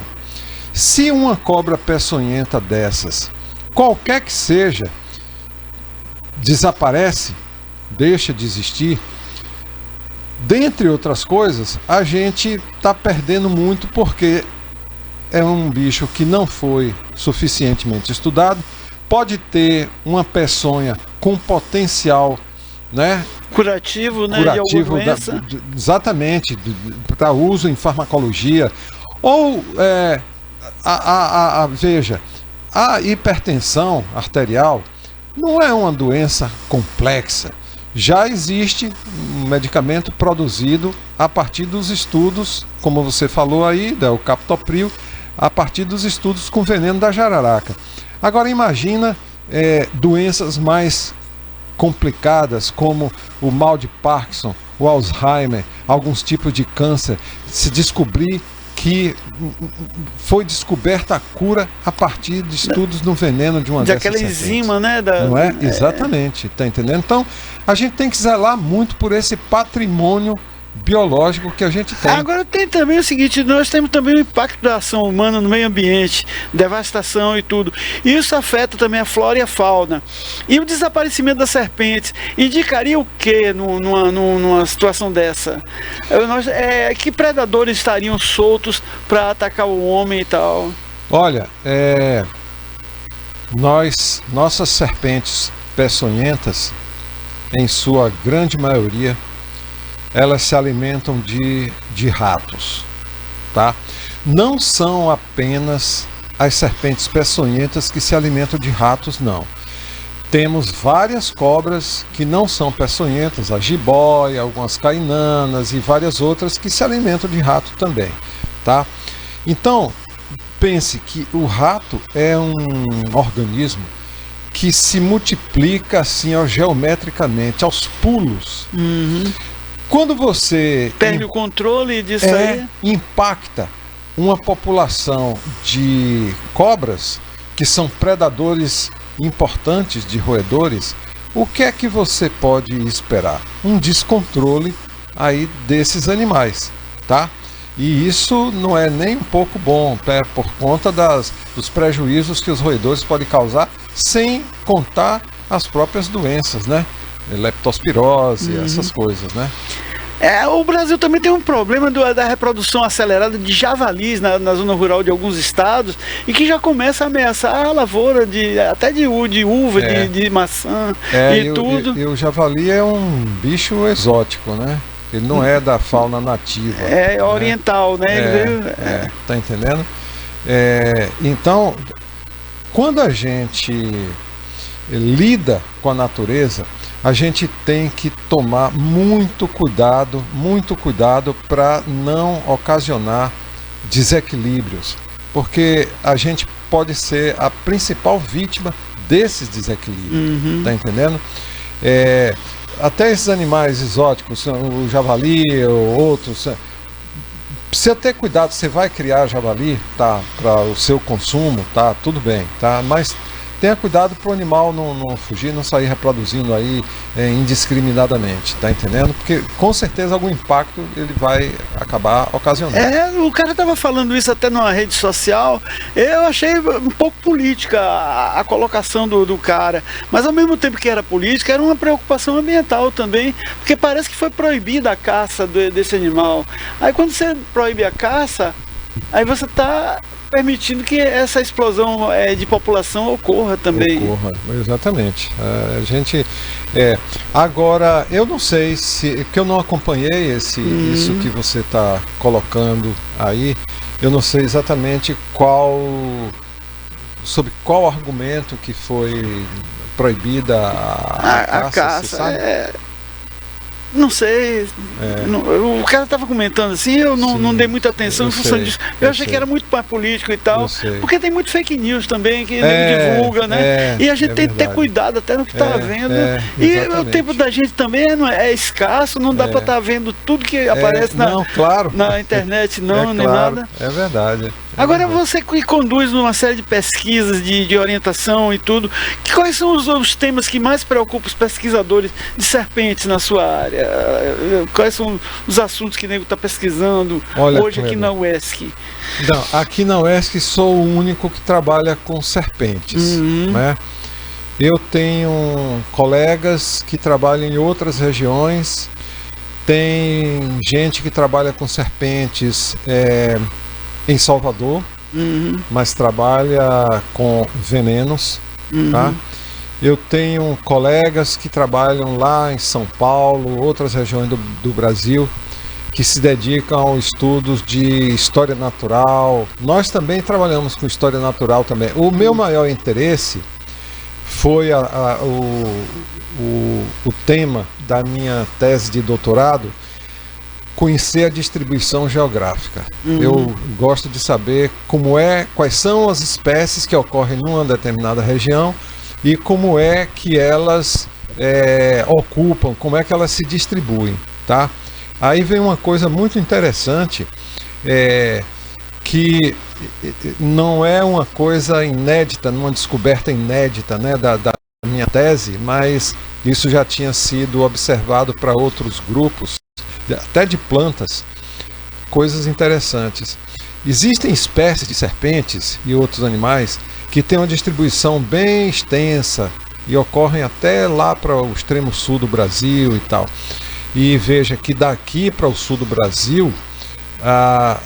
Se uma cobra peçonhenta dessas, qualquer que seja, desaparece, deixa de existir, dentre outras coisas, a gente está perdendo muito porque é um bicho que não foi suficientemente estudado, pode ter uma peçonha com potencial, né, curativo, né, de alguma doença. Exatamente, para uso em farmacologia. Ou, veja, a hipertensão arterial não é uma doença complexa. Já existe um medicamento produzido a partir dos estudos, como você falou aí, o captopril, a partir dos estudos com veneno da jararaca. Agora imagina doenças mais complicadas, como o mal de Parkinson, o Alzheimer, alguns tipos de câncer, se descobrir que foi descoberta a cura a partir de estudos no veneno de uma dessas aquela serpentes. Enzima, né? Não é? Exatamente, tá entendendo? Então, a gente tem que zelar muito por esse patrimônio biológico que a gente tem. Agora tem também o seguinte, nós temos também o impacto da ação humana no meio ambiente, devastação e tudo. Isso afeta também a flora e a fauna. E o desaparecimento das serpentes indicaria o que numa situação dessa? Que predadores estariam soltos para atacar o homem e tal? Olha, nossas serpentes peçonhentas, em sua grande maioria, elas se alimentam de ratos, tá? Não são apenas as serpentes peçonhentas que se alimentam de ratos, não. Temos várias cobras que não são peçonhentas, a jiboia, algumas cainanas e várias outras que se alimentam de rato também, tá? Então, pense que o rato é um organismo que se multiplica assim, geometricamente, aos pulos. Quando você perde o controle disso aí, impacta uma população de cobras, que são predadores importantes de roedores, o que é que você pode esperar? Um descontrole aí desses animais, tá? E isso não é nem um pouco bom, por conta dos prejuízos que os roedores podem causar, sem contar as próprias doenças, né? Leptospirose, essas coisas, né? O Brasil também tem um problema da reprodução acelerada de javalis na zona rural de alguns estados, e que já começa a ameaçar a lavoura até de uva, de maçã e tudo. E o javali é um bicho exótico, né? Ele não é da fauna nativa. É oriental, né? Tá entendendo? Então, quando a gente lida com a natureza, a gente tem que tomar muito cuidado para não ocasionar desequilíbrios, porque a gente pode ser a principal vítima desses desequilíbrios, tá entendendo? Até esses animais exóticos, o javali ou outros, precisa ter cuidado. Você vai criar javali, tá, para o seu consumo, tá, tudo bem, tá, mas tenha cuidado para o animal não fugir, não sair reproduzindo aí indiscriminadamente, tá entendendo? Porque com certeza algum impacto ele vai acabar ocasionando. O cara estava falando isso até numa rede social. Eu achei um pouco política a colocação do cara, mas ao mesmo tempo que era política, era uma preocupação ambiental também, porque parece que foi proibida a caça desse animal. Aí quando você proíbe a caça, aí você está permitindo que essa explosão de população ocorra também. Exatamente. A gente agora, eu não sei que eu não acompanhei isso que você está colocando aí. Eu não sei exatamente sobre qual argumento que foi proibida a caça. Você sabe? Não sei. O cara estava comentando assim, eu não dei muita atenção em função disso. Eu achei que era muito mais político e tal. Porque tem muito fake news também que divulga, né? E a gente tem que ter cuidado até no que está vendo. E o tempo da gente também é escasso, não dá para estar vendo tudo que aparece na internet, nem nada. É verdade. Agora você que conduz uma série de pesquisas de orientação e tudo, quais são os temas que mais preocupam os pesquisadores de serpentes na sua área? Quais são os assuntos que o nego está pesquisando hoje aqui na UESC? Não, aqui na UESC sou o único que trabalha com serpentes, né? Eu tenho colegas que trabalham em outras regiões, tem gente que trabalha com serpentes em Salvador, mas trabalha com venenos, tá? Eu tenho colegas que trabalham lá em São Paulo, outras regiões do Brasil, que se dedicam a estudos de história natural. Nós também trabalhamos com história natural também. O meu maior interesse foi o tema da minha tese de doutorado, conhecer a distribuição geográfica. Eu gosto de saber quais são as espécies que ocorrem numa determinada região e como é que elas ocupam, como é que elas se distribuem, tá? Aí vem uma coisa muito interessante, que não é uma coisa inédita, uma descoberta inédita, né, da minha tese, mas isso já tinha sido observado para outros grupos até de plantas, coisas interessantes. Existem espécies de serpentes e outros animais que têm uma distribuição bem extensa e ocorrem até lá para o extremo sul do Brasil e tal. E veja que daqui para o sul do Brasil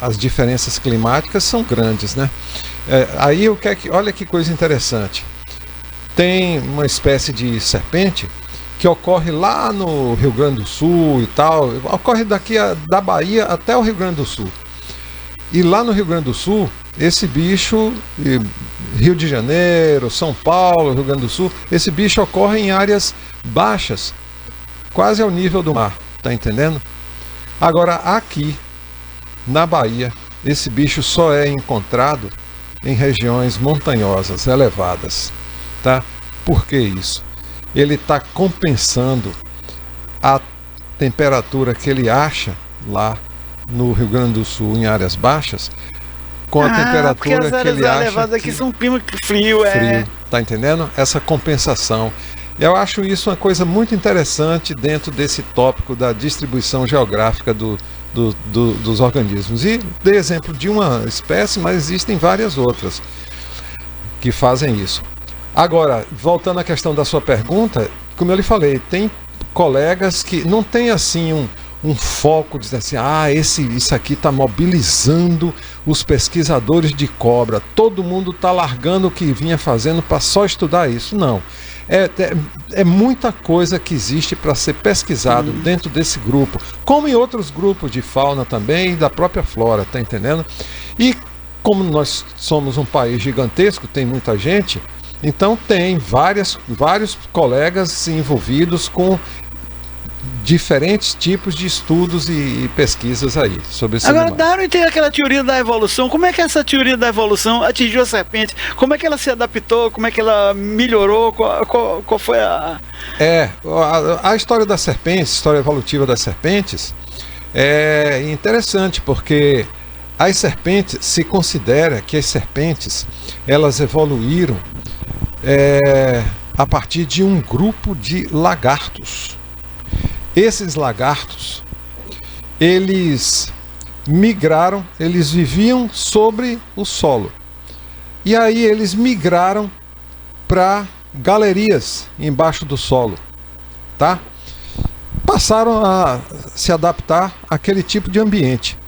as diferenças climáticas são grandes, né? Aí olha que coisa interessante. Tem uma espécie de serpente que ocorre lá no Rio Grande do Sul e tal, ocorre daqui da Bahia até o Rio Grande do Sul. E lá no Rio Grande do Sul, esse bicho, Rio de Janeiro, São Paulo, Rio Grande do Sul, esse bicho ocorre em áreas baixas, quase ao nível do mar, tá entendendo? Agora aqui, na Bahia, esse bicho só é encontrado em regiões montanhosas, elevadas, tá? Por que isso? Ele está compensando a temperatura que ele acha lá no Rio Grande do Sul, em áreas baixas, com a temperatura que ele acha elevadas aqui são um clima frio, tá entendendo? Essa compensação. Eu acho isso uma coisa muito interessante dentro desse tópico da distribuição geográfica dos organismos. E dei exemplo de uma espécie, mas existem várias outras que fazem isso. Agora, voltando à questão da sua pergunta, como eu lhe falei, tem colegas que não tem assim um foco de dizer assim, isso aqui está mobilizando os pesquisadores de cobra, todo mundo está largando o que vinha fazendo para só estudar isso. Não. É muita coisa que existe para ser pesquisado dentro desse grupo, como em outros grupos de fauna também, da própria flora, tá entendendo? E como nós somos um país gigantesco, tem muita gente, então tem vários colegas envolvidos com diferentes tipos de estudos e pesquisas aí sobre esse Agora, animal. Darwin tem aquela teoria da evolução. Como é que essa teoria da evolução atingiu a serpente? Como é que ela se adaptou? Como é que ela melhorou? Qual foi a história das serpentes, a história evolutiva das serpentes é interessante, porque as serpentes, se considera que as serpentes, elas evoluíram a partir de um grupo de lagartos. Esses lagartos, eles migraram, eles viviam sobre o solo. E aí eles migraram para galerias embaixo do solo, tá? Passaram a se adaptar àquele tipo de ambiente.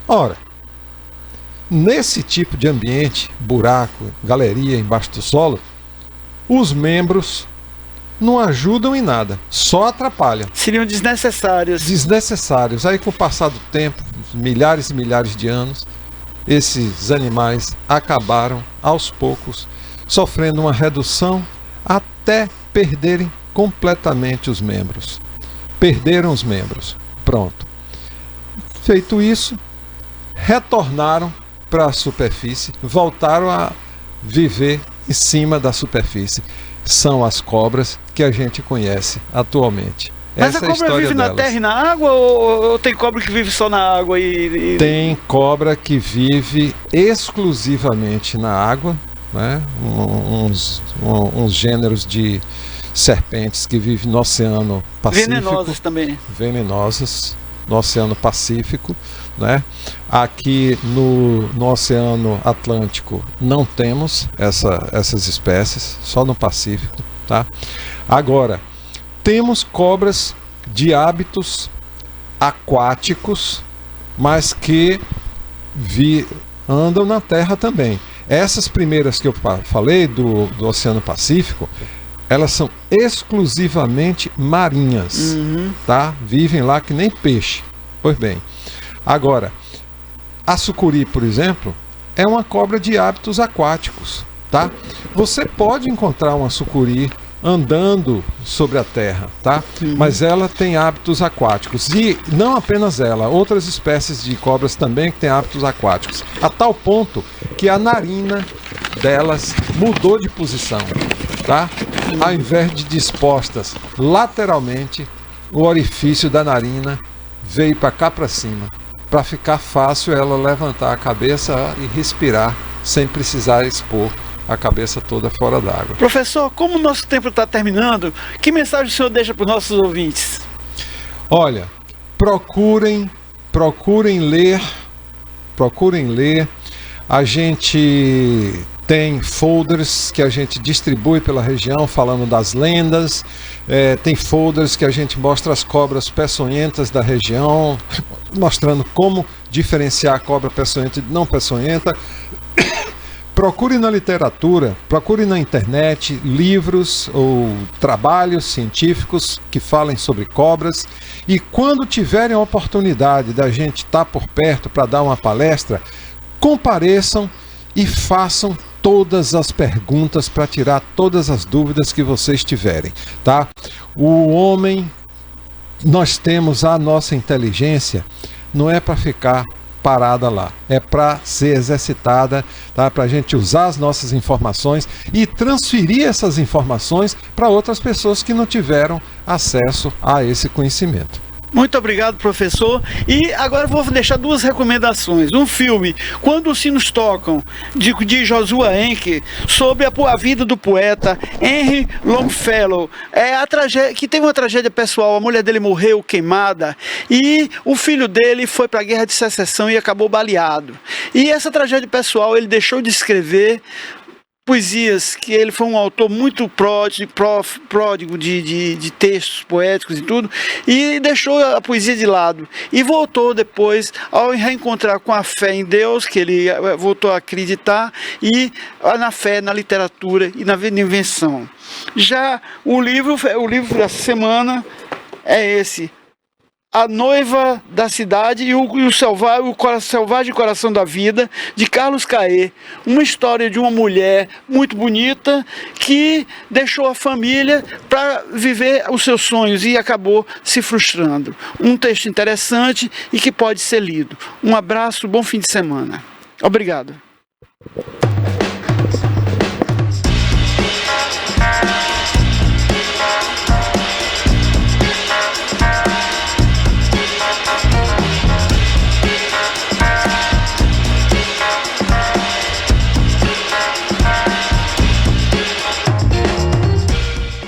Ora, nesse tipo de ambiente, buraco, galeria embaixo do solo, os membros não ajudam em nada, só atrapalham. Seriam desnecessários. Desnecessários. Aí com o passar do tempo, milhares e milhares de anos, esses animais acabaram, aos poucos, sofrendo uma redução até perderem completamente os membros. Perderam os membros. Pronto. Feito isso, retornaram para a superfície, voltaram a viver em cima da superfície. São as cobras que a gente conhece atualmente. Mas essa a cobra vive na terra e na água, ou tem cobra que vive só na água? Tem cobra que vive exclusivamente na água, né? Uns gêneros de serpentes que vivem no Oceano Pacífico. Venenosas também. Venenosas, no Oceano Pacífico, né? Aqui no Oceano Atlântico não temos essas espécies, só no Pacífico, tá? Agora, temos cobras de hábitos aquáticos, mas que andam na terra também. Essas primeiras que eu falei do Oceano Pacífico, elas são exclusivamente marinhas, tá? Vivem lá que nem peixe. Pois bem, agora, a sucuri, por exemplo, é uma cobra de hábitos aquáticos, tá? Você pode encontrar uma sucuri andando sobre a terra, tá? Mas ela tem hábitos aquáticos. E não apenas ela, outras espécies de cobras também que têm hábitos aquáticos. A tal ponto que a narina delas mudou de posição, tá? Ao invés de dispostas lateralmente, o orifício da narina veio para cá para cima, para ficar fácil ela levantar a cabeça e respirar sem precisar expor a cabeça toda fora d'água. Professor, como o nosso tempo está terminando, que mensagem o senhor deixa para os nossos ouvintes? Olha, procurem ler. A gente tem folders que a gente distribui pela região falando das lendas, tem folders que a gente mostra as cobras peçonhentas da região, mostrando como diferenciar a cobra peçonhenta de não peçonhenta. Procure na literatura, procure na internet livros ou trabalhos científicos que falem sobre cobras, e quando tiverem a oportunidade da gente estar por perto para dar uma palestra, compareçam e façam todas as perguntas para tirar todas as dúvidas que vocês tiverem, tá? O homem, nós temos a nossa inteligência, não é para ficar parada lá, é para ser exercitada, tá? Para a gente usar as nossas informações e transferir essas informações para outras pessoas que não tiveram acesso a esse conhecimento. Muito obrigado, professor. E agora vou deixar duas recomendações. Um filme, Quando os Sinos Tocam, de Joshua Henke, sobre a vida do poeta Henry Longfellow. Que teve uma tragédia pessoal, a mulher dele morreu queimada e o filho dele foi para a Guerra de Secessão e acabou baleado. E essa tragédia pessoal, ele deixou de escrever poesias, que ele foi um autor muito pródigo de textos poéticos e tudo, e deixou a poesia de lado. E voltou depois, ao reencontrar com a fé em Deus, que ele voltou a acreditar, e na fé, na literatura e na invenção. Já o livro dessa semana é esse, A Noiva da Cidade e o Selvagem Coração da Vida, de Carlos Caê. Uma história de uma mulher muito bonita que deixou a família para viver os seus sonhos e acabou se frustrando. Um texto interessante e que pode ser lido. Um abraço, bom fim de semana. Obrigado.